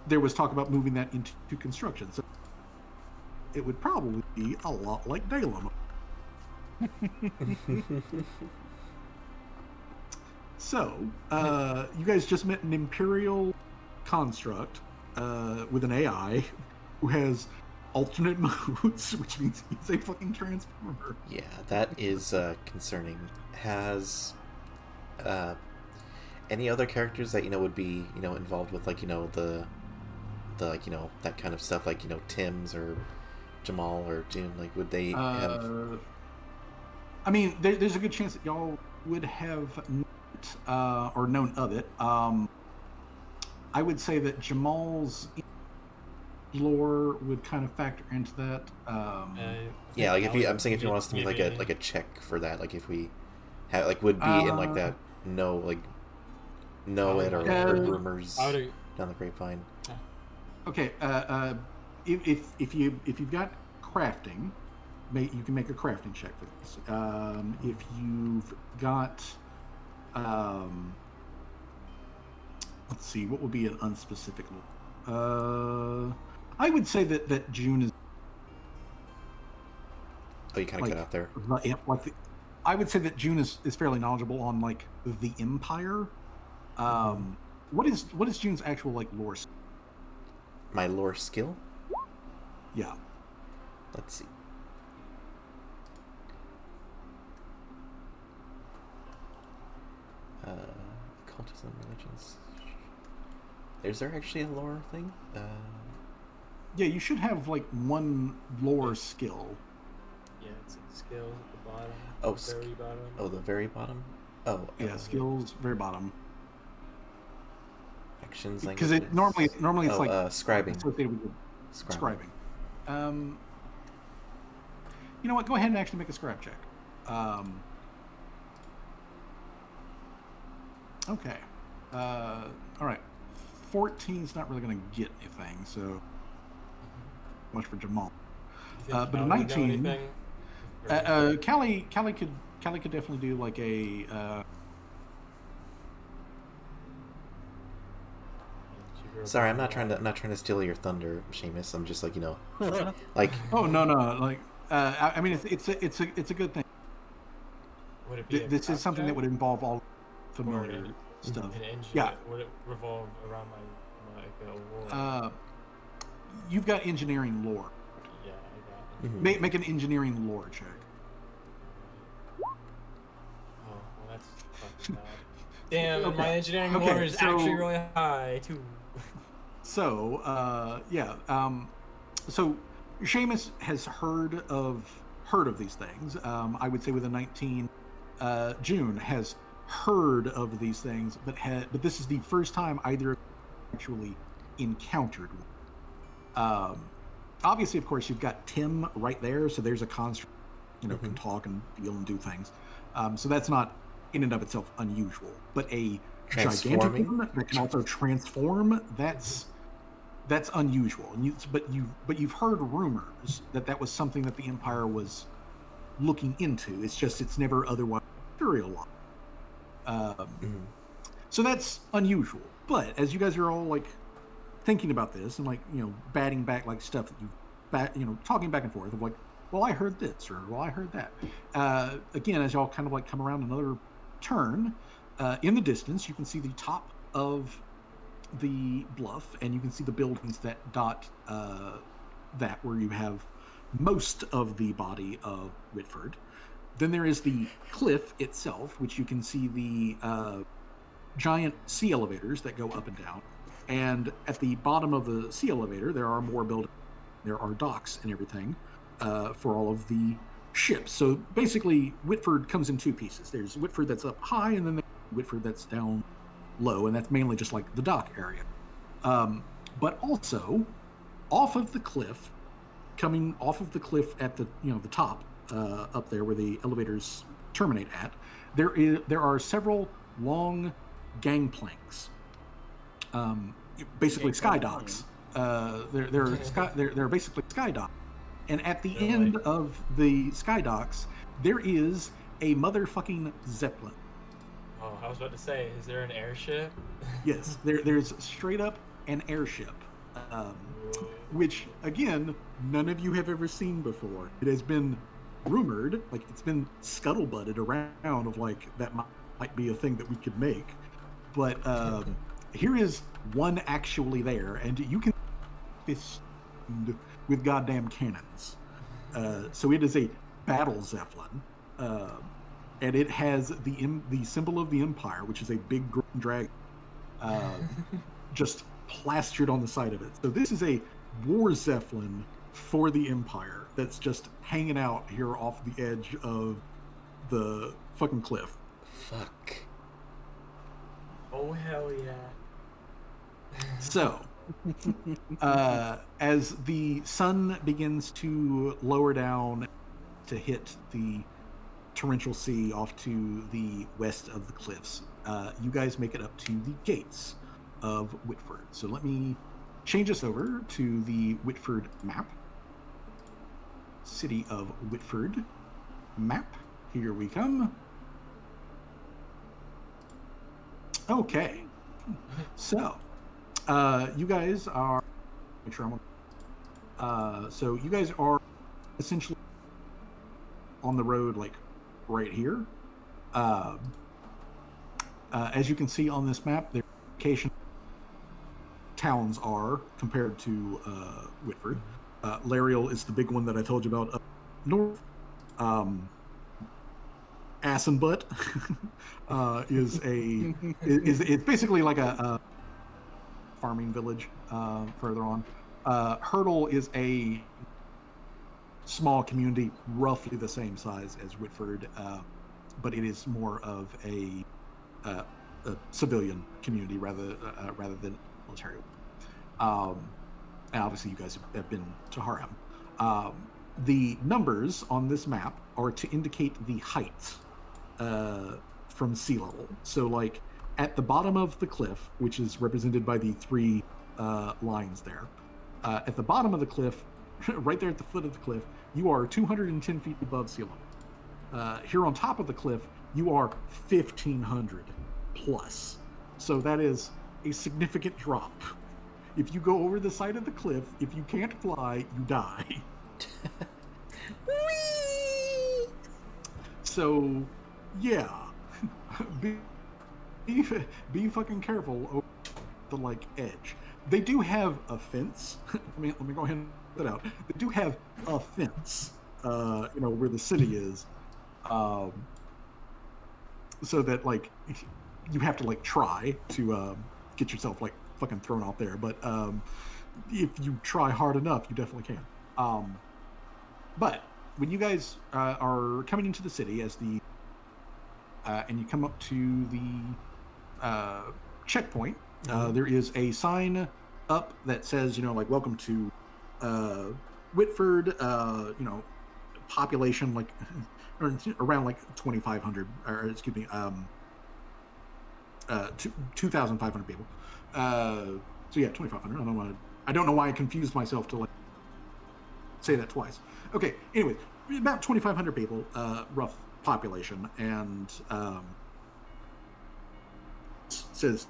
there was talk about moving that into construction. So it would probably be a lot like Dalem. So you guys just met an Imperial construct with an AI who has alternate modes, which means he's a fucking Transformer. Yeah, that is concerning. Has any other characters that, you know, would be, you know, involved with, like, you know, the like, you know, that kind of stuff, like, you know, Tim's or Jamal or June, like, would they have... I mean, there's a good chance that y'all would have or known of it. I would say that Jamal's lore would kind of factor into that. Yeah, like I'm saying if you want us to make like a check for that, like if we have like would be in like that know it or heard rumors down the grapevine. Okay, if you've got crafting, you can make a crafting check for this. If you've got let's see, what would be an unspecific lore? I would say that June is. Oh, you kind of cut out there. I would say that June is fairly knowledgeable on like the Empire. What is June's actual like lore? My lore skill? Yeah. Let's see. Occultism, religions. Is there actually a lore thing? Yeah, you should have like one lore skill. Yeah, it's skills at the bottom. Oh, very bottom. Oh, the very bottom. Oh, yeah, skills very bottom. Actions. Because it normally it's like scribing. Associated with scribing. You know what? Go ahead and actually make a scribe check. Okay. All right. 14's not really going to get anything, so much for Jamal. You think But a Callie would know 19. anything? Or- Callie could definitely do like a. she grew up Sorry, in I'm the- not trying to steal your thunder, Seamus. I'm just like, like Oh no, like I mean it's a good thing. Would it be a This is craft something that check? would involve all Or familiar an stuff. engine? Yeah. Would it revolve around my lore? You've got engineering lore. Yeah, I got it. mhm. Make an engineering lore check. Oh, well, that's fucking bad. Damn, and my Okay. engineering Okay, lore is so- actually really high, too. So, so Seamus has heard of these things. I would say with a 19, June has heard of these things, but this is the first time either actually encountered one. Obviously, of course, you've got Tim right there, so there's a construct, can talk and feel and do things. So that's not in and of itself unusual. But a gigantic Transforming? one that can also transform, that's unusual. And you've heard rumors that was something that the Empire was looking into. It's never otherwise materialized. So that's unusual. But as you guys are all like thinking about this and like batting back like stuff that talking back and forth of like, well, I heard this or well, I heard that. Again, as y'all kind of like come around another turn, in the distance, you can see the top of the bluff, and you can see the buildings that dot that where you have most of the body of Whitford. Then there is the cliff itself, which you can see the giant sea elevators that go up and down. And at the bottom of the sea elevator, there are more buildings. There are docks and everything for all of the ships. So basically, Whitford comes in two pieces. There's Whitford that's up high, and then there's Whitford that's down low, and that's mainly just like the dock area. But also, off of the cliff, coming off of the cliff at the the top up there where the elevators terminate at, there are several long gangplanks, basically sky docks. They're basically sky docks, and at the They're end like- of the sky docks, there is a motherfucking Zeppelin. Oh, I was about to say, is there an airship? Yes, there's straight up an airship, which again none of you have ever seen before. It has been rumored, like it's been scuttlebutted around of like that might be a thing that we could make, but here is one actually there, and you can this with goddamn cannons. So it is a battle Zeppelin. And it has the symbol of the Empire, which is a big green dragon, just plastered on the side of it. So this is a war Zeppelin for the Empire that's just hanging out here off the edge of the fucking cliff. Fuck. Oh, hell yeah. So, as the sun begins to lower down to hit the torrential sea off to the west of the cliffs, you guys make it up to the gates of Whitford. So let me change us over to the Whitford map. City of Whitford map. Here we come. Okay. So, you guys are. Make sure I'm. So you guys are essentially on the road, like right here. As you can see on this map, their location towns are compared to Whitford. Lariel is the big one that I told you about up north. Ass and Butt is it's basically like a farming village further on. Hurdle is a small community, roughly the same size as Whitford, but it is more of a civilian community rather than military. And obviously, you guys have been to Harem. The numbers on this map are to indicate the height from sea level. So, like, at the bottom of the cliff, which is represented by the three lines there, at the bottom of the cliff, right there at the foot of the cliff, you are 210 feet above sea level. Here on top of the cliff, you are 1,500 plus. So that is a significant drop. If you go over the side of the cliff, if you can't fly, you die. So, yeah, be fucking careful over the like edge. They do have a fence. let me go ahead and put it out. They do have a fence, where the city is, so that like you have to like try to get yourself like fucking thrown out there. But if you try hard enough, you definitely can. But when you guys are coming into the city as the and you come up to the checkpoint, there is a sign up that says, like, welcome to Whitford, population like around like 2,500, or excuse me, 2,500 people. So yeah, 2,500. I don't know why I confused myself to like say that twice. Okay, anyway, about 2,500 people, rough population, and says,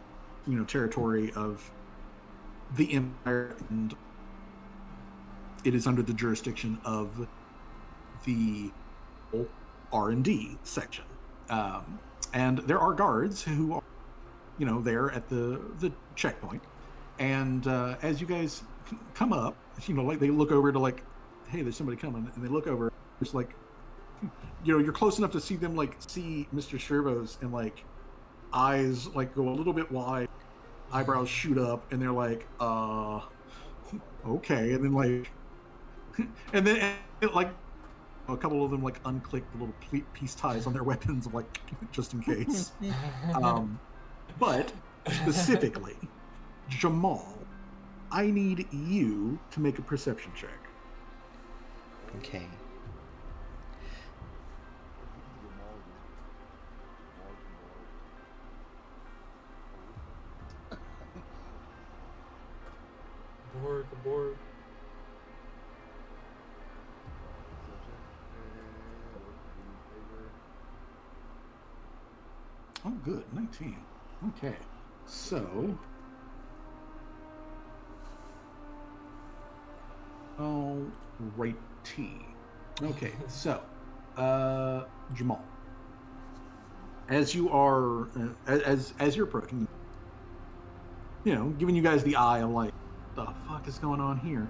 territory of the empire, and it is under the jurisdiction of the R&D section. And there are guards who are, there at the checkpoint. And as you guys come up, like they look over to like, hey, there's somebody coming, and they look over. It's like, you're close enough to see them like see Mr. Servos, and like eyes like go a little bit wide, eyebrows shoot up, and they're like, okay, and then like, and then like a couple of them like unclick the little peace ties on their weapons, like just in case. But specifically, Jamal, I need you to make a perception check. Okay. Board. Oh, good. 19. Okay. So, alrighty. Okay, so, Jamal, as you are, as you're approaching, giving you guys the eye of like, the fuck is going on here?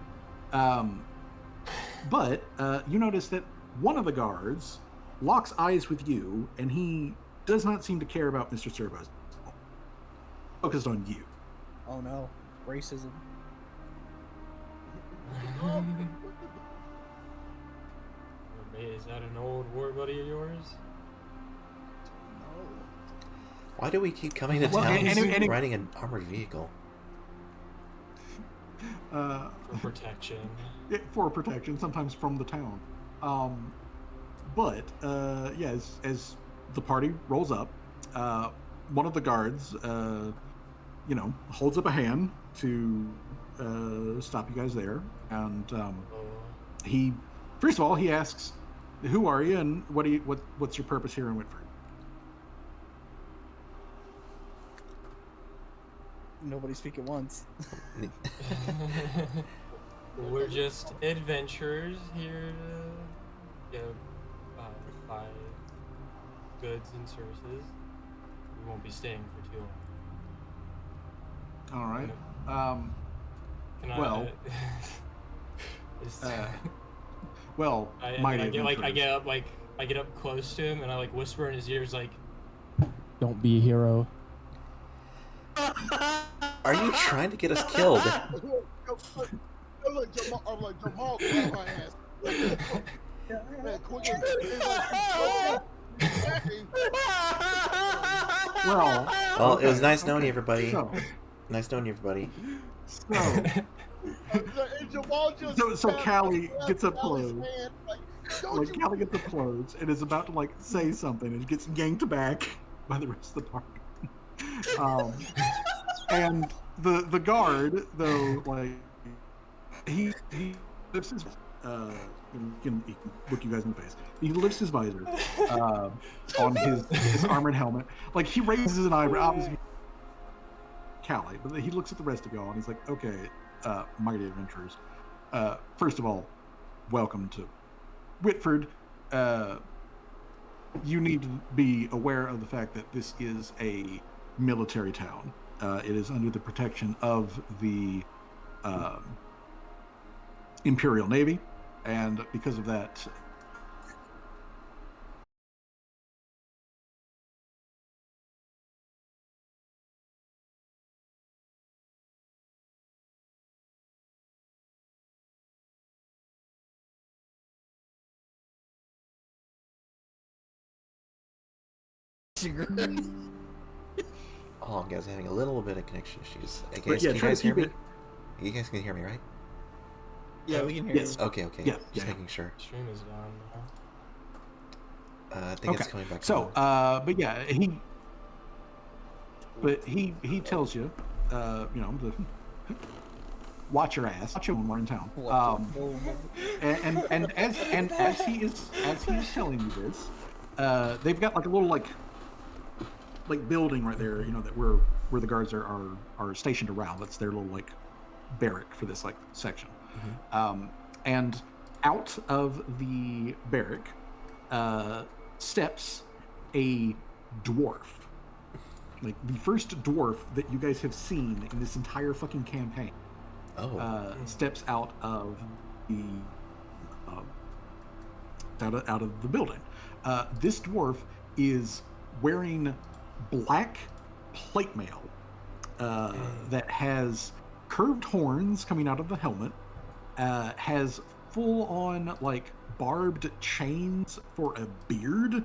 But you notice that one of the guards locks eyes with you, and he does not seem to care about Mr. Servos. Focused on you. Oh no, racism. Is that an old war buddy of yours? Why do we keep coming to Well, town and riding an armored vehicle? For protection. For protection, sometimes from the town. But yeah, as the party rolls up, one of the guards, holds up a hand to stop you guys there, and he, first of all, he asks, "Who are you, and what's your purpose here in Whitford?" Nobody speak at once. We're just adventurers here to buy goods and services. We won't be staying for too long. All right. Can well, well, I get up close to him and I like whisper in his ears like, "Don't be a hero." Are you trying to get us killed? Look, Jamal, I'm like, Jamal, grab my ass. Man, quick. Well, it was nice knowing you, everybody. So, Nice knowing you, everybody. So Callie gets up close. Like Callie gets up close and is about to like say something, and gets yanked back by the rest of the party. And the guard, though, like he lifts his he can look you guys in the face. He lifts his visor on his armored helmet. Like he raises an eyebrow, obviously Callie, but he looks at the rest of y'all and he's like, "Okay, mighty adventurers. First of all, welcome to Whitford. You need to be aware of the fact that this is a military town. It is under the protection of the Imperial Navy, and because of that, Oh, guys, having a little bit of connection issues. Hey, but guys, yeah, can you try guys to hear keep me? it. You guys can hear me, right? Yeah, we can hear Yes. you. Okay. Yeah, Just yeah. making sure. Stream is down now. I think it's coming back. So, on. but yeah, he tells you, watch your ass. Watch him when we're in town. And as he is telling you this, they've got like a little like building right there, that where the guards are stationed around. That's their little like barrack for this like section. And out of the barrack steps a dwarf. Like the first dwarf that you guys have seen in this entire fucking campaign. Steps out of the out of the building. This dwarf is wearing black plate mail that has curved horns coming out of the helmet, has full on like barbed chains for a beard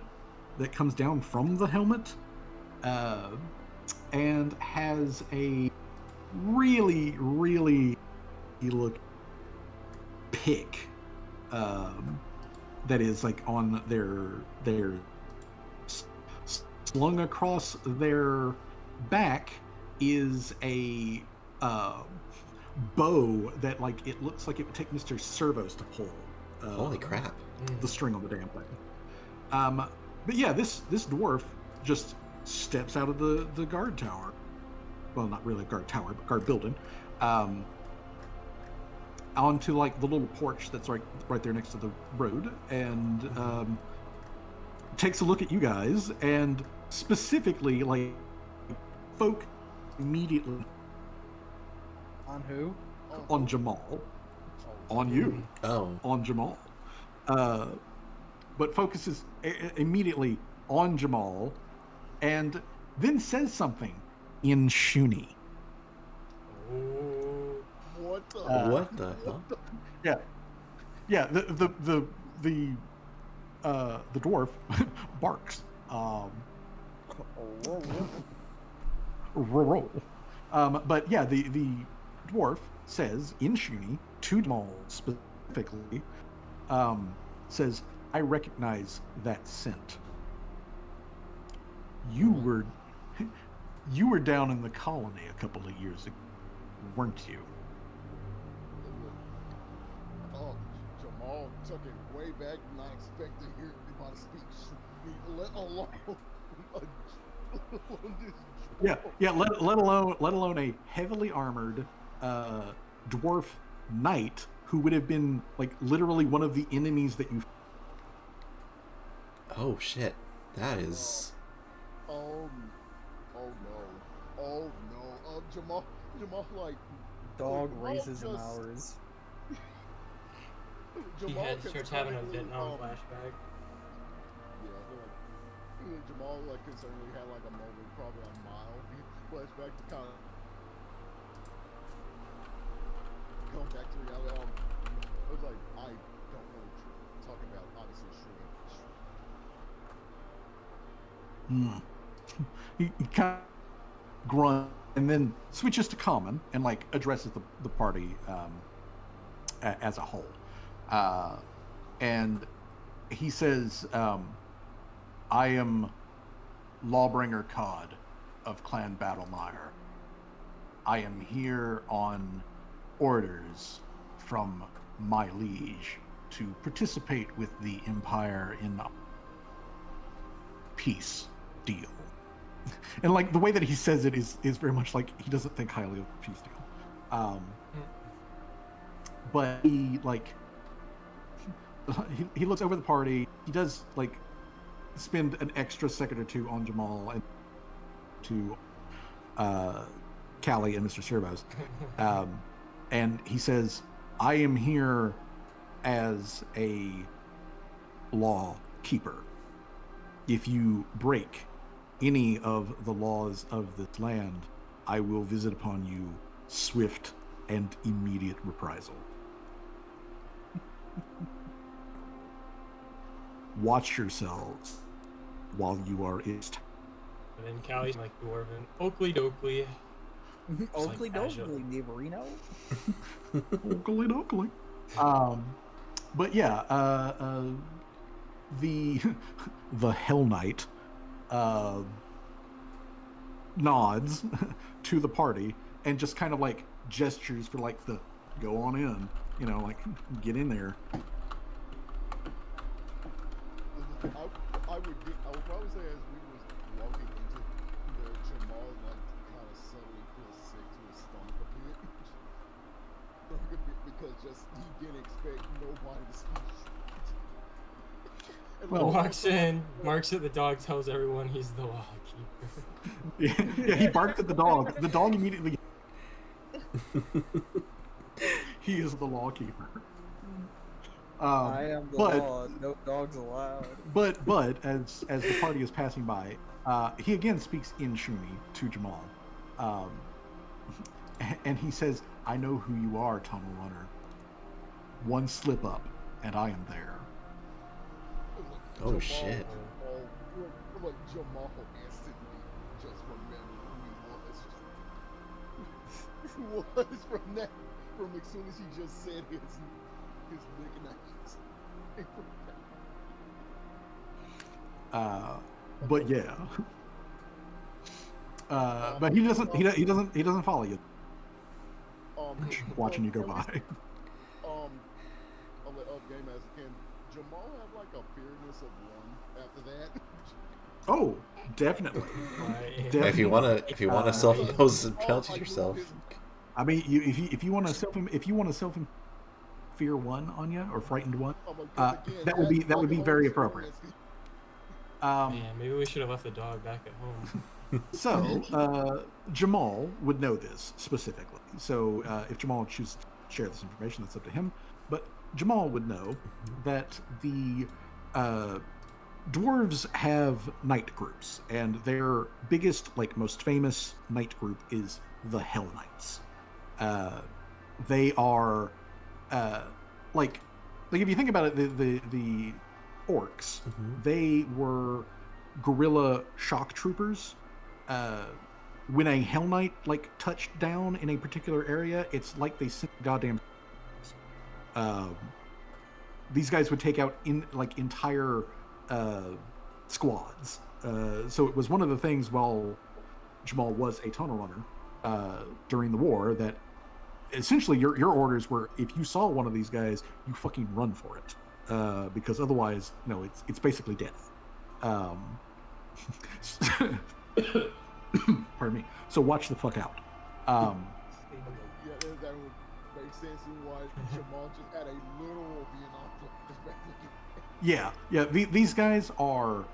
that comes down from the helmet, and has a really look pick that is like on their slung across their back is a bow that like it looks like it would take Mr. Servos to pull. Holy crap! The string on the damn thing. But yeah, this dwarf just steps out of the guard tower. Well, not really a guard tower, but guard building. Onto like the little porch that's right there next to the road, and takes a look at you guys, and specifically like folk immediately On who? on Jamal, on you, on Jamal, but focuses immediately on Jamal, and then says something in Shuni. What the? What the hell? Yeah. The dwarf barks. Roll. But yeah, the dwarf says in Shuni to Jamal specifically, says, "I recognize that scent. You were down in the colony a couple of years ago, weren't you?" Oh, Jamal took it way back, not expecting to hear anybody speak Shuni, let alone let alone a heavily armored dwarf knight who would have been like literally one of the enemies that you. Oh shit, that is. Oh no. Jamal like Dog Jamal racism just- hours. He starts having a Vietnam flashback. Yeah, I feel like Jamal like concernedly had like a moment, probably a mile. He flashback to kind of going back to reality. I was like, I don't know what you're talking about. Obviously, He kind of grunt and then switches to common and like addresses the party as a whole, and he says, "I am Lawbringer Cod, of Clan Battlemire. I am here on orders from my liege to participate with the Empire in a peace deal. And like the way that he says it is very much like he doesn't think highly of the peace deal. But he like he looks over the party. He does like spend an extra second or two on Jamal and to Callie and Mr. Servos. And he says, I am here as a law keeper. If you break any of the laws of this land, I will visit upon you swift and immediate reprisal. Watch yourselves while you are it. And then Callie's like dwarven. Oakley dokley. Oakley like casual. dokley, neighborino. Oakley dokley. But yeah, the Hell Knight nods to the party and just kind of like gestures for like the go on in, you know, like get in there. I would probably say as we was walking into the Jamal, like kind of suddenly feels sick to his stomach a bit, because just he didn't expect nobody to speak. And Well, Walks in, marks at the dog, tells everyone he's the law keeper. Yeah, he barked at the dog. The dog immediately. He is the law keeper. I am the law. No dogs allowed. But as the party is passing by, he again speaks in Shuni to Jamal, and he says, "I know who you are, Tunnel Runner. One slip up, and I am there." Oh Jamal, shit. Look, Jamal instantly just remembered who he was from that. From as soon as he just said his nicknames. But yeah. But he doesn't follow you. Watching you go by. I'll let Game Master, can Jamal have like a fearness of one after that? Oh, definitely. If you wanna self-impose penalties yourself. I mean, if you want to self fear one on you or frightened one, that would be very appropriate. Man, maybe we should have left the dog back at home. So Jamal would know this specifically. So if Jamal chooses to share this information, that's up to him. But Jamal would know that the dwarves have night groups, and their biggest, like most famous night group is the Hell Knights. They are like if you think about it, the orcs, they were guerrilla shock troopers. When a Hell Knight like touched down in a particular area, it's like they sent goddamn. These guys would take out entire squads. So it was one of the things while Jamal was a tunnel runner during the war that essentially your orders were, if you saw one of these guys, you fucking run for it, because otherwise, it's basically death. Pardon me. So watch the fuck out. Yeah, that would make sense in why Jamal just had a literal binocular perspective. Yeah. These guys are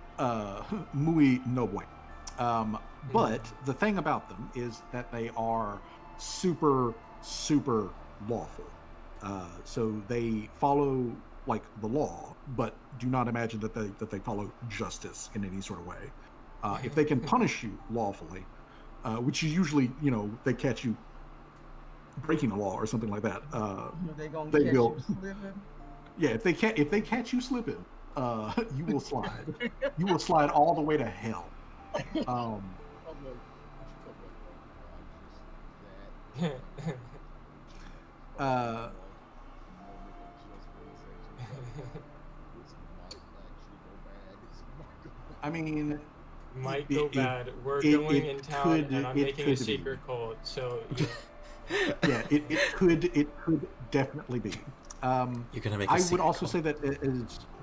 muy no bueno. But the thing about them is that they are super, super lawful. So they follow like the law, but do not imagine that they follow justice in any sort of way. If they can punish you lawfully, which is usually, they catch you breaking the law or something like that, they will. Yeah, if they catch you slipping, you will slide. You will slide all the way to hell. I mean, might go bad. We're it going in town, could- and I'm it making a could be. secret cult. So yeah. Yeah, it could definitely be. You're gonna make a I would secret also cult. say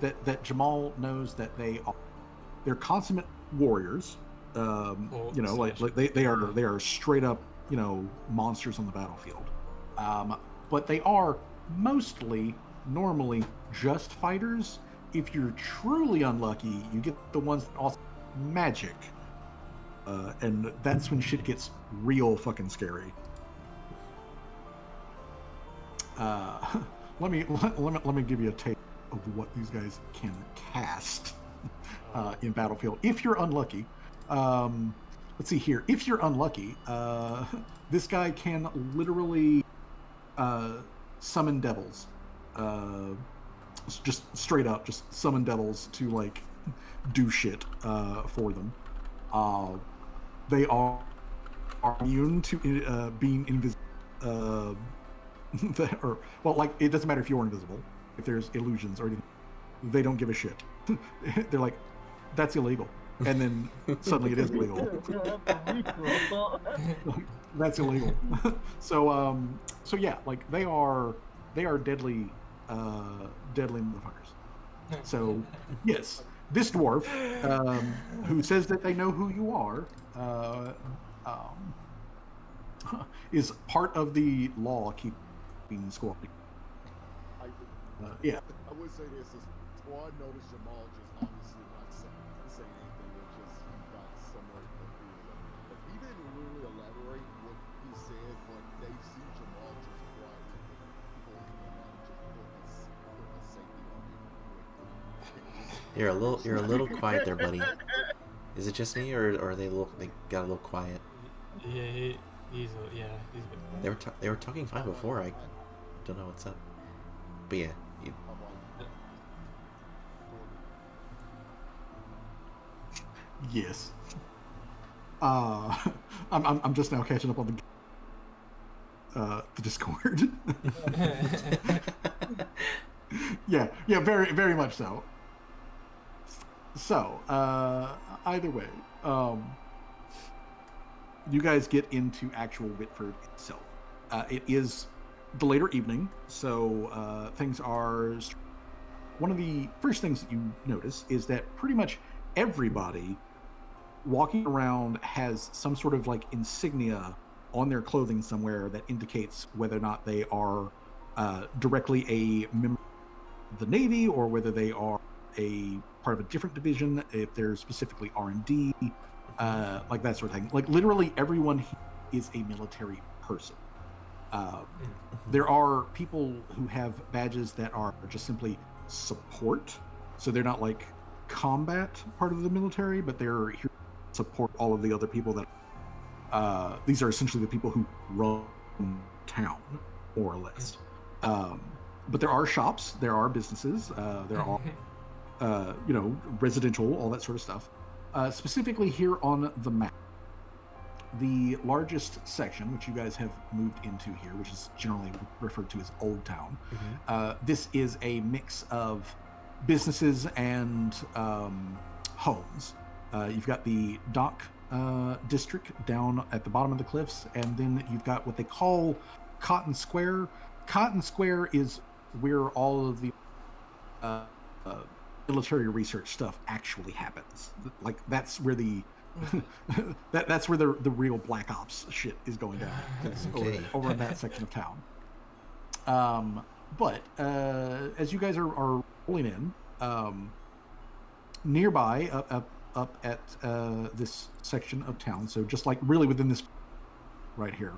that Jamal knows that they're consummate warriors. Cult You know, like slash- they are straight up, you know, monsters on the battlefield. But they are normally just fighters. If you're truly unlucky, you get the ones that also magic, and that's when shit gets real fucking scary. Let me give you a taste of what these guys can cast in Battlefield. If you're unlucky, let's see here. If you're unlucky, this guy can literally summon devils. Just straight up, just summon devils to like do shit for them. They are immune to being invisible. Or well, like it doesn't matter if you're invisible. If there's illusions or anything, they don't give a shit. They're like, that's illegal, and then suddenly it is legal. That's illegal. So yeah, like they are deadly motherfuckers. So yes, this dwarf who says that they know who you are is part of the law keeping score. Yeah. I would say this is Squad noticed Jamal just obviously not saying anything, or just got somewhere confused. But he didn't really elaborate what he said, but they see Jamal just quietly pulling him out and just put a safety on him quickly. You're a little quiet there, buddy. Is it just me, or are they got a little quiet? Yeah, he's a bit. They were talking fine before. I don't know what's up, but yeah. Yes. I'm just now catching up on the Discord. yeah, very very much so. So either way, you guys get into actual Whitford itself. It is the later evening, so things are. One of the first things that you notice is that pretty much everybody walking around has some sort of like insignia on their clothing somewhere that indicates whether or not they are directly a member of the Navy or whether they are a part of a different division, if they're specifically R&D, like that sort of thing. Like literally everyone here is a military person. There are people who have badges that are just simply support, so they're not like combat part of the military, but they're here to support all of the other people that these are essentially the people who run town, more or less. But there are shops, there are businesses, there are residential, all that sort of stuff. Specifically here on the map, the largest section, which you guys have moved into here, which is generally referred to as Old Town, this is a mix of businesses and homes. You've got the dock district down at the bottom of the cliffs, and then you've got what they call Cotton Square. Cotton Square is where all of the military research stuff actually happens. Like that's where the that's where the real black ops shit is going down. Okay. over in that section of town. But as you guys are rolling in, nearby up at this section of town, so just like really within this right here,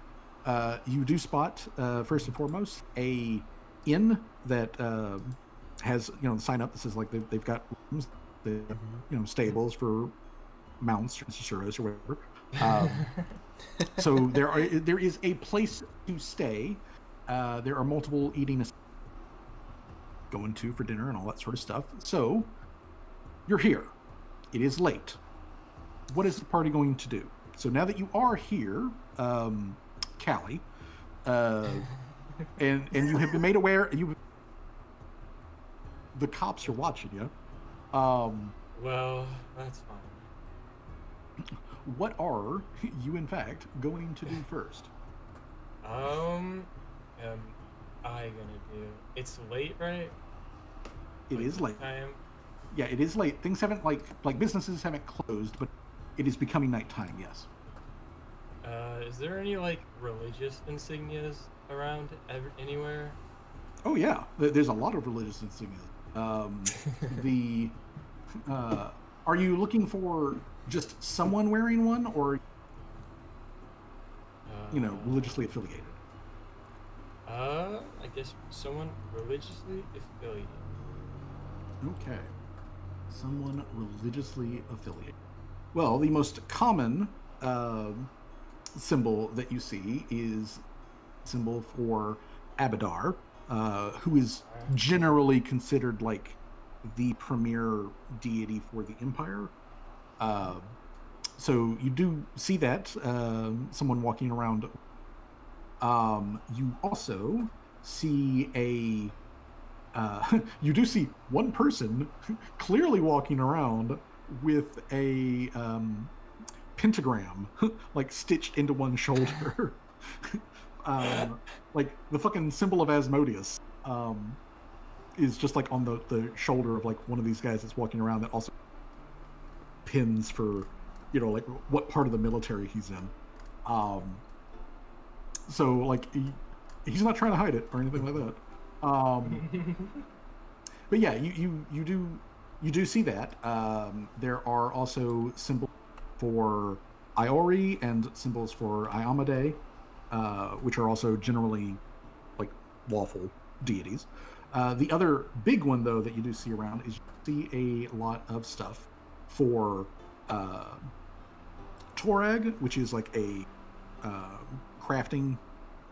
you do spot first and foremost a inn that has the sign up that says like they've got rooms, stables for mounts or necessaries or whatever. So there is a place to stay. There are multiple eating going to for dinner and all that sort of stuff. So you're here. It is late. What is the party going to do? So now that you are here, Callie, and you have been made aware, the cops are watching you. Well, that's fine. What are you, in fact, going to do first? Am I gonna do? It's late, right? It Like is late. time. Yeah, it is late. Things haven't like businesses haven't closed, but it is becoming nighttime. Yes. Is there any like religious insignias around anywhere? Oh yeah, there's a lot of religious insignias. The are you looking for just someone wearing one, or religiously affiliated? I guess someone religiously affiliated. Okay, someone religiously affiliated. Well, the most common symbol that you see is symbol for Abadar, who is generally considered like the premier deity for the empire. Uh, so you do see that someone walking around. You also see you do see one person clearly walking around with a pentagram like stitched into one shoulder. Like the fucking symbol of Asmodeus is just like on the shoulder of like one of these guys that's walking around, that also pins for like what part of the military he's in. So like he's not trying to hide it or anything like that. But yeah, you do see that. There are also symbols for Iori and symbols for Iamade, which are also generally like lawful deities. The other big one, though, that you do see around is you see a lot of stuff for Torag, which is like a crafting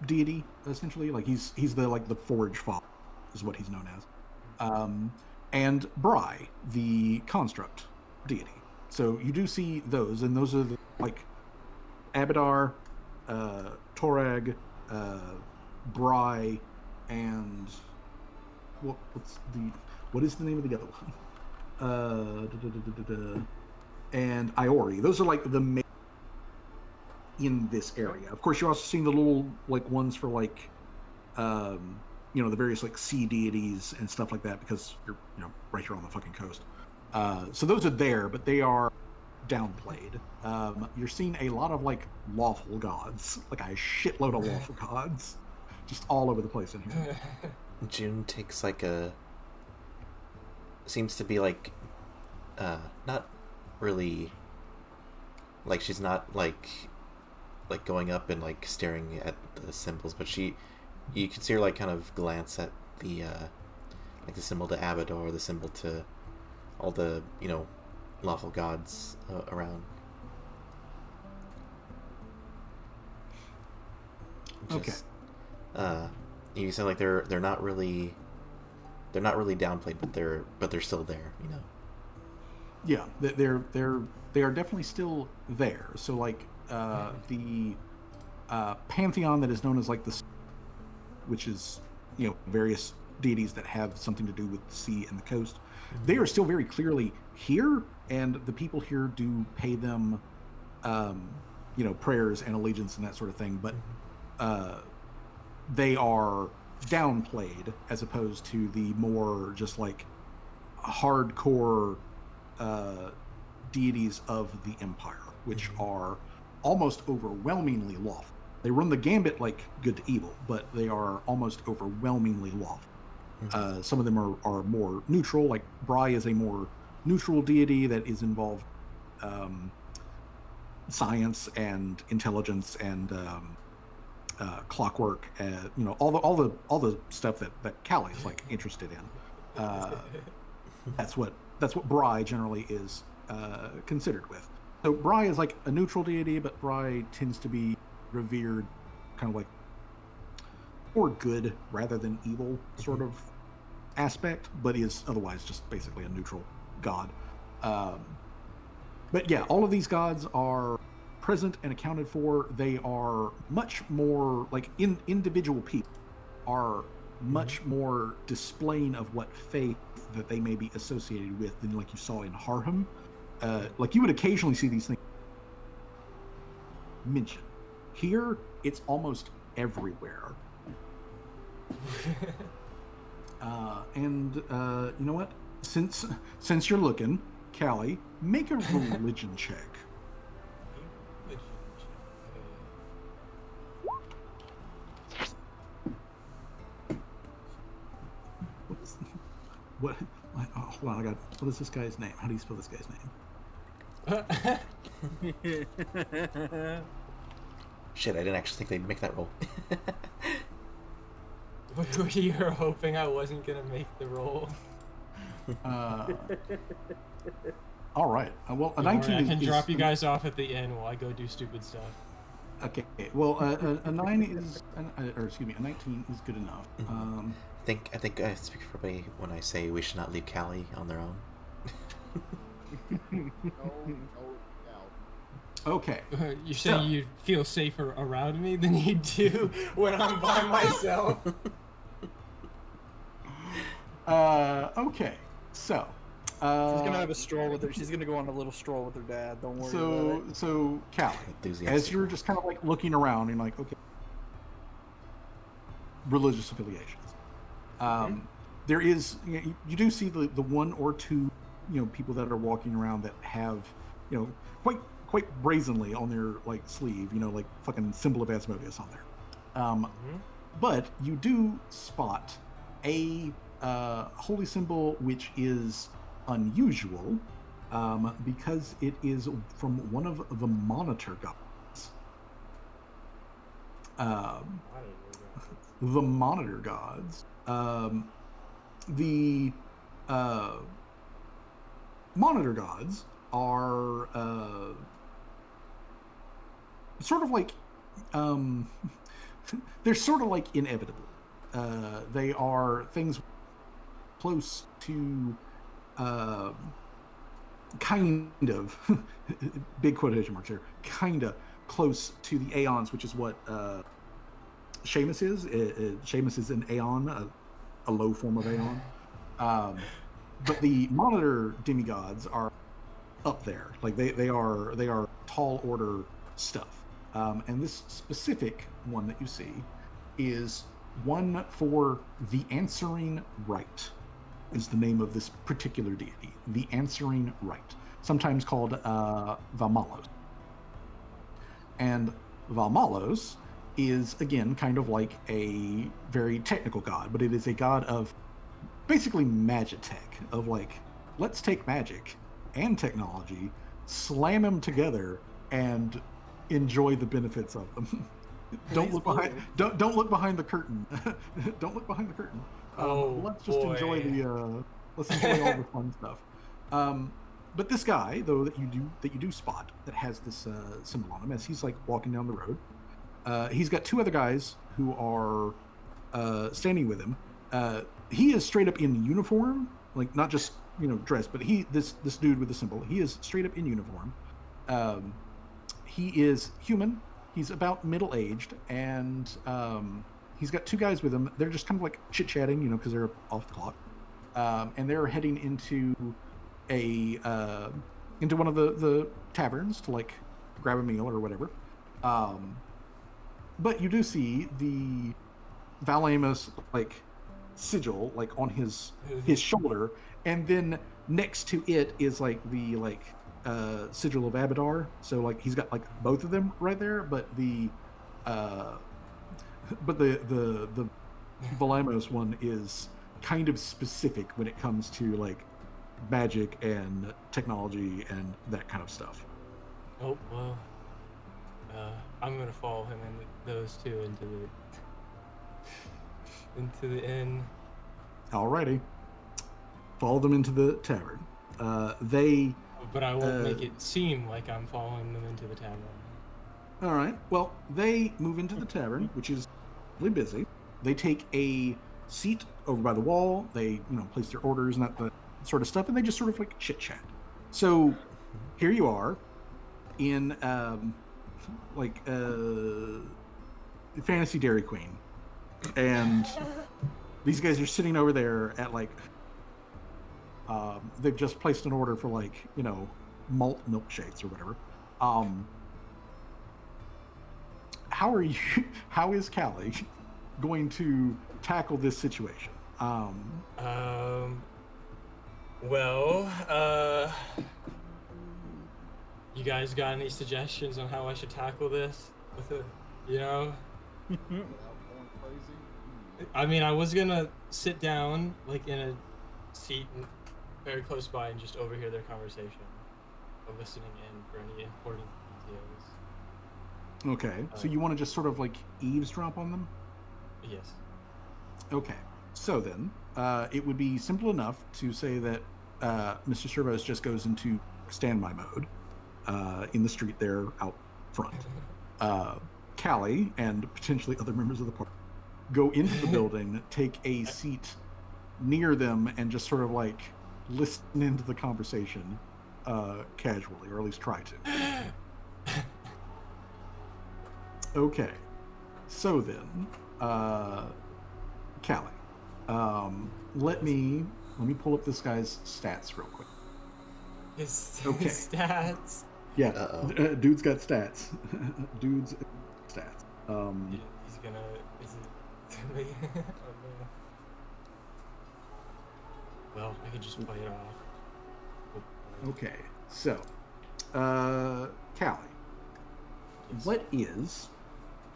deity, essentially. Like he's the forge father, is what he's known as. And Bry, the construct deity. So you do see those, and those are like Abadar, Torag, Bry, and what is the name of the other one? And Iori. Those are like the main in this area. Of course, you're also seeing the little like ones for like the various like sea deities and stuff like that, because you're right here on the fucking coast. So those are there, but they are downplayed. You're seeing a lot of like lawful gods, like a shitload of lawful gods, just all over the place in here. June takes like seems to be like not really like, she's not like going up and like staring at the symbols, but you can see her like kind of glance at the like the symbol to Abador, the symbol to all the lawful gods around. Just, okay. You said like they're not really downplayed, but they're still there, Yeah, they are definitely still there. So like the pantheon that is known as like the, which is various deities that have something to do with the sea and the coast, they are still very clearly here, and the people here do pay them prayers and allegiance and that sort of thing, but they are downplayed as opposed to the more just like hardcore deities of the empire, which are almost overwhelmingly lawful. They run the gambit like good to evil, but they are almost overwhelmingly lawful. Some of them are more neutral, like Bry is a more neutral deity that is involved science and intelligence and clockwork, all the stuff that Callie is like interested in. That's what Bry generally is considered with. So Bry is like a neutral deity, but Bry tends to be revered kind of like more good rather than evil sort of aspect, but is otherwise just basically a neutral god. But yeah, all of these gods are present and accounted for. They are much more like individual people are much more displaying of what faith that they may be associated with than like you saw in Harham. Like you would occasionally see these things mention. Here, it's almost everywhere. You know what? Since you're looking, Callie, make a religion check. What? Oh, hold on, what is this guy's name? How do you spell this guy's name? Shit, I didn't actually think they'd make that roll. You were hoping I wasn't gonna make the roll. All right. Well, a Don't 19 worry, I can is, drop you guys off at the inn while I go do stupid stuff. Okay. Well, a 9 is, or excuse me, a 19 is good enough. I think I speak for everybody when I say we should not leave Callie on their own. No, Okay. You say you feel safer around me than you do when I'm by myself. Okay. So. She's gonna have a stroll with her. She's gonna go on a little stroll with her dad. Don't worry about it. So Callie, as you're just kind of like looking around and like, okay, religious affiliations. There is, you do see the one or two, people that are walking around that have, quite brazenly on their like sleeve, like fucking symbol of Asmodeus on there. But you do spot a holy symbol which is unusual because it is from one of the monitor gods. The monitor gods. The monitor gods are sort of like they're sort of like inevitable. They are things close to kind of big quotation marks here, kind of close to the Aeons, which is what Seamus is. Seamus is an Aeon, a low form of Aeon. But the monitor demigods are up there. Like they are tall order stuff. And this specific one that you see is one for the Answering Right, is the name of this particular deity. The Answering Right, sometimes called Valmalos. And Valmalos is, again, kind of like a very technical god, but it is a god of basically magitech, of like, let's take magic and technology, slam them together, and enjoy the benefits of them. Don't look behind the curtain. Don't look behind the curtain. Let's just enjoy let's enjoy all the fun stuff. But this guy, though, that you do spot, that has this symbol on him as he's like walking down the road. He's got two other guys who are standing with him. He is straight up in uniform, like not just dressed, but this dude with the symbol. He is straight up in uniform. He is human. He's about middle-aged, and he's got two guys with him. They're just kind of like chit-chatting, because they're off the clock. And they're heading into into one of the taverns to like grab a meal or whatever. But you do see the Valamus like sigil like on his shoulder, and then next to it is like the sigil of Abadar. So like he's got like both of them right there, but the Valamos one is kind of specific when it comes to like magic and technology and that kind of stuff. Oh well, I'm gonna follow him and those two into the inn. Alrighty, follow them into the tavern. But I won't make it seem like I'm following them into the tavern. All right. Well, they move into the tavern, which is really busy. They take a seat over by the wall. They, place their orders and that sort of stuff, and they just sort of like chit chat. So here you are in Fantasy Dairy Queen, and these guys are sitting over there at like. They've just placed an order for like malt milkshakes or whatever. how are you? How is Callie going to tackle this situation? Well, you guys got any suggestions on how I should tackle this? With it, you know? Without going crazy. I mean, I was gonna sit down, like, in a seat very close by and just overhear their conversation, or listening in for any important details. Okay, so you want to just sort of like eavesdrop on them? Yes. Okay, so then it would be simple enough to say that Mr. Servos just goes into standby mode in the street there out front. Callie and potentially other members of the party go into the building, take a seat near them, and just sort of like listen into the conversation casually, or at least try to. Okay, so then, Callie, let me pull up this guy's stats real quick. His Okay. stats. Yeah, Uh-oh. dude's got stats. Dude's stats. He's gonna. Is it? Oh, no. Well, I could just play it off. Okay, so, Callie, Yes. what is,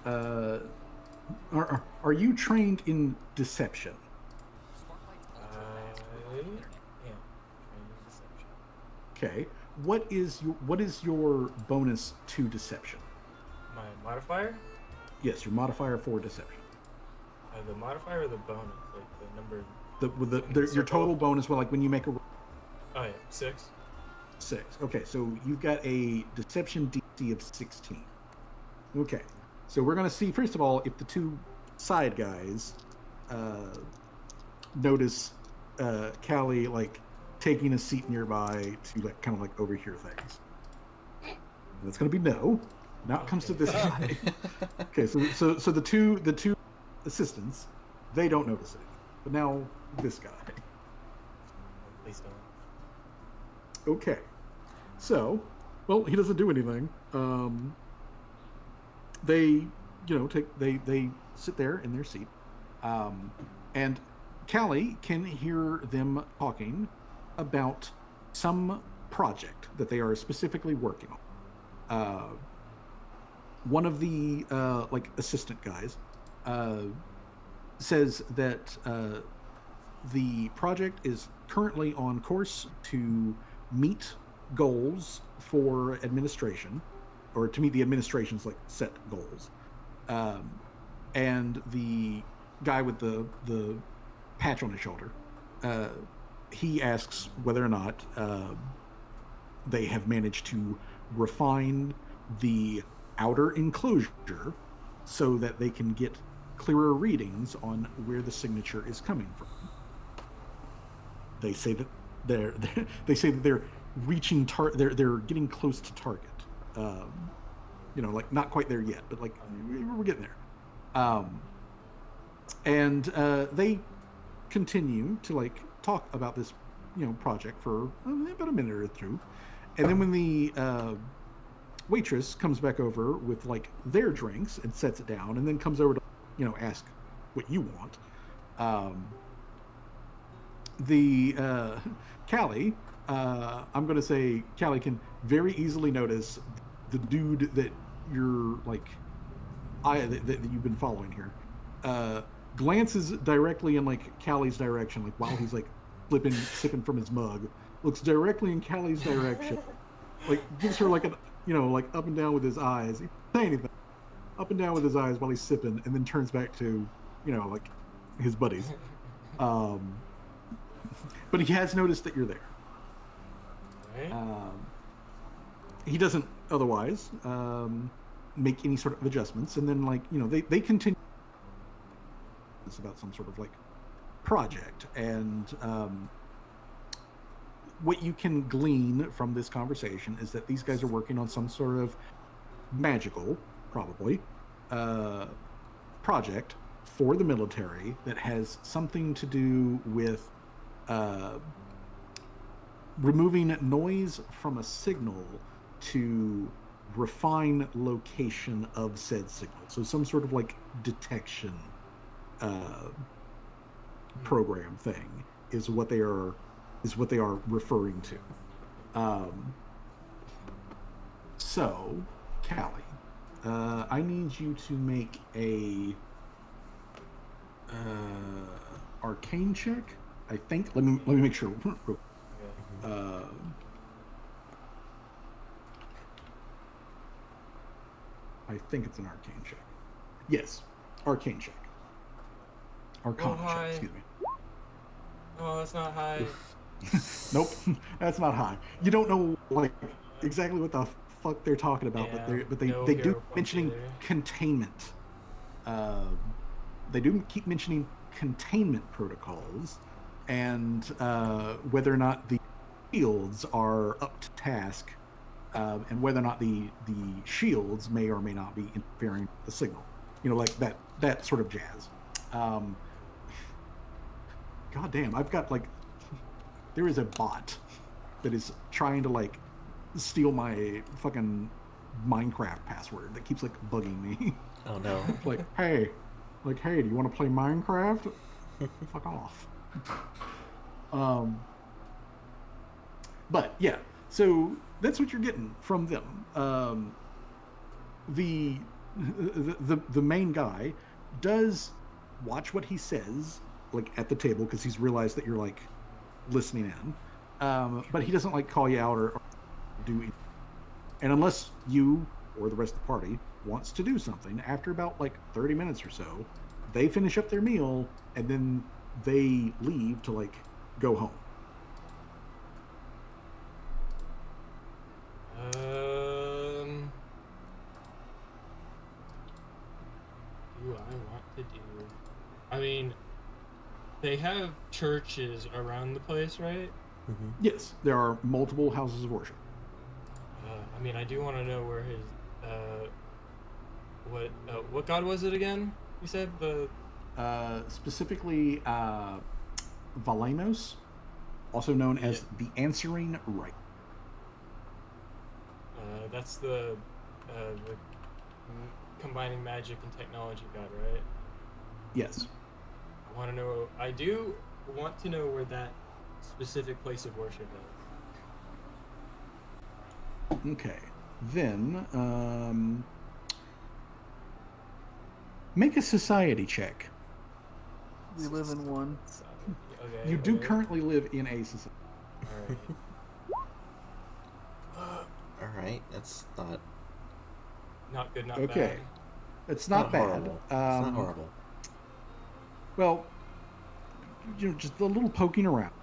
are you trained in deception? I am trained in deception. Okay, what is your bonus to deception? My modifier? Yes, your modifier for deception. The modifier or the bonus? Like the number. Your total bonus, well, like when you make a Oh yeah, 6. 6. Okay, so you've got a deception DC of 16. Okay, so we're going to see, first of all, if the two side guys notice Callie, like, taking a seat nearby to, like, kind of, like, overhear things. That's going to be no. Now it comes to this guy. Okay, so the two assistants, they don't notice it. But now this guy. Please don't. Okay, so, well, he doesn't do anything. They, they sit there in their seat, and Callie can hear them talking about some project that they are specifically working on. One of the assistant guys says that the project is currently on course to meet goals for administration, or to meet the administration's like set goals. And the guy with the patch on his shoulder, he asks whether or not they have managed to refine the outer enclosure so that they can get clearer readings on where the signature is coming from. They say that they're reaching they're getting close to target. Like not quite there yet, but like we're getting there. And they continue to like talk about this, project for about a minute or two, and then when the waitress comes back over with like their drinks and sets it down, and then comes over to ask what you want. Callie, I'm going to say Callie can very easily notice the dude that you're like, that you've been following here, glances directly in like Callie's direction, like while he's like sipping from his mug, looks directly in Callie's direction, like gives her like an, like up and down with his eyes, he doesn't say anything, up and down with his eyes while he's sipping, and then turns back to, like his buddies. But he has noticed that you're there. Right. He doesn't otherwise make any sort of adjustments, and then like they continue. It's about some sort of like project, and what you can glean from this conversation is that these guys are working on some sort of magical, probably, project for the military that has something to do with removing noise from a signal to refine location of said signal. So some sort of like detection program thing is what they are referring to. So, Callie, I need you to make a arcane check. I think. Let me make sure. I think it's an arcane check. Yes, arcane check. Arcana check. Excuse me. Oh, that's not high. Nope, that's not high. You don't know like exactly what the fuck they're talking about, but they do mentioning containment. They do keep mentioning containment protocols, and whether or not the shields are up to task, and whether or not the shields may or may not be interfering with the signal. You know, like that sort of jazz. God damn, I've got like, there is a bot that is trying to like steal my fucking Minecraft password that keeps like bugging me. Oh no. like, hey, do you want to play Minecraft? Fuck off. But yeah, so that's what you're getting from them. The main guy does watch what he says, like at the table, because he's realized that you're like listening in. But he doesn't like call you out or do anything. And unless you or the rest of the party wants to do something, after about like 30 minutes or so, they finish up their meal and then they leave to like go home. Do I want to do? I mean, they have churches around the place, right? Mm-hmm. Yes, there are multiple houses of worship. I mean, I do want to know where his what god was it again? You said the specifically Valemos, also known as the Answering Right. That's the combining magic and technology god, right? Yes. I do want to know where that specific place of worship is. Okay. Then make a society check. We live in one. Okay, You do currently live in a society. Alright, that's not good, not okay. bad. It's not bad. Horrible. It's not horrible. Well, you know, just a little poking around.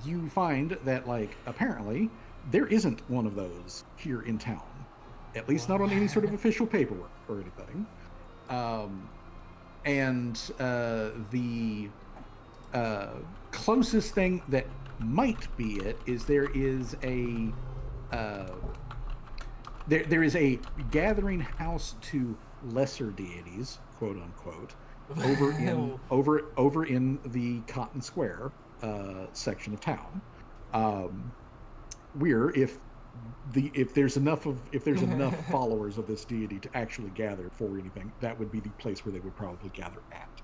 You find that, like, apparently there isn't one of those here in town. At least not on any sort of official paperwork or anything. And the closest thing that might be it is there is a there is a gathering house to lesser deities, quote unquote, over in the Cotton Square section of town. If there's enough followers of this deity to actually gather for anything, that would be the place where they would probably gather at.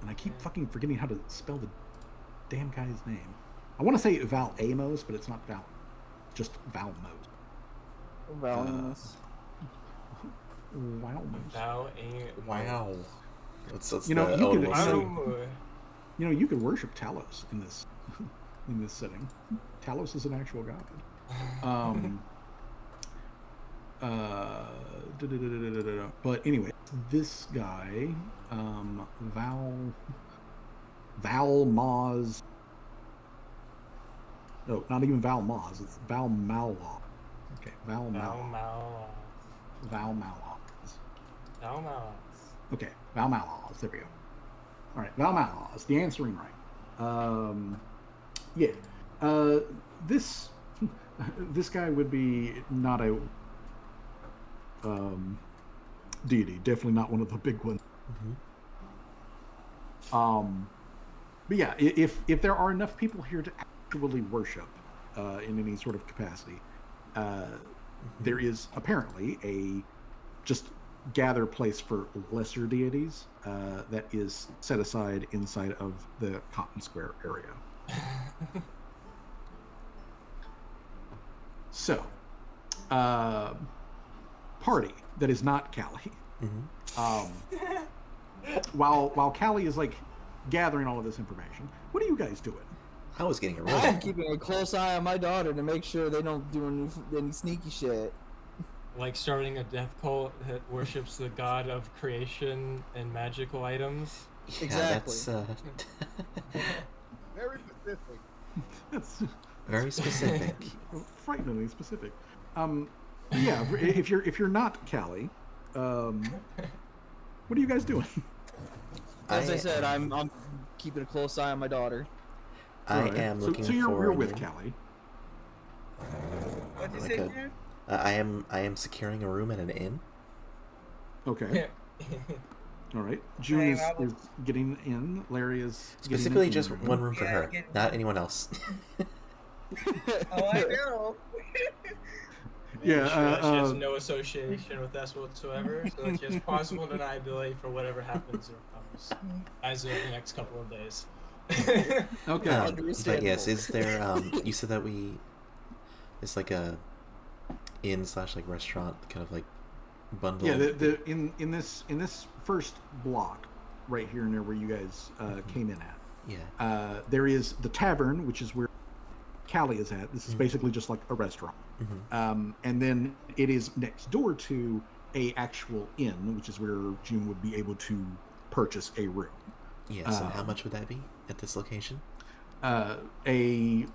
And I keep fucking forgetting how to spell the damn guy's name. I want to say Val Amos, but it's not Val. Just Valmos. Valmos. Wow. That's you know, you you could worship Talos in this setting. Talos is an actual god. But anyway, this guy, Val Maz. No, not even Val Maz. It's Val Malwa. Okay, Val Malwa. Okay, Val Malwas. There we go. All right, Val Malwas. The Answering Right. This guy would be not a deity. Definitely not one of the big ones. Mm-hmm. But yeah, if there are enough people here to actually worship in any sort of capacity. There is apparently a just gather place for lesser deities that is set aside inside of the Cotton Square area. So, party that is not Callie. While Callie is like gathering all of this information, what are you guys doing? I was getting a I'm room. keeping a close eye on my daughter to make sure they don't do any sneaky shit. Like starting a death cult that worships the god of creation and magical items. Yeah, Exactly. That's Very specific. That's very specific. frighteningly specific. Yeah, if you're not Callie, what are you guys doing? As I said, I'm keeping a close eye on my daughter. I Alright, am looking so you're for. with an inn. Callie. What'd you Like say, a- Jen? I am securing a room at an inn. Okay. All right. June Same, is I was- getting in. Larry is Specifically, getting just in. one room for Yeah, her, get- not anyone else. Oh, I know. Yeah. She has no association with us whatsoever, so she has possible deniability for whatever happens or comes as of the next couple of days. Okay. But Understandable. yes, is there? You said that it's like a inn / like restaurant kind of like bundle. Yeah. In this first block, right here near where you guys came in at, Yeah. there is the tavern, which is where Callie is at. This is basically just like a restaurant. And then it is next door to a actual inn, which is where June would be able to purchase a room. Yes. And how much would that be at this location? A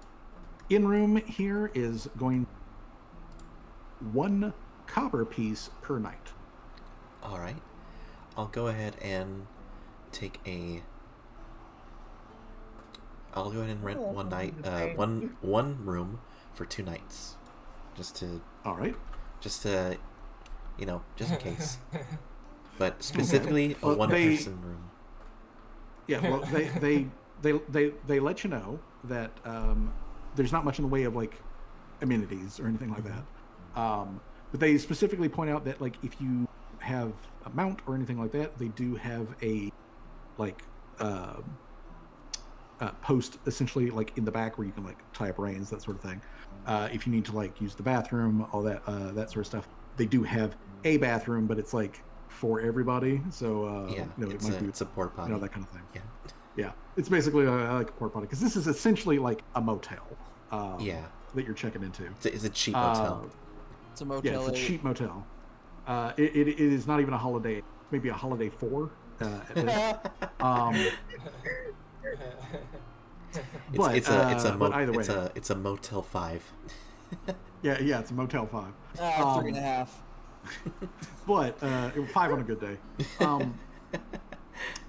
in room here is going 1 copper piece per night. All right. I'll go ahead and take a. I'll go ahead and rent one night, one room for 2 nights, just to, All right. just in case. But specifically a Well, one-person room. Yeah. Well, they let you know that there's not much in the way of like amenities or anything like that. But they specifically point out that like if you have a mount or anything like that, they do have a like post essentially like in the back where you can like tie up reins, that sort of thing. If you need to like use the bathroom, all that that sort of stuff, they do have a bathroom, but it's like for everybody. So Yeah, it might be it's a porta potty. that kind of thing. Yeah. Yeah, it's basically like a porta potty because this is essentially like a motel. Yeah. That you're checking into. It's a cheap motel. It's a motel. Yeah, it's a 8. cheap motel. It is not even a holiday. Maybe a holiday 4. At least. But it's either way, it's a Motel 5. yeah, it's a Motel 5. 3.5. But 5 on a good day.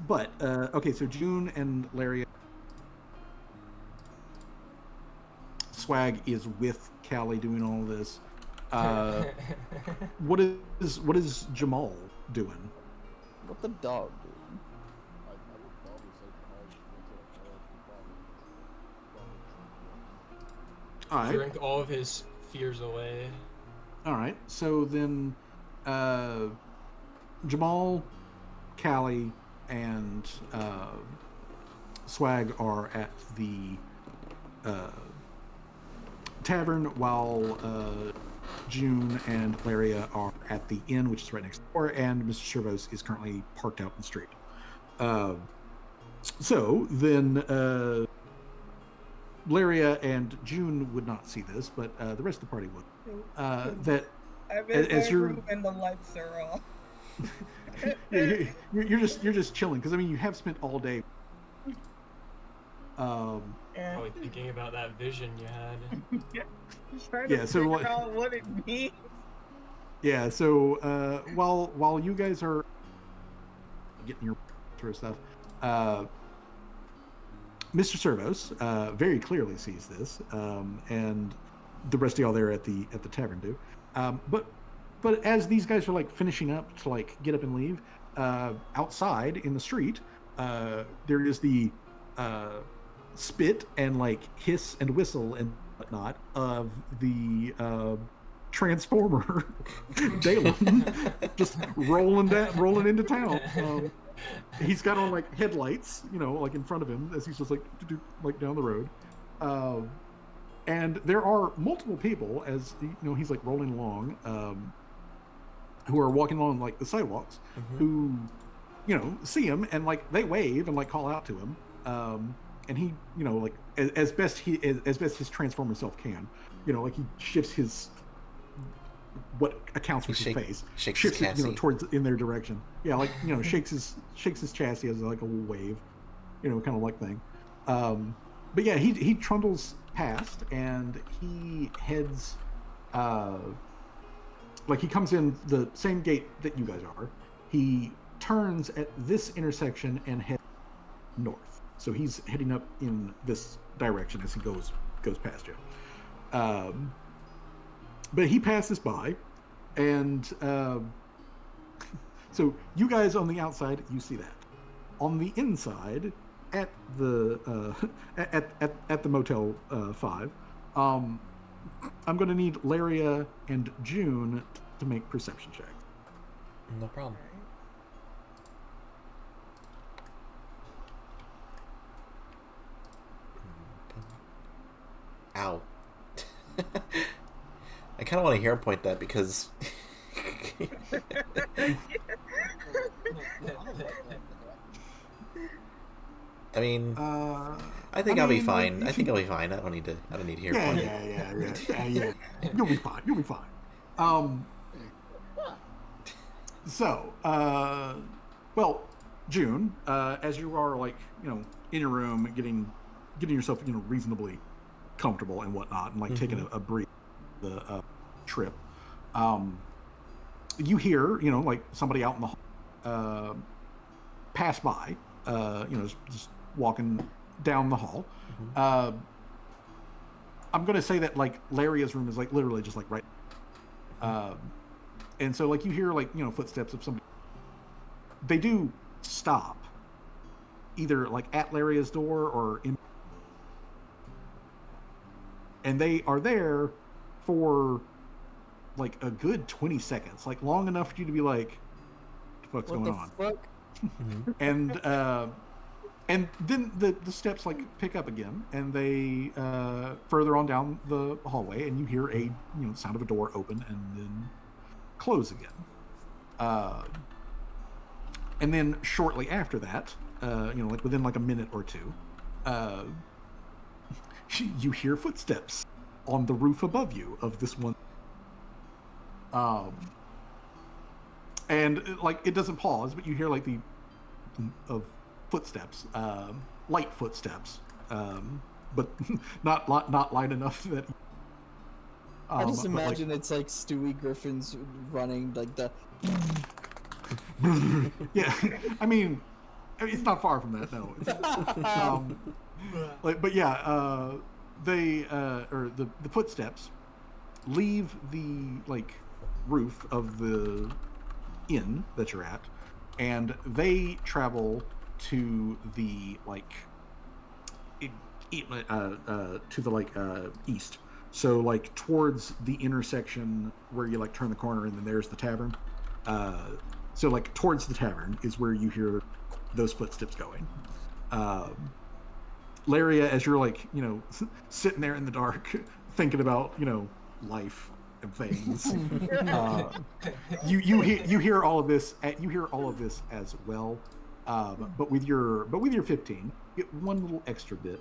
But okay, so June and Larry. Swag is with Callie doing all this. What is Jamal doing? What the dog, dude? I would probably say All right. Drink all of his fears away. All right. So then, Jamal, Callie, and Swag are at the tavern, while June and Laria are at the inn, which is right next door, and Mr. Servos is currently parked out in the street. So then, Laria and June would not see this, but the rest of the party would. That I'm in as my you're- room and the lights are off. you're just chilling because I mean you have spent all day. And Probably thinking about that vision you had. trying Yeah, to so figure what- out what it means. Yeah, so while you guys are getting your sort of stuff, Mr. Servos very clearly sees this, and the rest of y'all there at the tavern do. But as these guys are like finishing up to like get up and leave, outside in the street, there is the spit and like hiss and whistle and whatnot of the Transformer Dalen just rolling into town. He's got on like headlights, like in front of him as he's just like down the road. And there are multiple people as he's like rolling along, who are walking along like the sidewalks, who see him and like they wave and like call out to him. And he, like as best his Transformer self can, like he shifts his what accounts for his face, shifts it, towards in their direction. Yeah, like shakes his chassis as like a wave, kind of like thing. But yeah, he trundles past and he heads, like he comes in the same gate that you guys are. He turns at this intersection and heads north. So he's heading up in this direction as he goes past you. But he passes by, and so you guys on the outside, you see that. On the inside, at the at the Motel 5, I'm going to need Laria and June to make perception checks. No problem. Ow. I kind of want to hero point that because I mean, I think I'll be fine. I think I'll be fine. I don't need hero point. Yeah. You'll be fine. So, well, June, as you are like, in your room, getting yourself, reasonably comfortable and whatnot, and like taking a brief the trip, you hear, like somebody out in the hall pass by, just walking down the hall. I'm going to say that like Laria's room is like literally just like right. And so like you hear like, footsteps of somebody. They do stop either like at Laria's door or in. And they are there for like a good 20 seconds, like long enough for you to be like, what the fuck's going on? Fuck? And then the steps like pick up again, and they further on down the hallway, and you hear a sound of a door open and then close again. And then shortly after that, like within like a minute or two, you hear footsteps on the roof above you of this one. And like it doesn't pause, but you hear like the of footsteps, light footsteps, but not light enough that. I just imagine it's like Stewie Griffin's running like the. Yeah, I mean, it's not far from that. No. But yeah, they or the footsteps leave the like roof of the inn that you're at, and they travel to the like to the like east. So like towards the intersection where you like turn the corner and then there's the tavern. So like towards the tavern is where you hear those footsteps going. Laria, as you're like, sitting there in the dark, thinking about, life and things, you hear all of this. You hear all of this as well, but with your 15, you get one little extra bit.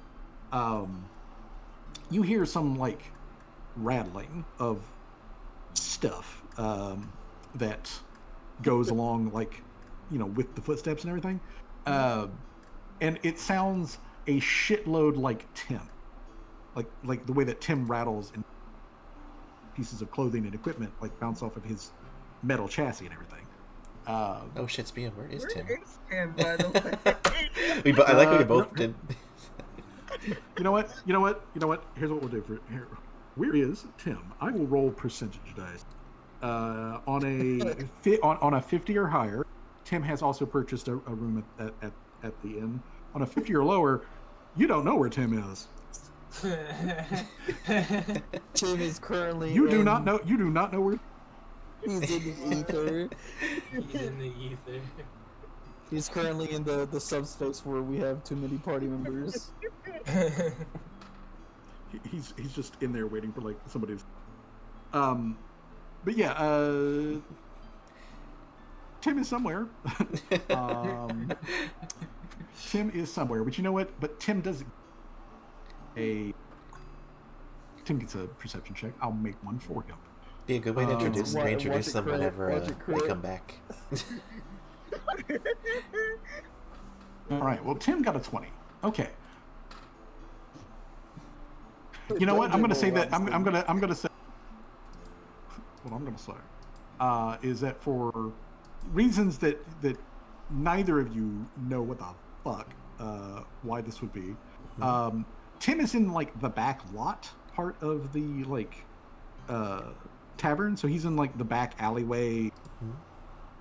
You hear some like rattling of stuff that goes along like, with the footsteps and everything, and it sounds a shitload like Tim, like the way that Tim rattles and pieces of clothing and equipment like bounce off of his metal chassis and everything. Oh shit, speaking of, where is Tim? Where is Tim, by the way? I like we both did. You know what? Here's what we'll do for here. Where is Tim? I will roll percentage dice. On a 50 or higher, Tim has also purchased a room at the inn. On a 50 or lower, You don't know where Tim is. Tim is currently. You do not know. You do not know where. He's in the ether. He's in the ether. He's currently in the subspace where we have too many party members. He's just in there waiting for like somebody's. But yeah, Tim is somewhere. Tim is somewhere, but you know what? But Tim does Tim gets a perception check. I'll make one for him. Be a good way to reintroduce them whenever they come back. All right. Well, Tim got a 20. Okay. You know what? I'm going to say that I'm going to say what I'm going to say is that for reasons that neither of you know what the fuck why this would be. Tim is in like the back lot part of the like tavern, so he's in like the back alleyway,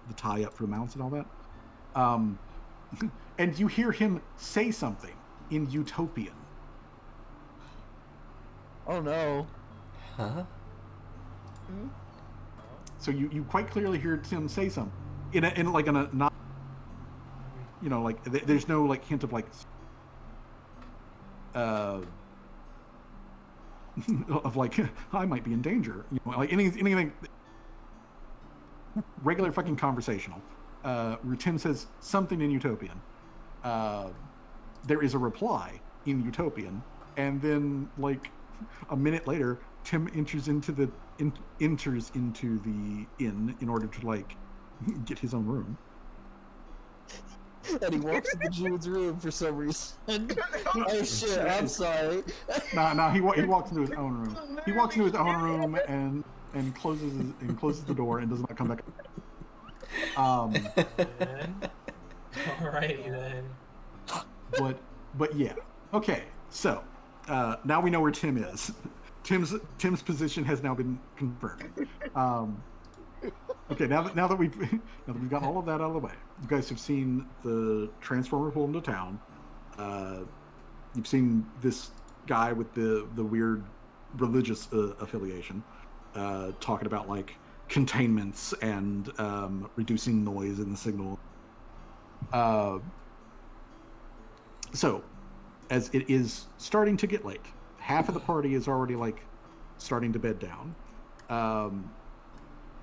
the tie up for the mounts and all that. And you hear him say something in Utopian. Oh no. Huh? So you quite clearly hear Tim say something in a not, you know, like there's no like hint of like of like I might be in danger, you know, like anything regular fucking conversational. Where Tim says something in Utopian. There is a reply in Utopian, and then like a minute later, Tim enters into the inn in order to like get his own room. And he walks into Jude's room for some reason. Oh shit! I'm sorry. Nah. He walks into his own room. He walks into his own room and closes the door and does not come back. Alrighty then. But yeah. Okay. So now we know where Tim is. Tim's position has now been confirmed. Okay, now that we've got all of that out of the way, you guys have seen the Transformer pull into town. You've seen this guy with the weird religious affiliation talking about like containments and reducing noise in the signal. So, as it is starting to get late, half of the party is already like starting to bed down.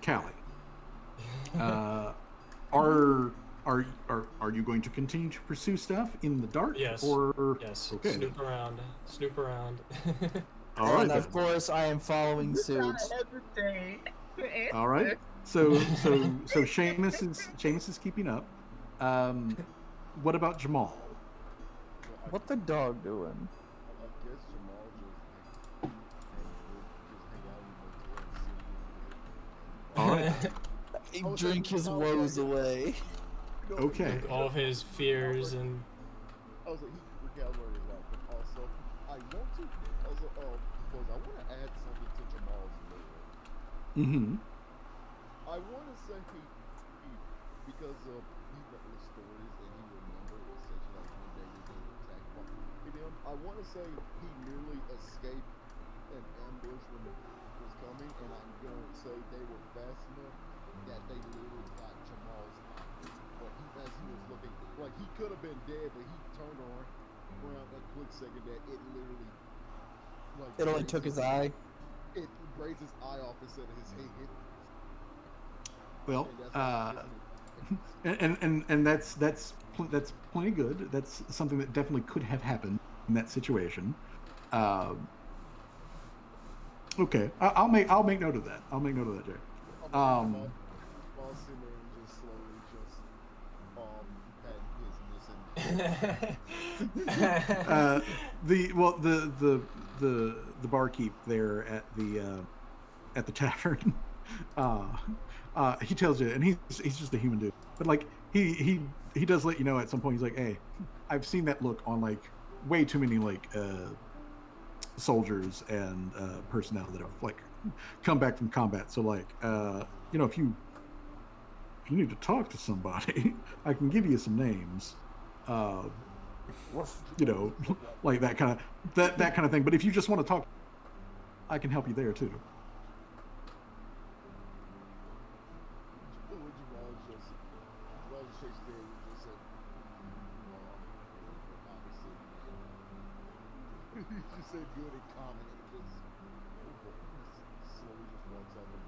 Callie, are you going to continue to pursue stuff in the dark? Yes. Or yes. Okay. Snoop around. All right. And of Then. course, I am following suit. All right. So Seamus is keeping up. What about Jamal? What the dog doing? I guess Jamal just All right. He drink his woes away. Okay. All of his fears and. I was like, he recalibrated his life, but also, I want to, because I want to add something to Jamal's lore. Mm-hmm. I want to say because he read the stories and he remembered essentially like when they were attacked by him. I want to say he nearly escaped an ambush when it was coming, and I'm going to say they were fast enough that they literally got Jamal's eye. But as he was looking, like he could have been dead, but he turned around a quick second that it literally, like It only took his eye. It grazed his eye off instead of his head. Well, and that's plenty good. That's something that definitely could have happened in that situation. Okay, I'll make note of that. I'll make note of that, Jay. While sitting there and just slowly the barkeep there at the tavern, he tells you, and he's just a human dude, but like he does let you know at some point. He's like, hey, I've seen that look on like way too many like soldiers and personnel that have like come back from combat. So like you know, if you need to talk to somebody, I can give you some names. you know, like that kind of thing. But if you just want to talk, I can help you there too. He just said good and common and just slowly just walks out the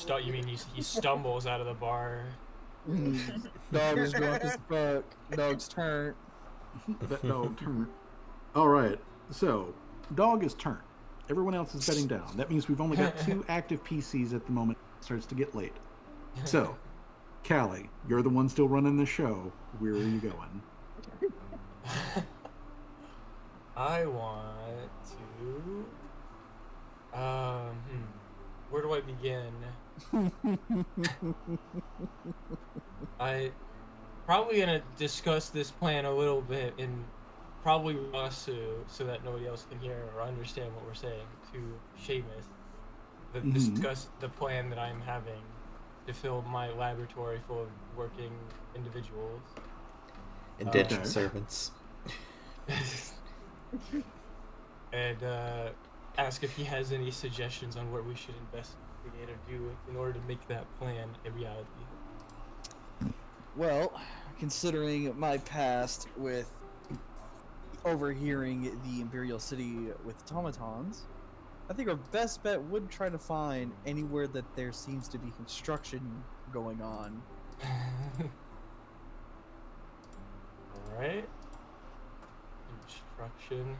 bar. You mean he stumbles out of the bar? Dog is drunk as fuck. Dog's turn. That dog turn. All right. So, dog is turn. Everyone else is bedding down. That means we've only got 2 active PCs at the moment. It starts to get late. So, Callie, you're the one still running the show. Where are you going? I want to. Where do I begin? I probably gonna discuss this plan a little bit in probably Rasu, so that nobody else can hear or understand what we're saying to Seamus. Discuss the plan that I'm having to fill my laboratory full of working individuals. Indentured servants. And ask if he has any suggestions on what we should investigate or do in order to make that plan a reality. Well, considering my past with overhearing the Imperial City with automatons, I think our best bet would try to find anywhere that there seems to be construction going on. Alright. Construction.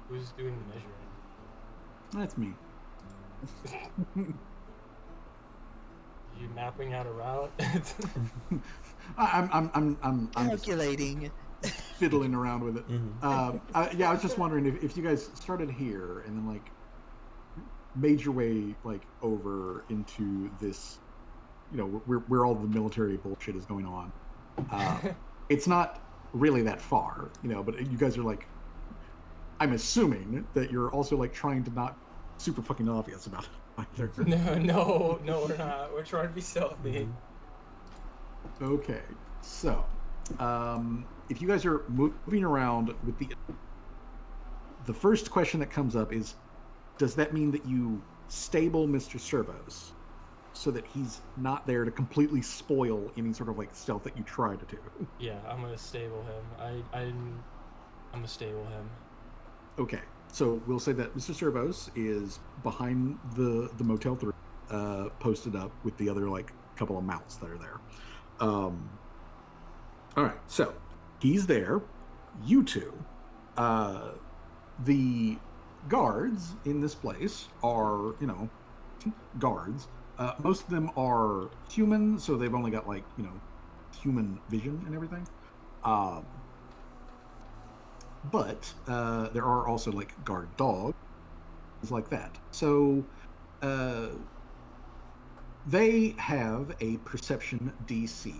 Who's doing the measuring? That's me. You mapping out a route? I'm Calculating. just fiddling around with it. I was just wondering if you guys started here and then like made your way like over into this, you know, where all the military bullshit is going on. It's not really that far, you know, but you guys are like, I'm assuming that you're also like trying to not super fucking obvious about it either. No, we're not. We're trying to be stealthy. Okay, so if you guys are moving around with the first question that comes up is, does that mean that you stable Mr. Servos so that he's not there to completely spoil any sort of like stealth that you try to do? Yeah, I'm gonna stable him. I'm gonna stable him. Okay, so we'll say that Mr. Servos is behind the Motel 3, posted up with the other like couple of mounts that are there. All right, so he's there. You two, the guards in this place are, you know, guards. Most of them are human, so they've only got like, you know, human vision and everything. But there are also like guard dogs, things like that. So they have a perception DC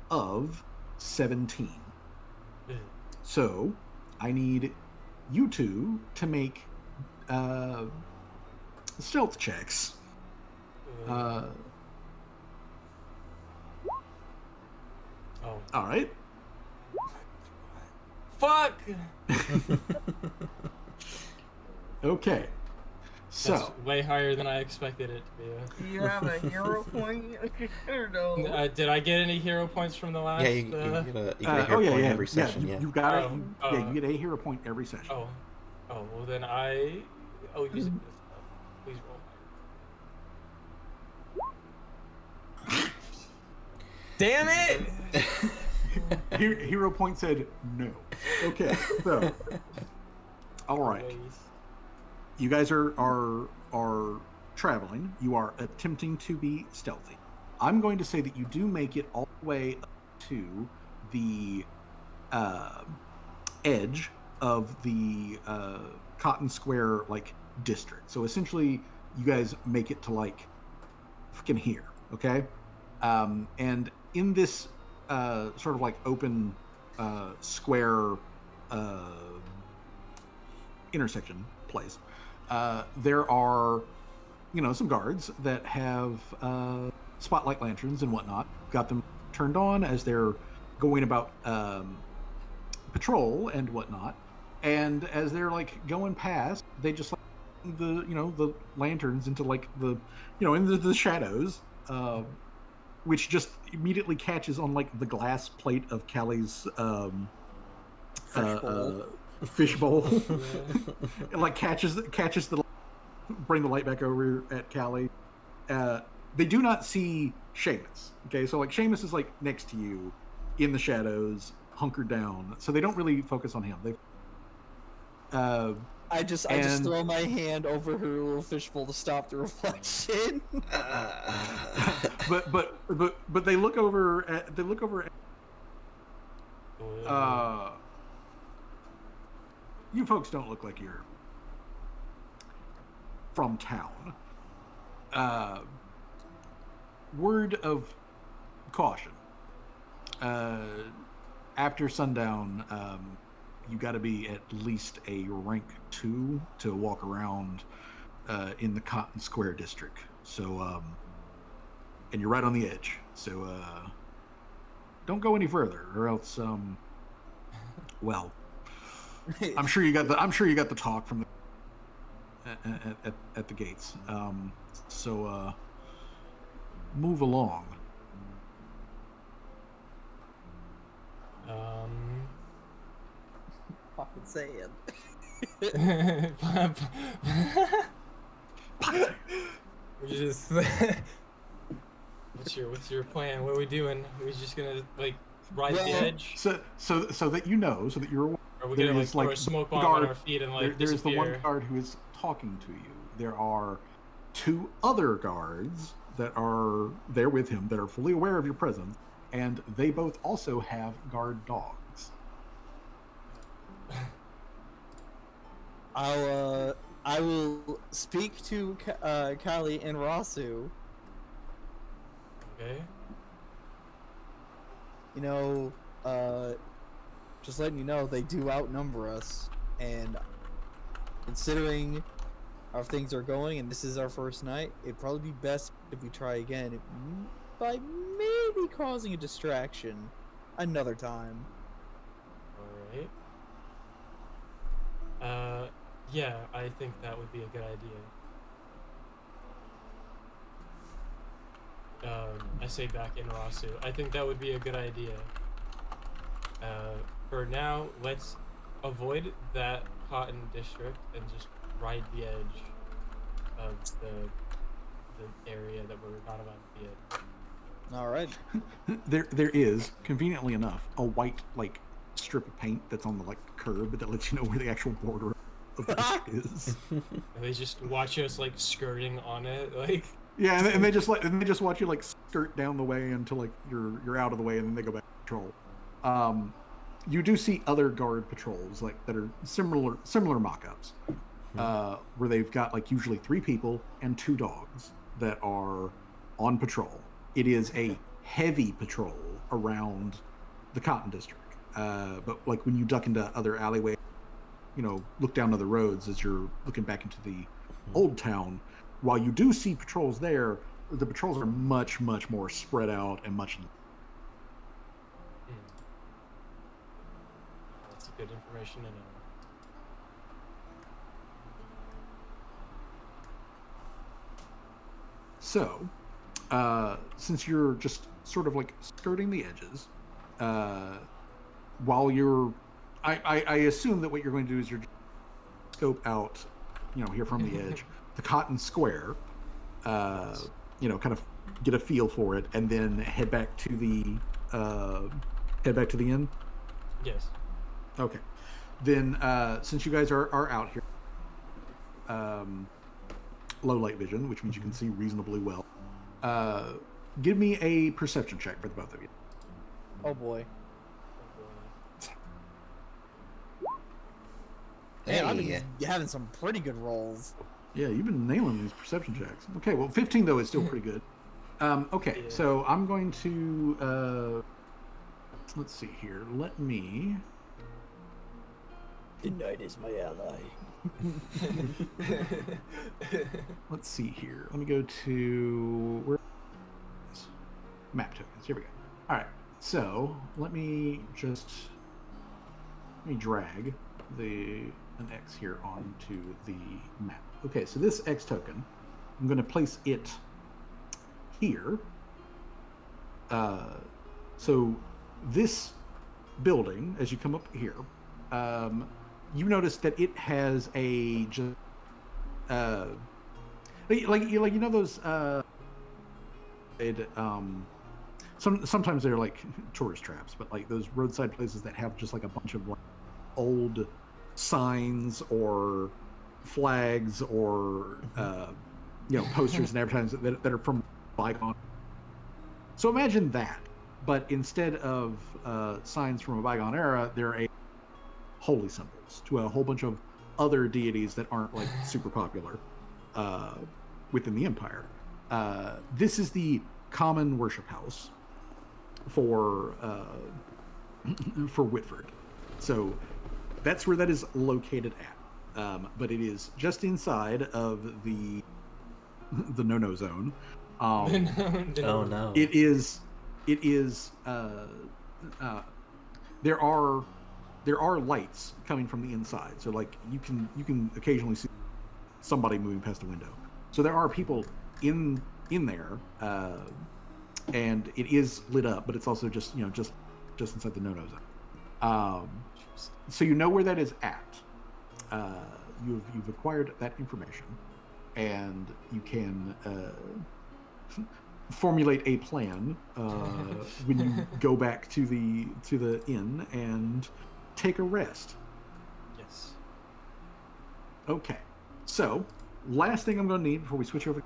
of 17. So I need you two to make stealth checks. Oh. All right. Fuck! Okay. So That's way higher than I expected it to be. Do you have a hero point or no? Did I get any hero points from the last? Yeah, you get a hero point every session. You, Yeah, you got it. Oh, You get a hero point every session. Oh, well then using this stuff. Please roll. Damn it! Hero point said no. Okay, so all right. You guys are traveling. You are attempting to be stealthy. I'm going to say that you do make it all the way up to the edge of the Cotton Square like district. So essentially, you guys make it to like fucking here, okay? And in this sort of like open square intersection place, there are, you know, some guards that have spotlight lanterns and whatnot. Got them turned on as they're going about patrol and whatnot. And as they're like going past, they just like the lanterns into like into the shadows, which just immediately catches on like the glass plate of Callie's fishbowl. And like catches the bring the light back over at Callie. They do not see Seamus. Okay, so like Seamus is like next to you in the shadows, hunkered down. So they don't really focus on him. They I just throw my hand over her little fishbowl to stop the reflection. but they look over at you folks don't look like you're from town. Word of caution. After sundown, you got to be at least a rank 2 to walk around in the Cotton Square district. So, and you're right on the edge. So, don't go any further, or else, well, I'm sure you got the talk from at the gates. So, move along. Fucking saying. Just what's your plan? What are we doing? Are we just gonna like ride the edge? So that so that you're aware. Are we gonna like throw a smoke bomb on our feet and like there's disappear? the one guard who is talking to you. There are 2 other guards that are there with him that are fully aware of your presence, and they both also have guard dogs. I will speak to Callie and Rasu. Okay. Just letting you know, they do outnumber us, and considering how things are going, and this is our first night, it'd probably be best if we try again by maybe causing a distraction another time. Alright. Yeah, I think that would be a good idea. I say back in Rasu. I think that would be a good idea. For now, let's avoid that cotton district and just ride the edge of the area that we're not allowed to be in. All right. There is, conveniently enough, a white like strip of paint that's on the like curb that lets you know where the actual border of the district is. And they just watch us like skirting on it, like. Yeah, and they just watch you like skirt down the way until like you're out of the way, and then they go back to patrol. You do see other guard patrols like that are similar mock-ups, where they've got like usually 3 people and 2 dogs that are on patrol. It is a heavy patrol around the Cotton District, but like when you duck into other alleyways, look down other roads as you're looking back into the old town. While you do see patrols there, the patrols are much more spread out and much. That's good information to know. So, since you're just sort of like skirting the edges, while you're, I assume that what you're going to do is you're scope out, here from the edge, the Cotton Square, kind of get a feel for it, and then head back to the inn. Yes. Okay. Then, since you guys are out here, low light vision, which means you can see reasonably well, give me a perception check for the both of you. Oh boy. Hey. Man, I've been having some pretty good rolls. Yeah, you've been nailing these perception checks. Okay, well, 15 though is still pretty good. Okay, so I'm going to let's see here. Let me. The night is my ally. Let's see here. Let me go to map tokens. Here we go. All right. So let me drag an X here onto the map. Okay, so this X token, I'm going to place it here. So this building, as you come up here, you notice that it has a like those sometimes they're like tourist traps, but like those roadside places that have just like a bunch of like old signs or flags or posters and advertisements that are from bygone. So imagine that, but instead of signs from a bygone era, they're holy symbols to a whole bunch of other deities that aren't like super popular within the empire. This is the common worship house for Whitford. So that's where that is located at. But it is just inside of the no-no zone. Oh no! It is. There are lights coming from the inside, so like you can occasionally see somebody moving past a window. So there are people in there, and it is lit up, but it's also just inside the no-no zone. So you know where that is at. You've acquired that information, and you can formulate a plan when you go back to the inn and take a rest. Yes. Okay. So, last thing I'm going to need before we switch over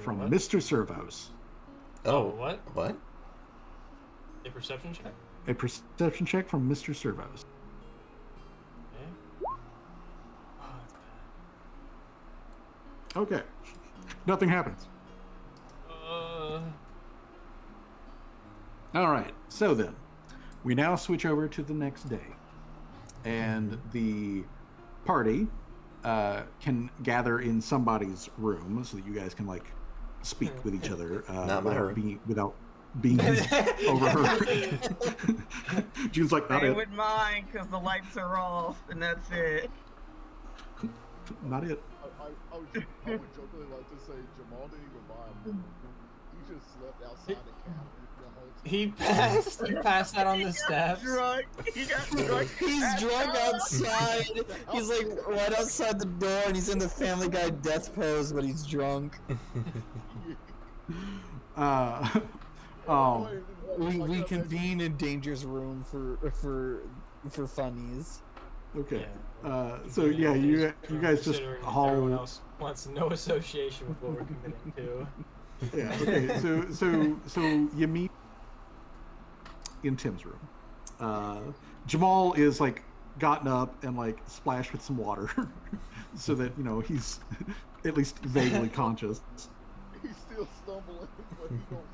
from what? Mr. Servos. Oh, what? What? A perception check? A perception check from Mr. Servos. Okay. Oh, that's bad. Okay. Nothing happens. All right. So then, we now switch over to the next day, and the party can gather in somebody's room so that you guys can like speak with each other without being overheard. June's like, not Stay it. with mine because the lights are off, and that's it. Not it. I would jokingly like to say Jamal didn't even buy a room. He just slept outside the cabin the whole time. He passed out on the steps. Drunk. He got drunk. He's drunk outside. He's like right outside the door, and he's in the Family Guy death pose, but he's drunk. We convene in Danger's room for funnies. Okay. Yeah. So yeah, you guys just Considering haul. everyone else wants no association with what we're committing to. Yeah. Okay. So you meet in Tim's room. Jamal is like gotten up and like splashed with some water, so that he's at least vaguely conscious. He's still stumbling, but he don't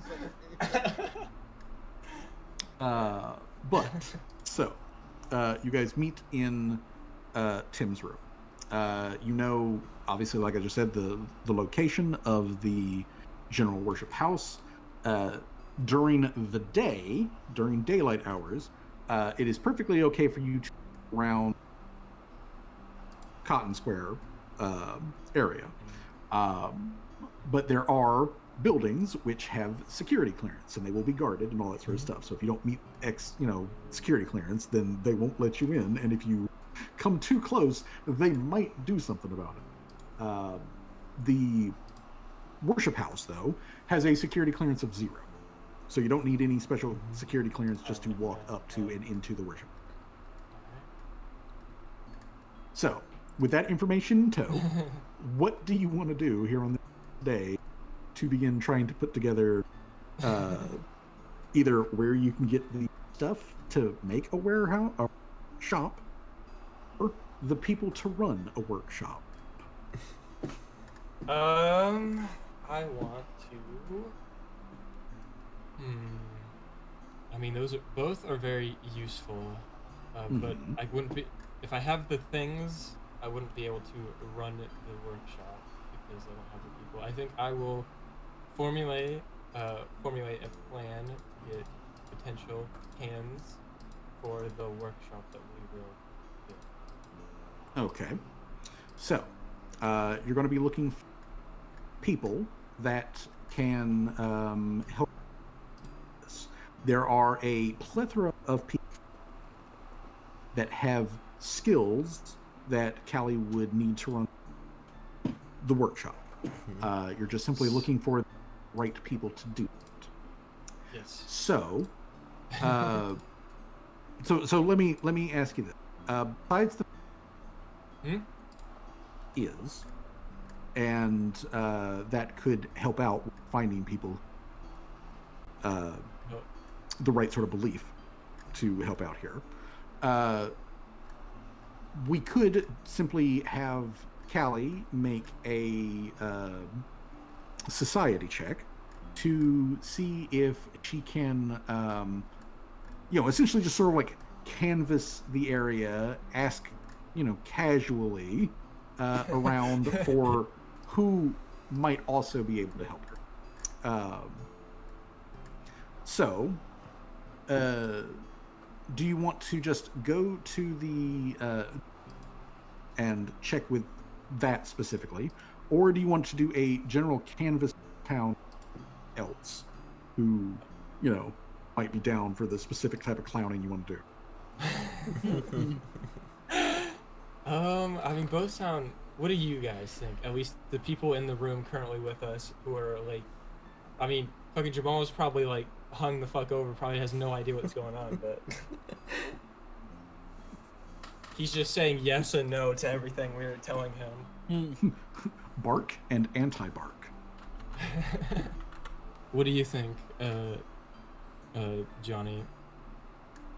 But so you guys meet in Tim's room. Obviously, like I just said, the location of the general worship house. During the day, during daylight hours, it is perfectly okay for you to go around Cotton Square area. But there are buildings which have security clearance, and they will be guarded and all that sort of stuff. So if you don't meet security clearance, then they won't let you in. And if you come too close, they might do something about it. The worship house, though, has a security clearance of 0. So you don't need any special security clearance just to walk up to and into the worship. So, with that information in tow, what do you want to do here on this day to begin trying to put together either where you can get the stuff to make a warehouse, a shop, or the people to run a workshop? I want to. I mean, both are very useful, but I wouldn't be if I have the things. I wouldn't be able to run the workshop because I don't have the people. I think I will formulate formulate a plan to get potential hands for the workshop that we will do. Okay. So, you're going to be looking for people that can help us. There are a plethora of people that have skills that Callie would need to run the workshop. You're just simply looking for the right people to do it. Yes. So, so let me ask you this. Besides the is, and that could help out with finding people the right sort of belief to help out here. We could simply have Callie make a society check to see if she can, essentially just sort of like canvass the area, ask, casually around for who might also be able to help her. So, do you want to just go to the and check with that specifically, or do you want to do a general canvas town else who, might be down for the specific type of clowning you want to do? I mean, both sound. What do you guys think? At least the people in the room currently with us who are like, I mean, fucking Jamal is probably like hung the fuck over, probably has no idea what's going on, but he's just saying yes and no to everything we're telling him. Bark and anti-bark. What do you think, Johnny?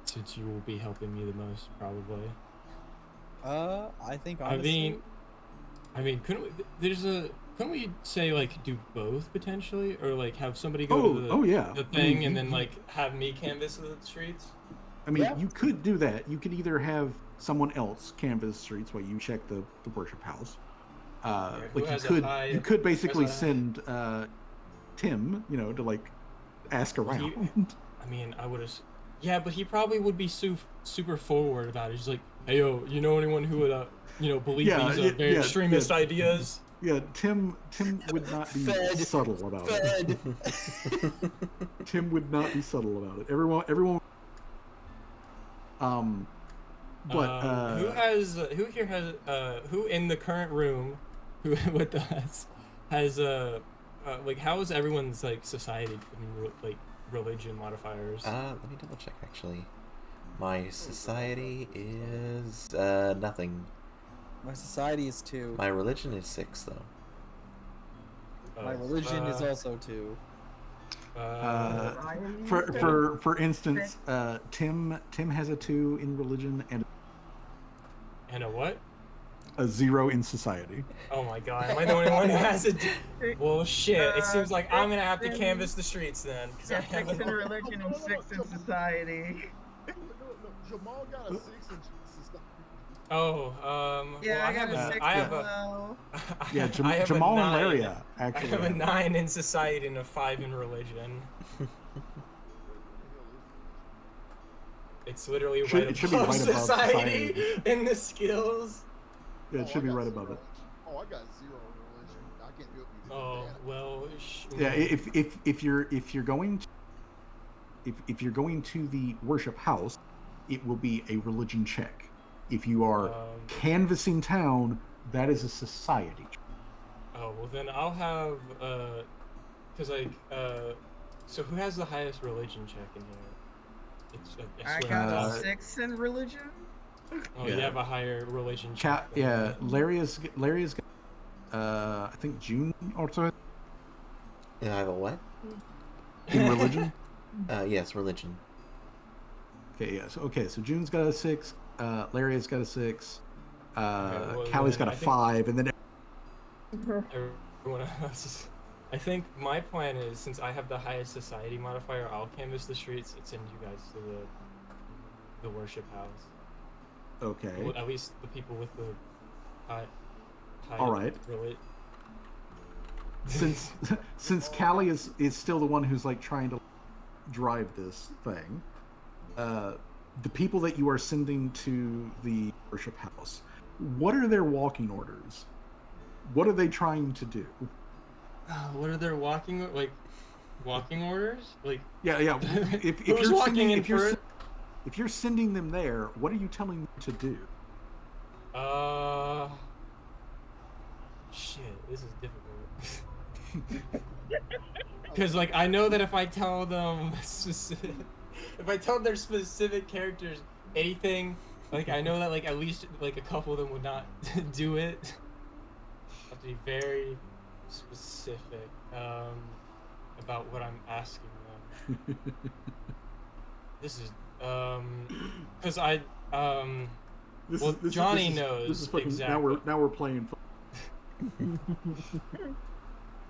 Since you will be helping me the most, probably. I think honestly. I mean, couldn't we say like do both potentially, or like have somebody go to the thing and then like have me canvas the streets? I mean, you could do that. You could either have someone else canvas the streets while you check the worship house. You could basically send Tim, to like ask around. I mean, I would have. Yeah, but he probably would be super forward about it. He's like, hey, yo, you know anyone who would, believe these very extremist ideas? Yeah, Tim would not be subtle about it. Tim would not be subtle about it. Everyone. Who in the current room, who with us, has like how is everyone's like society like religion modifiers? Let me double check actually. My society is nothing. My society is 2. My religion is 6 though. My religion is also 2. For instance, Tim has a 2 in religion and a what? A 0 in society. Oh my god, am I the only one who has a... Well, shit, it seems like I'm gonna have to canvas the streets then. Yeah, 6 in religion and 6 in society. Jamal got a 6 in society. Oh, yeah, well, I got a 6 as well. Yeah, Jamal and Laria, actually. I have a 9 in society and a 5 in religion. It's literally right above society in the skills. Yeah, it should be right above it. Oh, I got 0 in religion. I can't do it. Oh well. Yeah, if you're going to the worship house, it will be a religion check. If you are canvassing town, that is a society check. Oh well, then I'll have cause like so who has the highest religion check in here? I got a 6 in religion. Oh, you have a higher religion check. Larry's got, I think June also. Yeah, I have a what? In religion? Yes, religion. Okay, yes. Okay, so June's got a 6. Larry's got a 6. Callie's got a 5, and then everyone else. I think my plan is, since I have the highest society modifier, I'll canvas the streets and send you guys to the worship house. Okay. Well, at least the people with the high all right. since since Callie is still the one who's like trying to drive this thing, the people that you are sending to the worship house, what are their walking orders? What are they trying to do? What are their walking orders? Like Yeah. If who's you're walking sending, in if you're first? if you're sending them there, what are you telling them to do? Shit, this is difficult. Because like I know that if I tell them if I tell their specific characters anything, like I know that like at least like a couple of them would not do it. I have to be very specific about what I'm asking them. This is because Johnny knows This is fucking, exactly. now we're playing.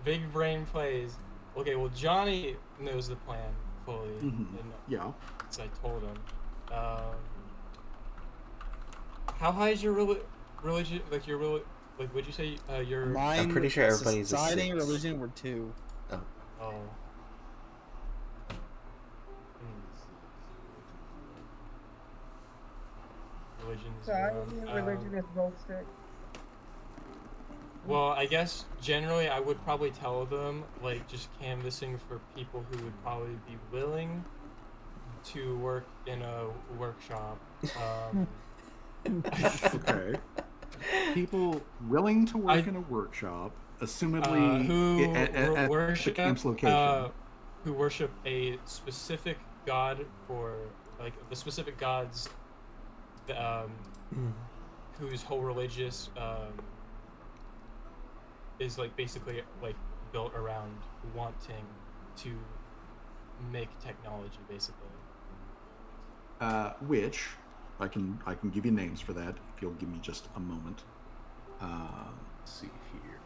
Big brain plays. Okay, well Johnny knows the plan fully. And Yeah. so I told him. How high is your religion? Like your like would you say your? Mine, I'm pretty sure everybody's a society and 6. religion were 2. Oh. Oh. Religion is Religion is both 6. Well, I guess generally I would probably tell them like just canvassing for people who would probably be willing to work in a workshop. Okay. People willing to work in a workshop, assumedly who at worship the camp's location. Who worship a specific god for like the specific gods, whose whole religious is like basically like built around wanting to make technology, basically. Which I can give you names for that if you'll give me just a moment. Let's see here.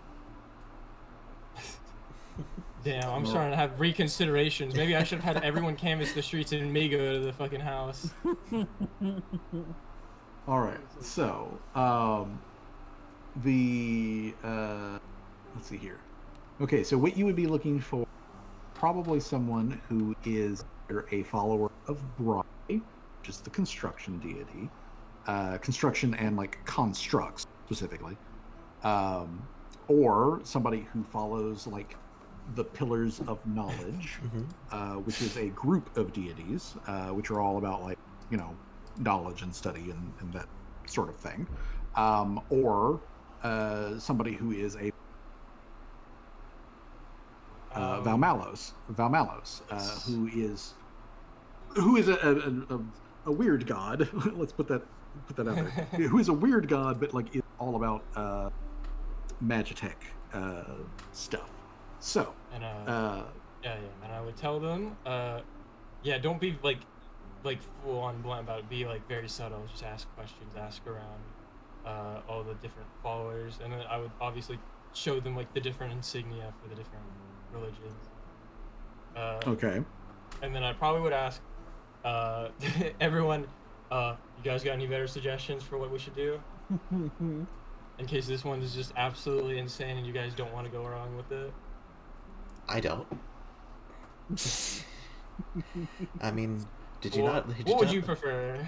Damn, I'm starting to have reconsiderations. Maybe I should have had everyone canvass the streets and me go to the fucking house. All right, so let's see here. Okay, so what you would be looking for, probably someone who is either a follower of Bri, which is the construction deity, construction and like constructs specifically, or somebody who follows like the Pillars of Knowledge, which is a group of deities, which are all about like, you know, knowledge and study and that sort of thing, or somebody who is a Valmalos, who is a weird god. Let's put that out there. Who is a weird god, but like it's all about Magitech stuff. So, and and I would tell them, don't be like full on blunt about it. Be like very subtle. Just ask questions, ask around all the different followers, and then I would obviously show them like the different insignia for the different religions. Okay. And then I probably would ask everyone, you guys got any better suggestions for what we should do? In case this one is just absolutely insane and you guys don't want to go wrong with it. I don't. I mean, what would you prefer?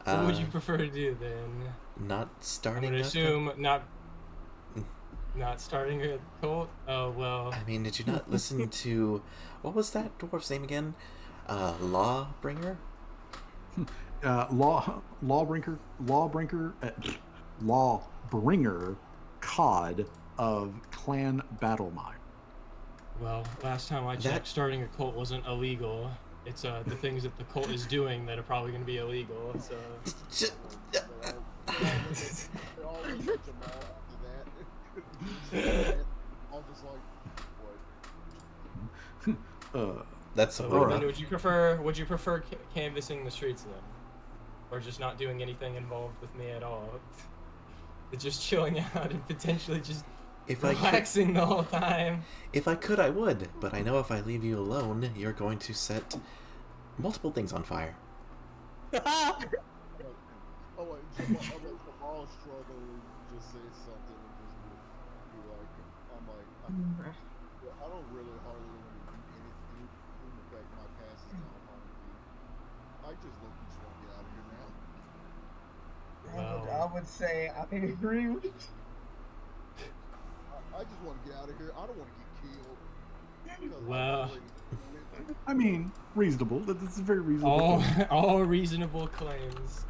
What would you prefer to do then? Not starting. I'm gonna assume not starting a cult. Oh well. I mean, did you not listen to what was that dwarf's name again? Lawbringer. Lawbringer, Cod of Clan Battlemire. Well, last time I checked, starting a cult wasn't illegal. It's the things that the cult is doing that are probably going to be illegal. So. That's Would you prefer canvassing the streets then, or just not doing anything involved with me at all? Just chilling out and potentially just relaxing the whole time. If I could, I would, but I know if I leave you alone, you're going to set multiple things on fire. Oh, wait, Jamal struggle just say something and just be like, I'm like, I I don't really hardly want to do anything. In the fact my pass is now on me. I just look just want to get out of here now. I would say I agree with you. I just want to get out of here. I don't want to get killed. Because Well. I'm already I mean, reasonable. That's a very reasonable. All reasonable claims.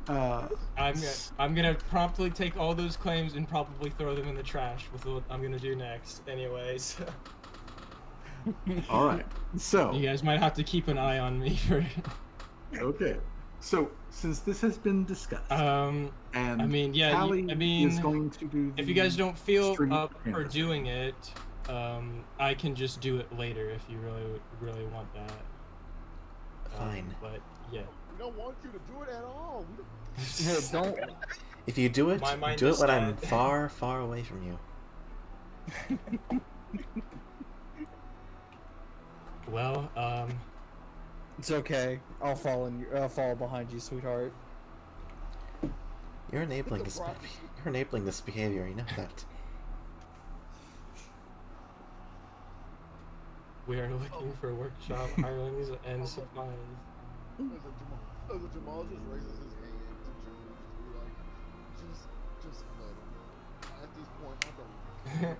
I'm gonna promptly take all those claims and probably throw them in the trash with what I'm gonna do next. Anyways. All right. So you guys might have to keep an eye on me for. Okay. So since this has been discussed, and I mean, yeah, Callie I mean, is going to do. If you guys don't feel street up for canvassing. doing it, I can just do it later if you really want that. Fine. But yeah. We don't want you to do it at all. Hey, don't. If you do it, My mind do it is when I'm set. far, far away from you. Well, It's okay. I'll follow behind you, sweetheart. You're enabling this. You're enabling this behavior. You know that. we are looking for workshop hirelings and supplies. As a Jamal just raises his hand to June, just be like, just let him. At this point, I don't care.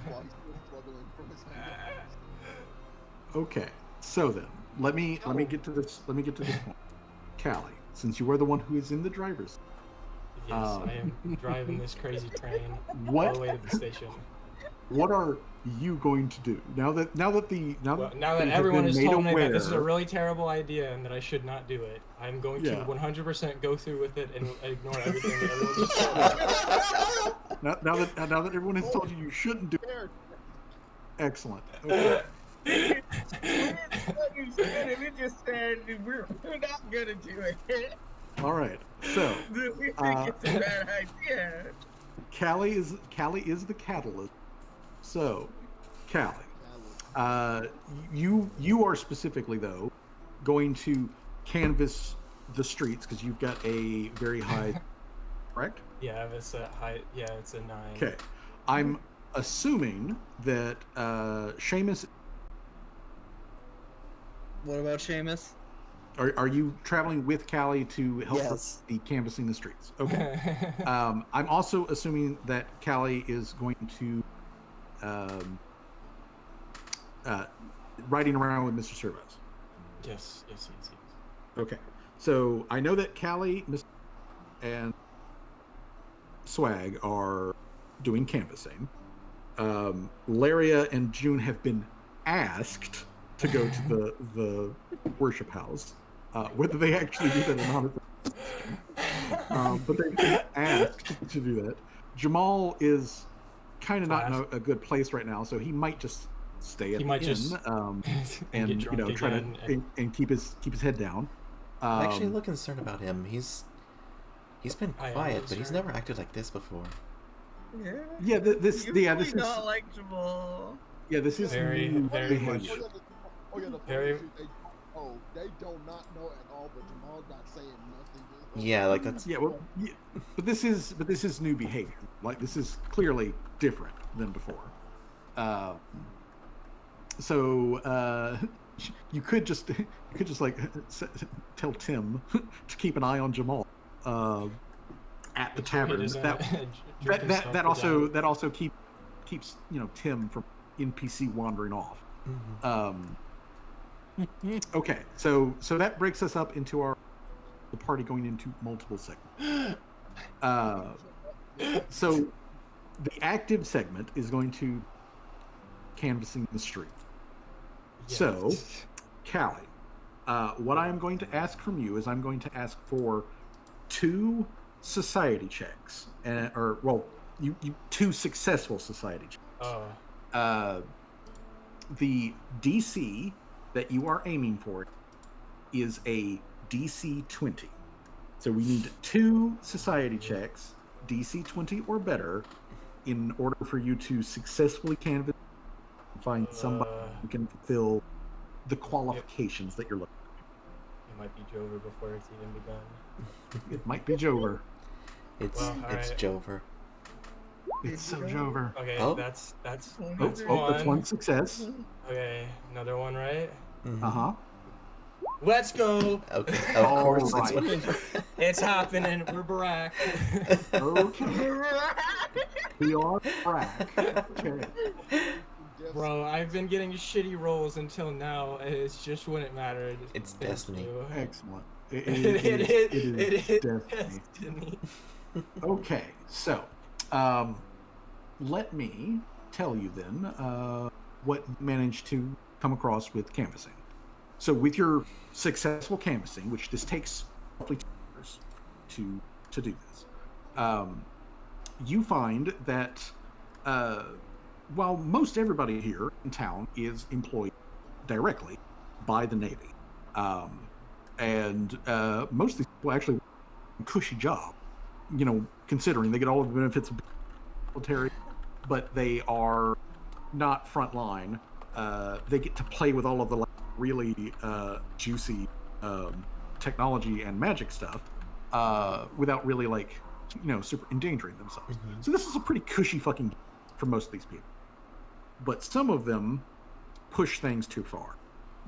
While he's still struggling from his hand. Okay. So then, let me get to this. Let me get to this point. Callie, since you are the one who is in the driver's seat, Yes, I am driving this crazy train all What? the way to the station. what are you going to do now that Now that they everyone have has been made told me that this is a aware- really terrible idea and that I should not do it, I'm going to Yeah. 100% go through with it and ignore everything that everyone just told me. now that everyone has told you shouldn't do it. There. Excellent. Okay. What you said, and it just said we're not gonna do it. All right. So We think it's a bad idea. Callie is the catalyst. So, Callie, you are specifically though going to canvass the streets because you've got a very high, correct? Yeah, it's a height. Yeah, it's a 9. Okay, I'm assuming that Seamus. What about Seamus? Are you traveling with Callie to help her Yes. the canvassing the streets? Okay. I'm also assuming that Callie is going to riding around with Mr. Servos. yes. Okay. So I know that Callie, Mr. and Swag are doing canvassing. Laria and June have been asked to go to the worship house. Whether they actually do that or not, but they've been asked to do that. Jamal is kind of not in a good place right now, so he might just stay at He the might inn, just and get drunk try again to and keep his head down. I'm actually a little concerned about him. He's been I am quiet, but he's concerned. never acted like this before. Yeah, this Usually is not like Jamal. this is Very, new very behavior. much. Oh yeah, the Very- funny shit, they do not know at all, but Jamal's not saying nothing. Yeah, like that's. Yeah, well, yeah, but this is new behavior. Like this is clearly different than before. So you could just like tell Tim to keep an eye on Jamal at the tavern. That also keeps Tim from NPC wandering off. Okay, so that breaks us up into the party going into multiple segments. So the active segment is going to canvassing the street. So, Callie, what I am going to ask from you is I'm going to ask for 2 society checks, you 2 successful society checks. Oh. The DC that you are aiming for is a DC 20. So we need 2 society checks, DC 20 or better, in order for you to successfully canvass and find somebody who can fulfill the qualifications that you're looking It might be Jover before it's even begun. for. It might be Jover. It's Well, it's alright. Jover. It's so Jover. Okay, Oh. that's Oh, that's that's one one. success. Okay, another one, right? Mhm. Uh-huh. Let's go. Okay, of All course. right. It's happening. We're back. Okay. We are back. Okay. Bro, I've been getting shitty rolls until now. It's just wouldn't matter. It's Thank destiny. you. Excellent. It is destiny. destiny. Okay, so let me tell you then what you managed to come across with canvassing. So with your successful canvassing, which this takes roughly 2 years to do this, you find that while most everybody here in town is employed directly by the Navy, and most of these people actually work a cushy job, considering they get all of the benefits of being military, but they are not frontline. They get to play with all of the really juicy technology and magic stuff without really super endangering themselves. Mhm. So this is a pretty cushy fucking for most of these people. But some of them push things too far.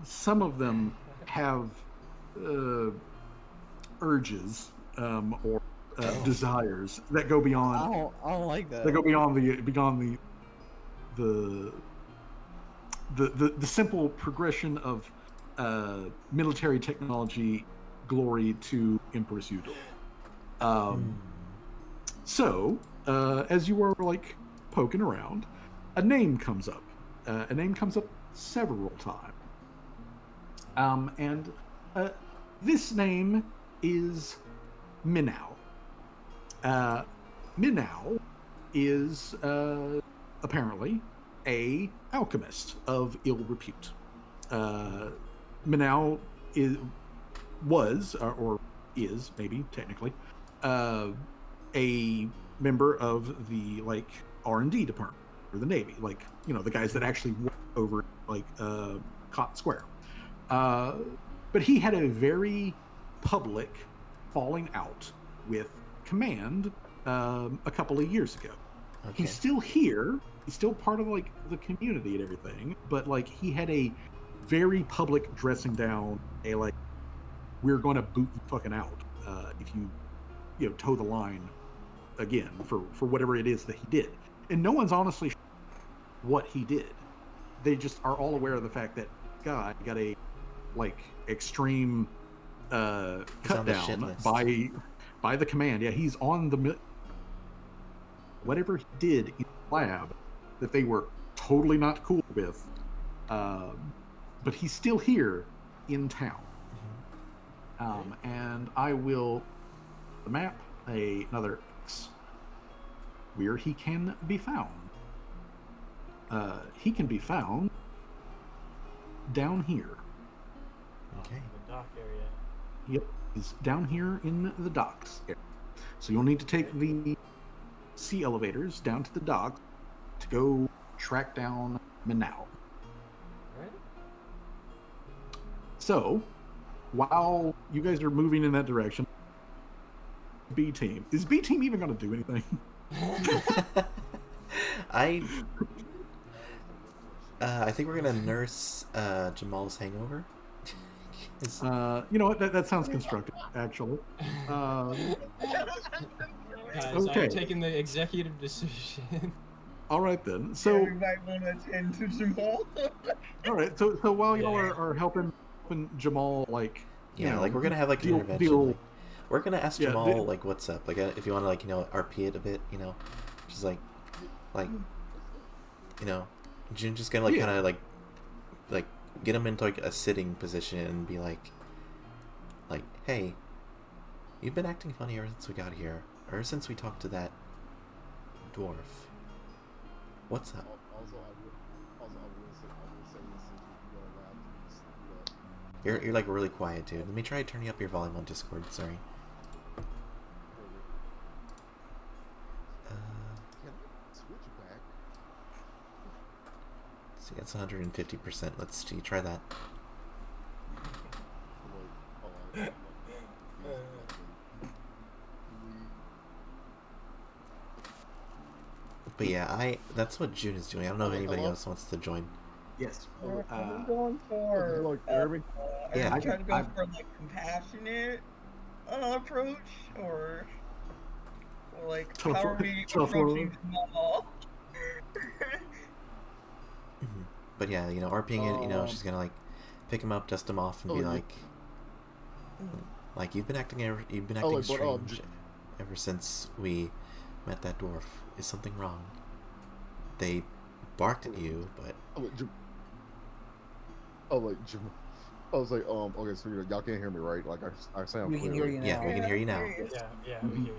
Some of them have urges or desires that go beyond. I don't like that. They go beyond the simple progression of military technology glory to Empress Udor. So, as you are poking around, a name comes up. A name comes up several times. And this name is Minnow. Minnow is apparently a alchemist of ill repute. Minnow was or is maybe technically a member of the R&D department or the Navy, the guys that actually work over Cotton Square. But he had a very public falling out with command a couple of years ago. Okay. He's still here. He's still part of the community and everything, but he had a very public dressing down. We're going to boot you fucking out if you toe the line again for whatever it is that he did. And no one's honestly sure what he did. They just are all aware of the fact that guy got a extreme cut down by the command. Yeah, he's on the whatever he did in the lab that they were totally not cool with. But he's still here in town. And I will the map another X where he can be found. He can be found down here. Okay. The dock area. Yep, he's down here in the docks area. So you'll need to take the sea elevators down to the dock to go track down Minnow. Right? So, while you guys are moving in that direction, B team is B team even going to do anything? I think we're gonna nurse Jamal's hangover. You know what? That sounds constructive, actually. Guys, Okay. I'm taking the executive decision. All right then. So, Everybody want to attend to Jamal? all right. So while y'all Yeah. are helping Jamal, Yeah, we're gonna have an intervention. deal. We're gonna ask Yeah, Jamal what's up. If you want to RP it a bit, just just gonna Yeah. kind of get him into a sitting position and be like, hey, you've been acting funny ever since we got here, or since we talked to that dwarf. What's up? Also, I will say this since you're allowed to speak up. You're really quiet, dude. Let me try turning up your volume on Discord. Sorry. Can I switch back? See, that's 150%. Let's see. Try that. But yeah, that's what June is doing. I don't know if anybody Hello? else wants to join. Yes. What are we going for? Like Irving? Are Yeah. you trying to go I- for like compassionate approach, or like how are we Tough approaching love. Jamal? Mhm. But yeah, RPing it, Um, she's gonna like pick him up, dust him off, and Oh, be yeah. like, you've been acting Oh, like, but, strange ever since we met that dwarf. Is something wrong? They barked at you, but Oh, like, I was like, okay, so y'all can't hear me, right? Like, I sound We can clear. hear you now. yeah, we can hear you now. Yeah, we hear you.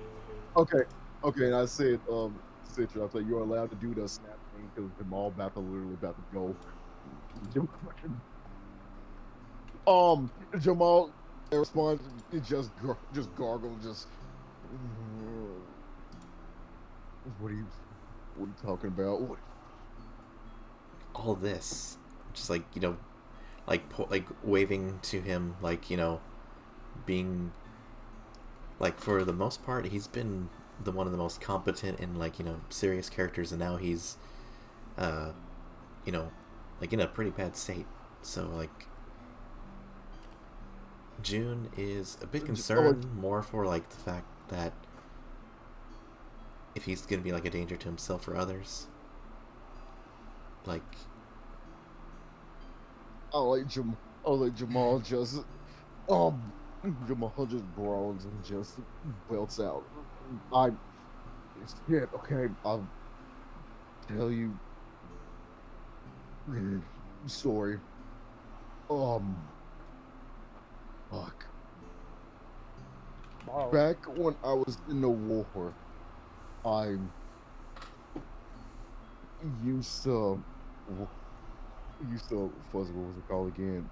Okay, and I said, Citra, I was like, you're allowed to do the snap thing because Jamal literally about to go. Jamal responds, it just gargle, just. What are you talking about? What? All this, just like like waving to him, like being like, for the most part, he's been one of the most competent and like serious characters, and now he's like in a pretty bad state. So like June is a bit concerned, more for like the fact that if he's gonna be like a danger to himself or others. Like, Jamal just Jamal just groans and just belts out. Shit, okay, I'll tell you. Sorry. Fuck. Wow. Back when I was in the war, I used to what was it called again?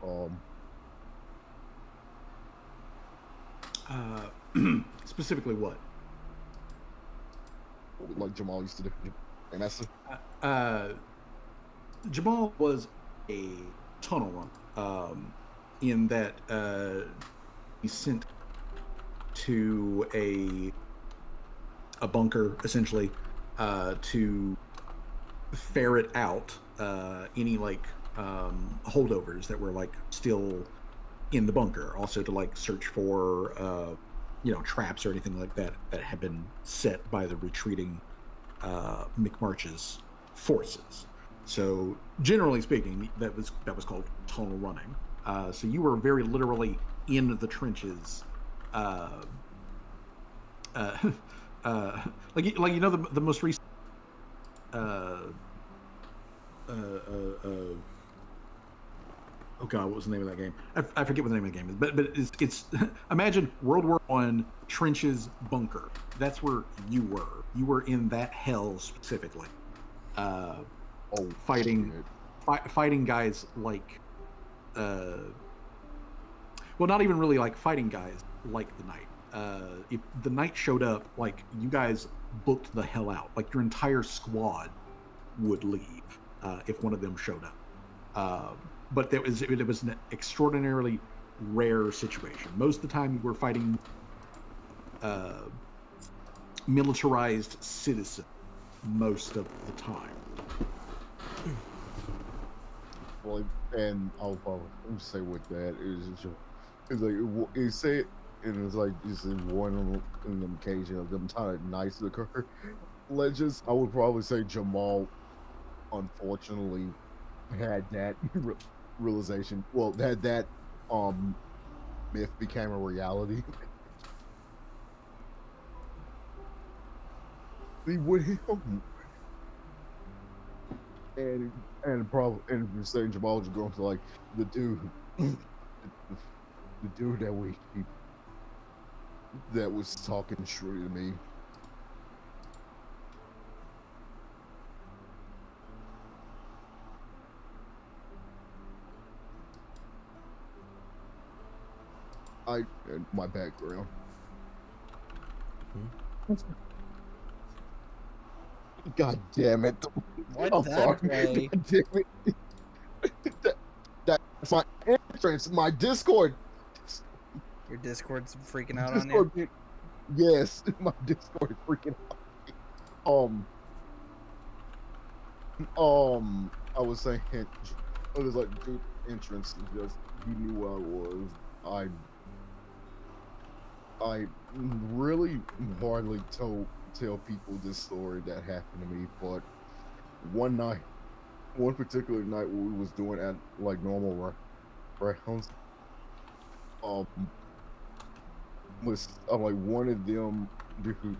Specifically what? Like Jamal used to do, and that's Jamal was a tunnel runner, in that he's sent to a bunker, essentially, to ferret out any like holdovers that were like still in the bunker. Also to like search for traps or anything like that that had been set by the retreating McMarch's forces. So generally speaking, that was called tunnel running. So you were very literally in the trenches, like the most recent oh god, what was the name of that game? I forget what the name of the game is, but it's imagine World War I trenches bunker. That's where you were. You were in that hell specifically, fighting guys like, well, not even really like fighting guys like the Knight. If the Knight showed up, like, you guys booked the hell out. Like, your entire squad would leave if one of them showed up. But it was an extraordinarily rare situation. Most of the time, you were fighting militarized citizens most of the time. well, and I'll say with that is just it said, and it's like just in one in them occasion of them kind of nice occur. Legends, I would probably say Jamal, unfortunately, had that realization. Well, that myth became a reality. He would and probably, and if you're saying Jamal just going to like the dude, the dude that was talking straight to me. And my background. God damn it! What I'm that sorry. play? God damn it! That's my entrance. My Discord. Your Discord's freaking out on you. Discord. Yes, my Discord is freaking out. I was saying, it was like dude entrance. Just he knew who I was. I really hardly tell people this story that happened to me, but one night, one particular night, what we was doing at like normal rounds, um, was like one of them,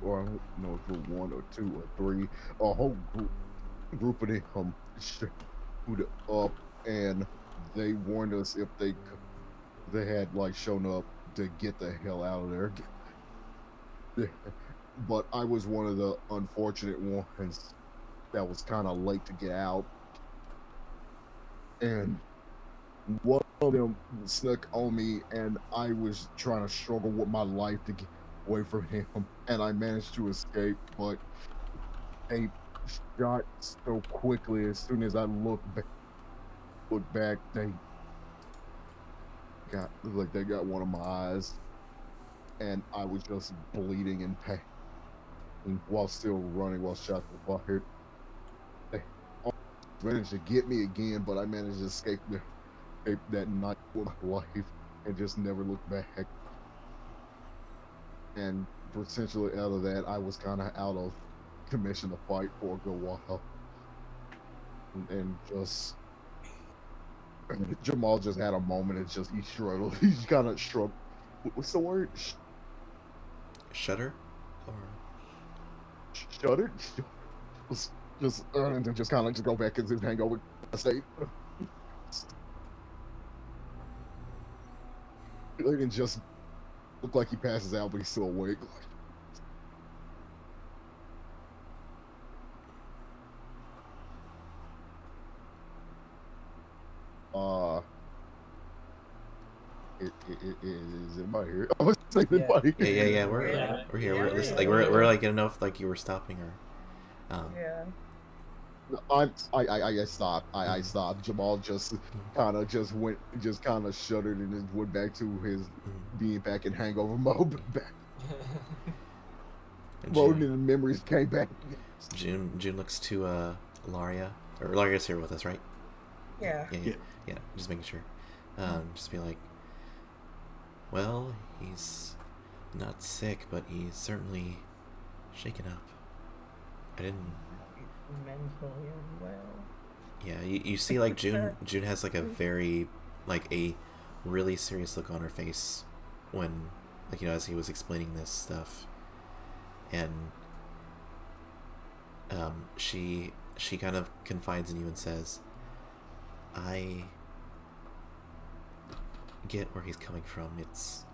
or I don't know if it was one or two or three, a whole group of them showed up, and they warned us if they had like shown up to get the hell out of there. But I was one of the unfortunate ones that was kind of late to get out, and one of them snuck on me, and I was trying to struggle with my life to get away from him, and I managed to escape. But they shot so quickly. As soon as I looked back, they got one of my eyes, and I was just bleeding in pain while still running while shots were fired. They managed to get me again, but I managed to escape that night with my life and just never looked back. And potentially out of that, I was kind of out of commission to fight for a good while, and just Jamal just had a moment and just he shrugged. He kind of shrugged. What's the word? Shudder? Or Shuddered. Just and then just kind of just go back and just hang over. Stay. And just look like he passes out, but he's still awake. Is anybody here? I was saying anybody. Yeah. We're here. We're listening. Like we're like, I don't know if like you were stopping or. Yeah. I stopped. I stopped. Jamal just kind of shuddered and just went back to his being back in hangover mode. Mode and the memories came back. June looks to Laria, or Laria's here with us, right? Yeah. Yeah. Just making sure. Just be like, well, he's not sick, but he's certainly shaken up. I didn't. Mentally unwell. Yeah, you see, like June has like a very like a really serious look on her face when, like, as he was explaining this stuff, and she kind of confides in you and says, I get where he's coming from. It's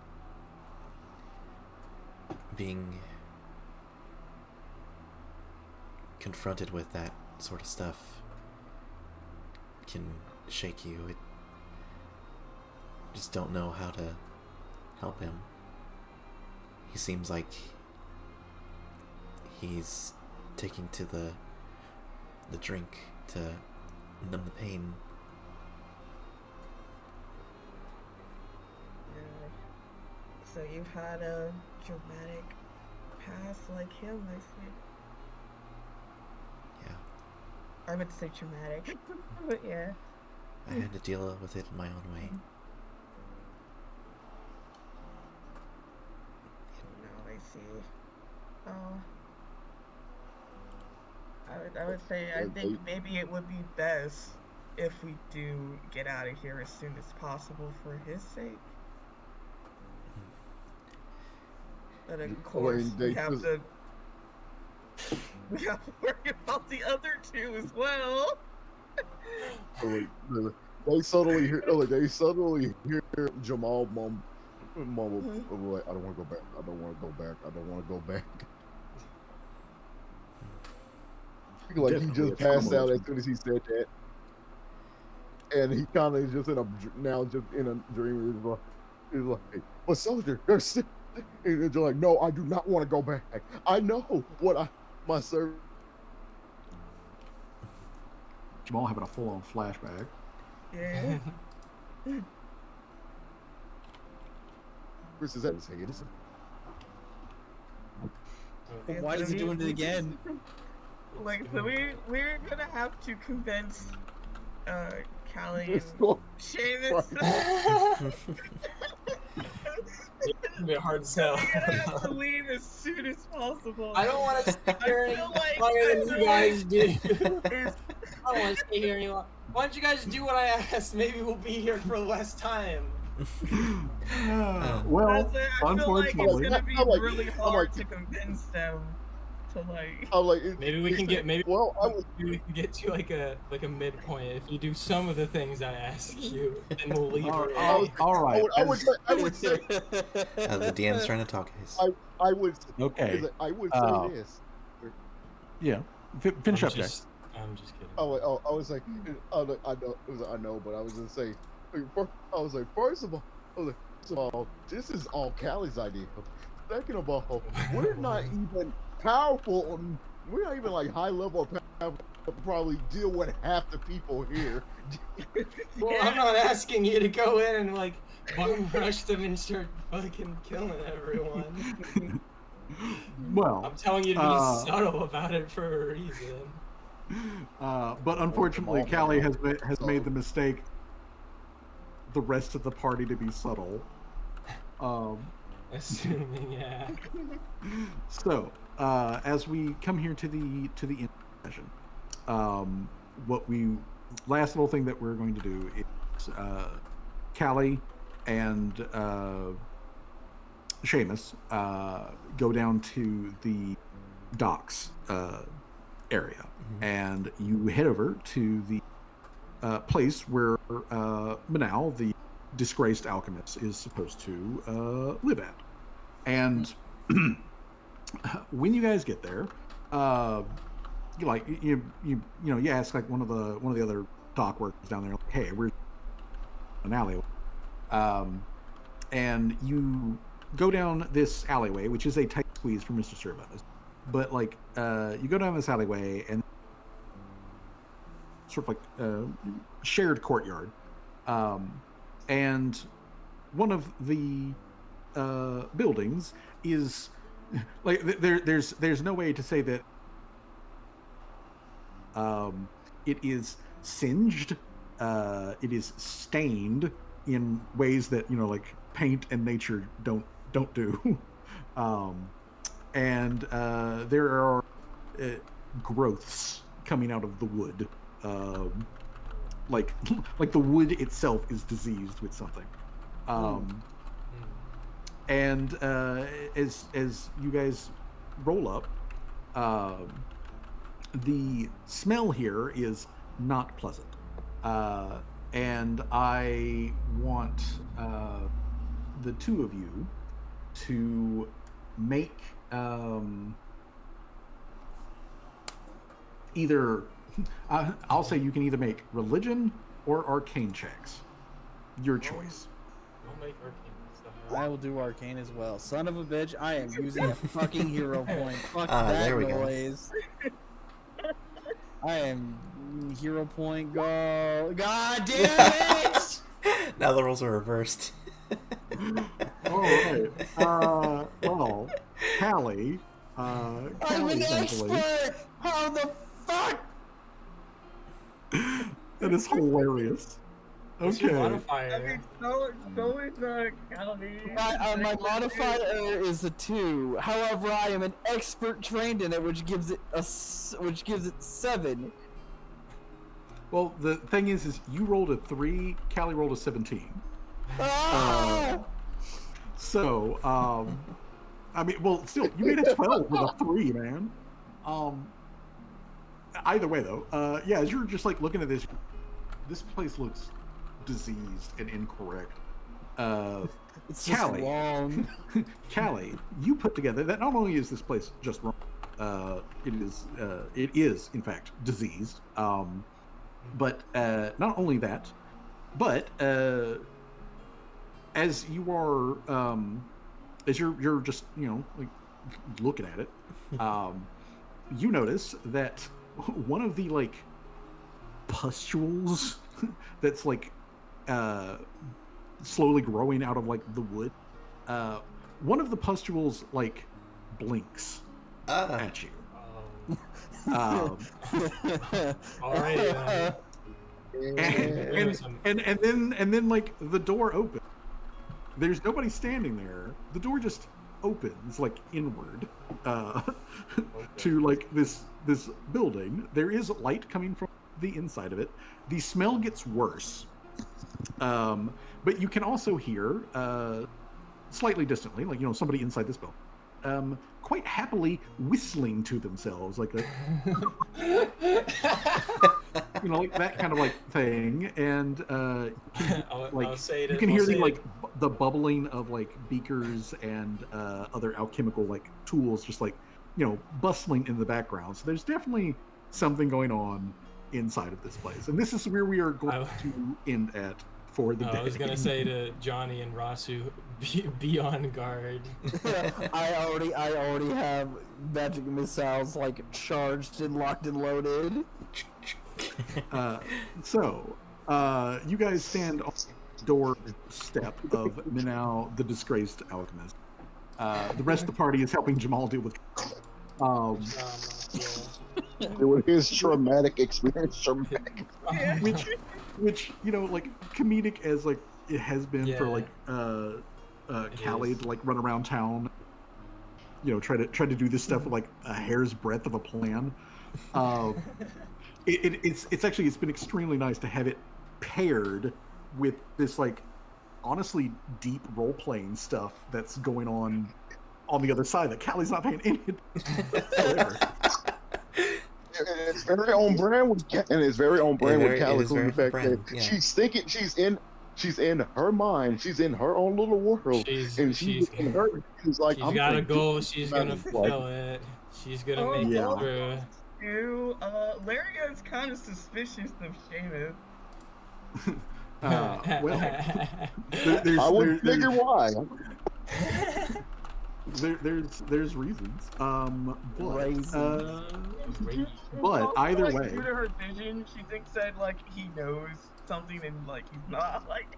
being confronted with that sort of stuff can shake you. It just don't know how to help him. He seems like he's taking to the drink to numb the pain. So you've had a dramatic past like him, I see. Yeah. I would say traumatic, but yeah. I had to deal with it in my own way. No, I see. I would say I think maybe it would be best if we do get out of here as soon as possible for his sake. But of course, we have to worry about the other two as well. They suddenly hear Jamal mumble, like, I don't want to go back. I don't want to go back. I don't want to go back. Like, he just passed out as soon as he said that, and he kind of just in a dream. He's like, but soldier, they're sick. And they're like, no, I do not want to go back. I know what my service. Jamal having a full-on flashback. Yeah. Versus that his head. Why is he doing it again? Like, so we're gonna have to convince Callie It's and going Seamus. It's gonna be hard to sell. We're gonna have to leave as soon as possible. I don't want to stay I here feel like longer than you guys do. it's I don't want to stay here any longer. Why don't you guys do what I asked? Maybe we'll be here for less time. Well, I feel like it's unfortunately, gonna be I'm like- really I'm hard like- to convince them to like. I'm like, Maybe we can get Well, I was. maybe we can get to like a midpoint. If you do some of the things I ask you, then we'll leave. all early. right. I would say. The DM's trying to talk, guys. I would. Okay. I would say this. Yeah. Finish up, Jack. I'm just kidding. I was like, I know, but I was gonna say, first of all, this is all Callie's idea. Second of all, we're not even powerful. We're not even like high level powerful to probably deal with half the people here. Well, I'm not asking you to go in and like bum rush them and start fucking killing everyone. Well, I'm telling you to be subtle about it for a reason. but unfortunately, Callie has made the mistake. The rest of the party to be subtle. Assuming, yeah. So, as we come here to the end of the session, last little thing that we're going to do is Callie and Seamus go down to the docks area, and you head over to the place where Manal, the disgraced alchemist, is supposed to live at. And when you guys get there, you ask like one of the other dock workers down there, like, hey, we're an alleyway, and you go down this alleyway, which is a tight squeeze for Mr. Cervantes, but like you go down this alleyway and sort of like shared courtyard, and one of the buildings is like there's no way to say that it is singed, it is stained in ways that like paint and nature don't do, and there are growths coming out of the wood, like the wood itself is diseased with something. And as you guys roll up, the smell here is not pleasant, and I want the two of you to make either I'll say you can either make religion or arcane checks. Your choice. Don't make arcane stuff. I will do arcane as well. Son of a bitch, I am using a fucking hero point. Fuck there that we go. noise. I am hero point go. God damn it! Now the roles are reversed. All right. Well, Callie. I'm Callie, an thankfully. expert! How the fuck? That is hilarious. What's your Okay. I modifier? mean, so is Callie. My modifier is a 2. However, I am an expert trained in it, which gives it 7. Well, the thing is you rolled a 3, Callie rolled a 17. Ah! So, I mean, well, still, you made a 12 with a 3, man. Either way, though, yeah, as you're just like looking at this place looks diseased and incorrect. It's just Callie. long. Callie, you put together that not only is this place just wrong, it is in fact diseased. But not only that, but as you are, as you're just like looking at it, you notice that one of the like pustules that's like slowly growing out of like the wood, one of the pustules like blinks at you. Alrighty then. And then like the door opens. There's nobody standing there. The door just opens like inward to like this building. There is light coming from the inside of it. The smell gets worse, but you can also hear slightly distantly, like somebody inside this building, quite happily whistling to themselves, like like that kind of like thing, and you can hear the bubbling of like beakers and other alchemical like tools, just like bustling in the background. So there's definitely something going on inside of this place, and this is where we are going to end at for the day. I was gonna say to Johnny and Rasu, be on guard. I already have magic missiles like charged and locked and loaded. So you guys stand on the doorstep of Minau, the disgraced alchemist. The rest of the party is helping Jamal deal with. His traumatic experience, which like comedic as like it has been for like Callie to like run around town, try to do this stuff with like a hair's breadth of a plan. It's been extremely nice to have it paired with this like honestly deep role playing stuff that's going on the other side that Callie's not paying any attention. It's very on brand with Callie. The fact that she's thinking she's in her mind, she's in her own little world, she's like, she's got a goal, she's gonna fulfill it. She's gonna make it through. Laria is kind of suspicious of Seamus. I wouldn't figure why. There's reasons, but either way, due to her vision, she thinks that like he knows something and like he's not like.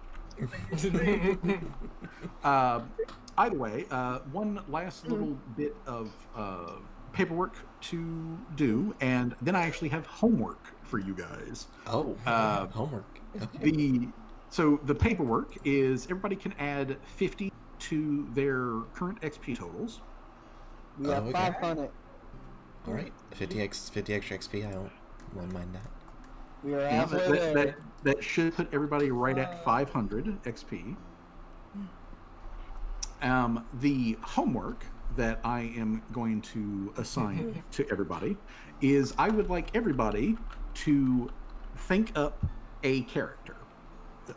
Either way, one last little bit of paperwork to do, and then I actually have homework for you guys. Homework. Okay. So the paperwork is everybody can add 50 to their current XP totals. We have 500. All right, 50 extra XP. I won't mind that. We are halfway there. That should put everybody right at 500 XP. The homework that I am going to assign to everybody is I would like everybody to think up a character.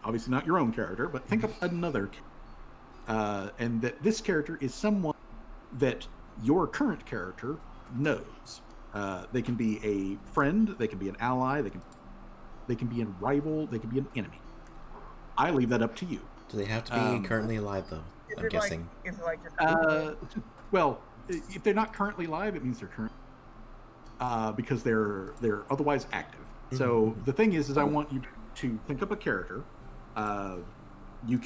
Obviously not your own character, but think up another character. And that this character is someone that your current character knows. They can be a friend, they can be an ally, they can be a rival, they can be an enemy. I leave that up to you. Do they have to be currently alive, though? I'm guessing. Well, if they're not currently alive, it means they're current. Because they're otherwise active. Mm-hmm. So the thing is I want you to think up a character. You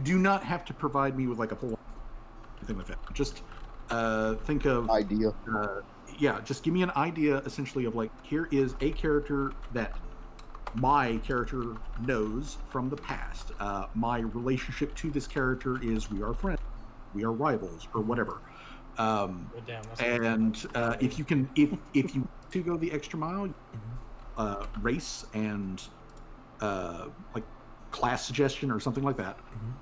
do not have to provide me with like a full thing like that. Just think of idea. Just give me an idea essentially of like, here is a character that my character knows from the past. My relationship to this character is we are friends, we are rivals, or whatever. If you to go the extra mile, race and like class suggestion or something like that.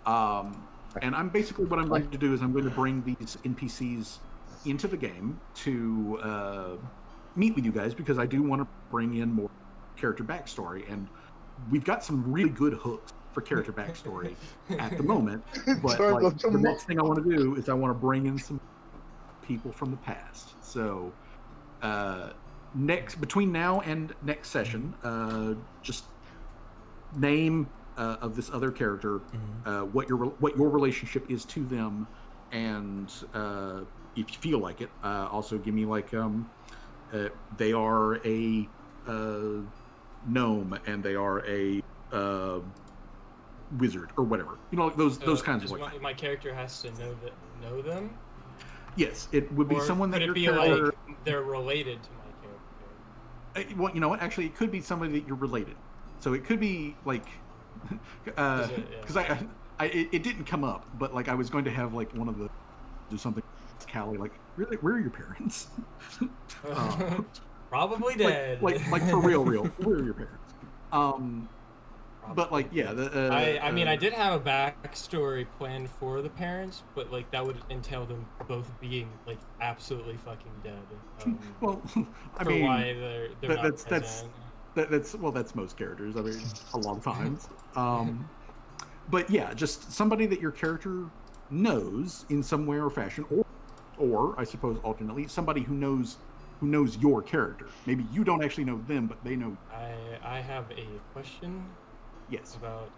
And I'm basically what I'm going to do is I'm going to bring these NPCs into the game to meet with you guys, because I do want to bring in more character backstory, and we've got some really good hooks for character backstory at the moment. But like, the next thing I want to do is I want to bring in some people from the past. So between now and next session, just name of this other character, what your relationship is to them, and if you feel like it, also give me like they are a gnome and they are a wizard or whatever, like those kinds of like. My character has to know them. Yes, it would be someone that could your it be character. like they're related to my character? Well, you know what? Actually, it could be somebody that you're related. So it could be like, because it didn't come up, but like I was going to have like one of the do something. Callie, like, really, where are your parents? Probably dead. Like for real, where are your parents? But like, yeah, I mean, I did have a backstory planned for the parents, but like that would entail them both being like absolutely fucking dead. Well, I for mean, why they're not present. That's most characters. I mean, a lot of times. But yeah, just somebody that your character knows in some way or fashion, or I suppose alternately, somebody who knows your character. Maybe you don't actually know them, but they know. I have a question. Yes. About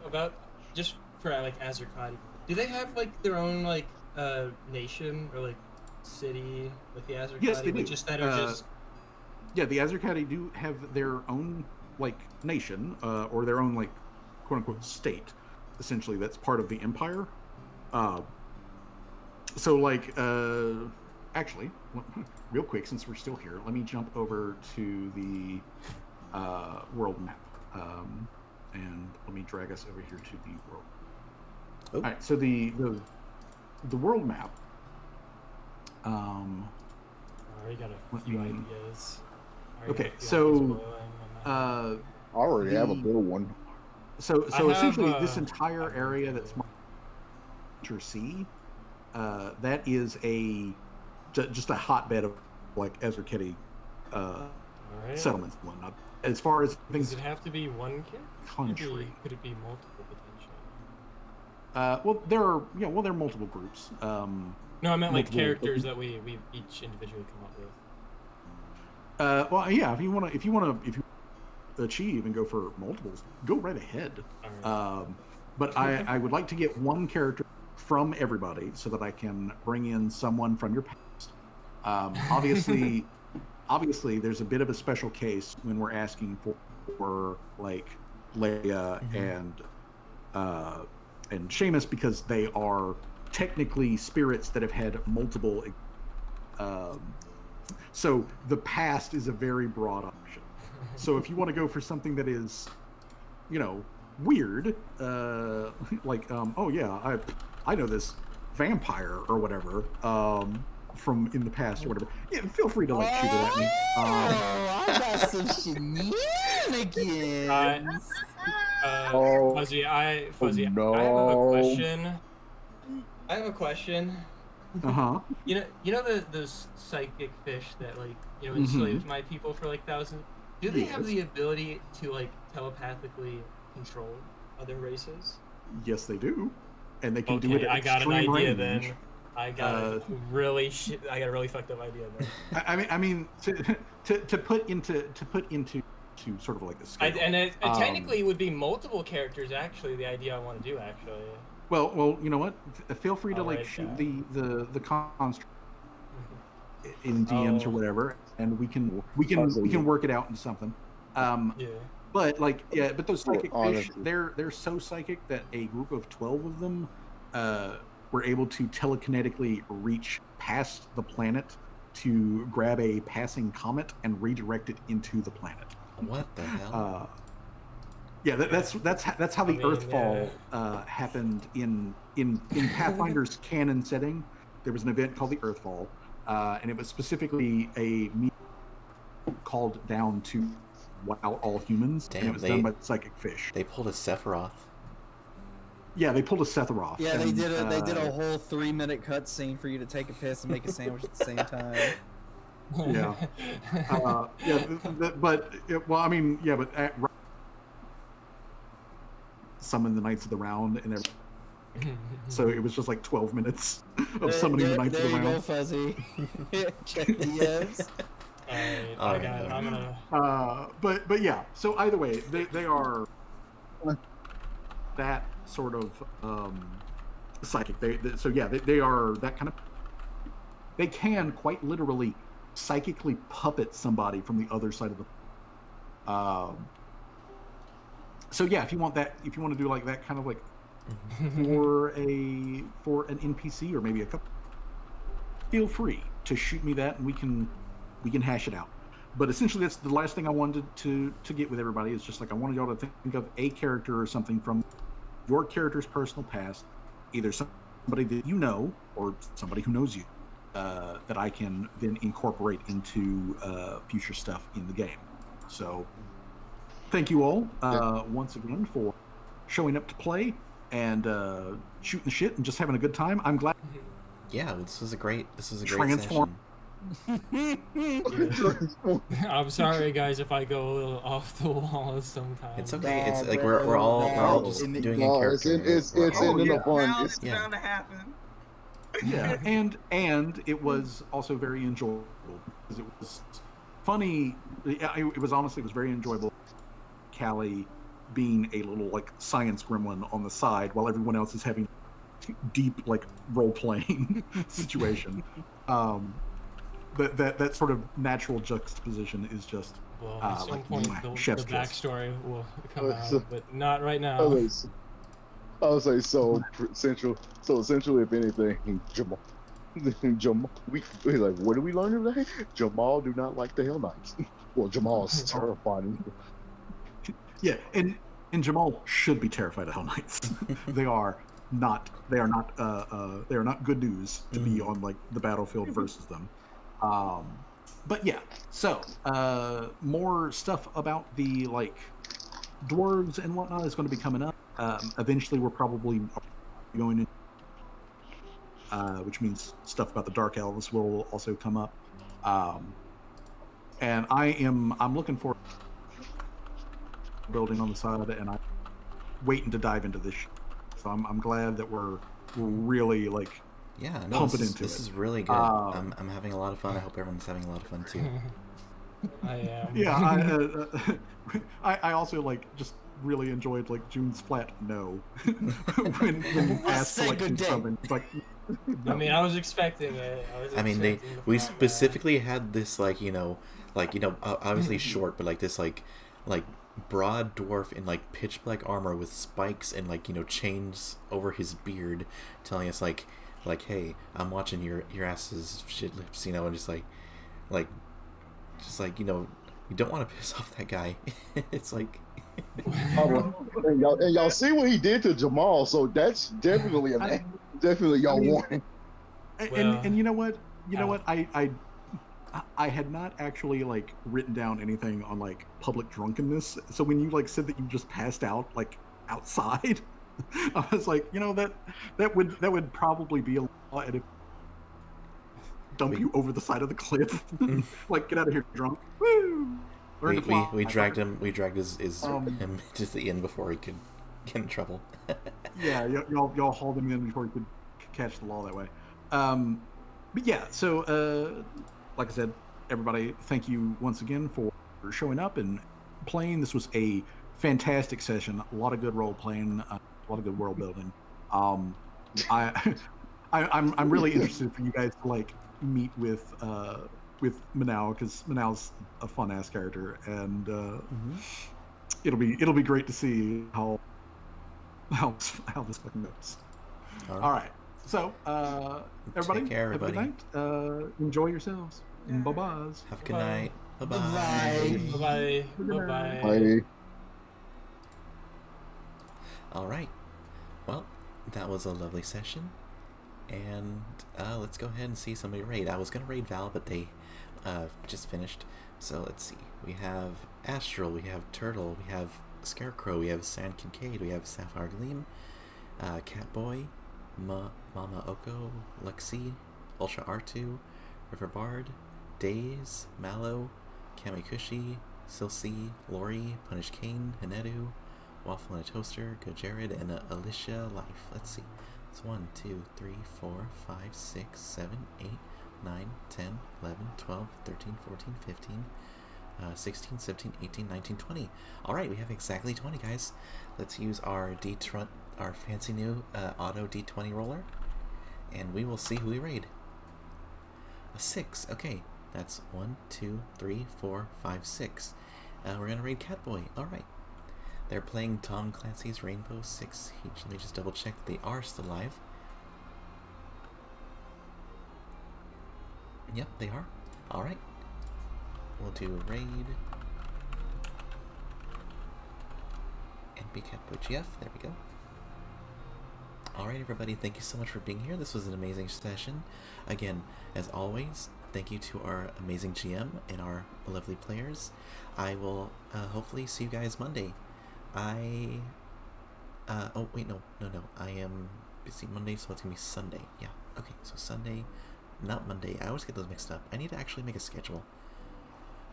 about just for like Azurkadi, do they have like their own like nation or like city like the Azurkadi? Yes, they do. Just that are just. Yeah, the Azurkadi do have their own like nation or their own like quote unquote state, essentially that's part of the empire. So like actually, real quick, since we're still here, let me jump over to the world map. And let me drag us over here to the world. Oh. All right, so the world map. I already got a few ideas. Okay, so I already have a good one. So essentially, this entire area that's Sea, that is just a hotbed of like Azurketi settlements and whatnot. As far as things, does it have to be one country? Could it be multiple potentially? Well, there are there are multiple groups. No, I meant like characters that we each individually come up with. Well, yeah. If you achieve and go for multiples, go right ahead. Right. But I would like to get one character from everybody so that I can bring in someone from your past. Obviously. Obviously, there's a bit of a special case when we're asking for like Leia and Seamus, because they are technically spirits that have had multiple. So the past is a very broad option. So if you want to go for something that is, weird, like oh yeah, I know this vampire or whatever. From in the past or whatever. Yeah, feel free to like shoot it at me. I got some shenanigans. Fuzzy, no. I have a question. You know those psychic fish that like enslaved my people for like thousands. Do they have the ability to like telepathically control other races? Yes, they do, and they can do it. I got an idea range. Then. I got a really fucked up idea there. I mean, to put into sort of like the scale. And technically it would be multiple characters. Actually, the idea I want to do actually. Well, you know what? Feel free to like shoot the construct in DMs or whatever, and we can work it out into something. Yeah. But but those psychic fish, they're so psychic that a group of 12 of them were able to telekinetically reach past the planet to grab a passing comet and redirect it into the planet. What the hell? That's how the Earthfall happened in Pathfinder's canon setting. There was an event called the Earthfall, and it was specifically a meteor called down to wipe out all humans. Damn, and it was done by the psychic fish. They pulled a Sephiroth. Yeah, they pulled a Sephiroth. Yeah, they did a whole 3-minute cutscene for you to take a piss and make a sandwich at the same time. Yeah. Summon the Knights of the Round and everything. So it was just like 12 minutes of summoning the Knights of the Round. There you go, Fuzzy. Check the DMs. I got it. I'm gonna. But yeah. So either way, they are that sort of psychic. They are that kind of. They can quite literally psychically puppet somebody from the other side of the. So yeah, if you want to do like that kind of like for an NPC or maybe a couple, feel free to shoot me that and we can hash it out. but essentially, that's the last thing I wanted to get with everybody. Is just like I wanted y'all to think of a character or something from your character's personal past, either somebody that you know or somebody who knows you, that I can then incorporate into future stuff in the game. So, thank you all once again for showing up to play and shooting the shit and just having a good time. I'm glad. Yeah, this was a great Transform. session. I'm sorry, guys, if I go a little off the wall sometimes. It's okay. It's No, like bro, we're all no. just In the- doing No, a character. it's We're in all- the yeah. fun. Now It's it's yeah. bound to happen. Yeah, and it was also very enjoyable because it was funny. It was honestly, it was very enjoyable. Callie being a little like science gremlin on the side while everyone else is having deep like role playing situation. That sort of natural juxtaposition is just Well, at some point, the chef's kiss. backstory will come So- out, but not right now. I would say so central. So essentially, if anything, Jamal, we like. What did we learn today? Jamal do not like the Hell Knights. Well, Jamal's terrified. Yeah, and Jamal should be terrified of Hell Knights. They are not good news to be on like the battlefield versus them. But yeah, so more stuff about the like dwarves and whatnot is going to be coming up. Eventually, we're probably going in, which means stuff about the Dark Elves will also come up. And I'm looking for building on the side, and I'm waiting to dive into this. So I'm glad that we're really like pumping into this it. is really good. I'm having a lot of fun. I hope everyone's having a lot of fun too. I am. Yeah, I also like just really enjoyed like June's flat no when you asked to like do something. It's like, no. I mean, I was expecting it. I mean, we specifically had this obviously short, but like this like broad dwarf in like pitch black armor with spikes and like chains over his beard, telling us like hey, I'm watching your ass's shit lips, and just like you don't want to piss off that guy. It's like and y'all see what he did to Jamal, so that's definitely y'all warning. And you know what? I had not actually like written down anything on like public drunkenness. So when you like said that you just passed out like outside, I was like, that would probably be a lot, and dump you over the side of the cliff. Like, get out of here drunk. Woo! We dragged him him to the inn before he could get in trouble. Yeah, y'all hauled him in before he could catch the law that way. But yeah, so like I said, everybody, thank you once again for showing up and playing. This was a fantastic session. A lot of good role playing, a lot of good world building. I'm really interested for you guys to like meet with Manao, because Manao's a fun ass character, and it'll be great to see how this fucking goes. All right. So, everybody, Take care, have a everybody. good night. Enjoy yourselves. Bye-bye. Have a good night. Bye-bye. Bye-bye. Bye-bye. Bye-bye. Bye. All right. Well, that was a lovely session. And let's go ahead and see somebody raid. I was going to raid Val, but they just finished. So let's see. We have Astral, we have Turtle, we have Scarecrow, we have Sand Kincaid, we have Sapphire Gleam, Catboy, Mama Oko, Lexi, Ultra R2, River Bard, Daze, Mallow, Kamikushi, Silsey, Lori, Punish Kane, Hanedu, Waffle and a Toaster, Good Jared, and Alicia Life. Let's see. It's 1, 2, 3, 4, 5, 6, 7, 8, 9, 10, 11, 12, 13, 14, 15, 16, 17, 18, 19, 20. Alright, we have exactly 20, guys. Let's use our our fancy new auto D20 roller, and we will see who we raid. A 6. Okay, that's 1, 2, 3, 4, 5, 6. We're gonna raid Catboy. Alright. They're playing Tom Clancy's Rainbow Six Siege. Let me just double check that they are still live. Yep, they are. Alright. we'll do raid. NBCat GF, there we go. Alright everybody, thank you so much for being here. This was an amazing session. Again, as always, thank you to our amazing GM and our lovely players. I will hopefully see you guys Monday. Oh wait, no. I am busy Monday, so it's gonna be Sunday. Yeah, okay, so Sunday, not Monday. I always get those mixed up. I need to actually make a schedule.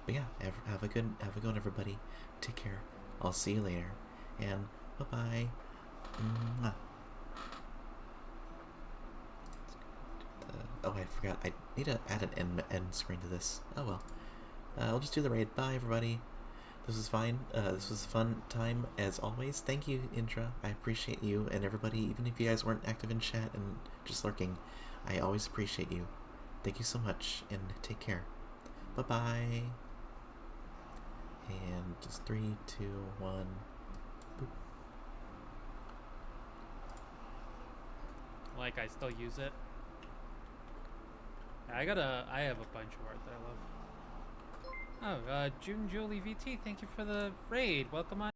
But yeah, have a good one, everybody. Take care. I'll see you later. And bye-bye. Mwah. Oh, I forgot. I need to add an end screen to this. Oh well. I'll just do the raid. Bye, everybody. This was fine. This was a fun time, as always. Thank you, Indra. I appreciate you and everybody, even if you guys weren't active in chat and just lurking. I always appreciate you. Thank you so much, and take care. Bye-bye. And just 3, 2, 1. Boop. Like, I still use it. I have a bunch of art that I love. Oh, June Julie VT, thank you for the raid. Welcome on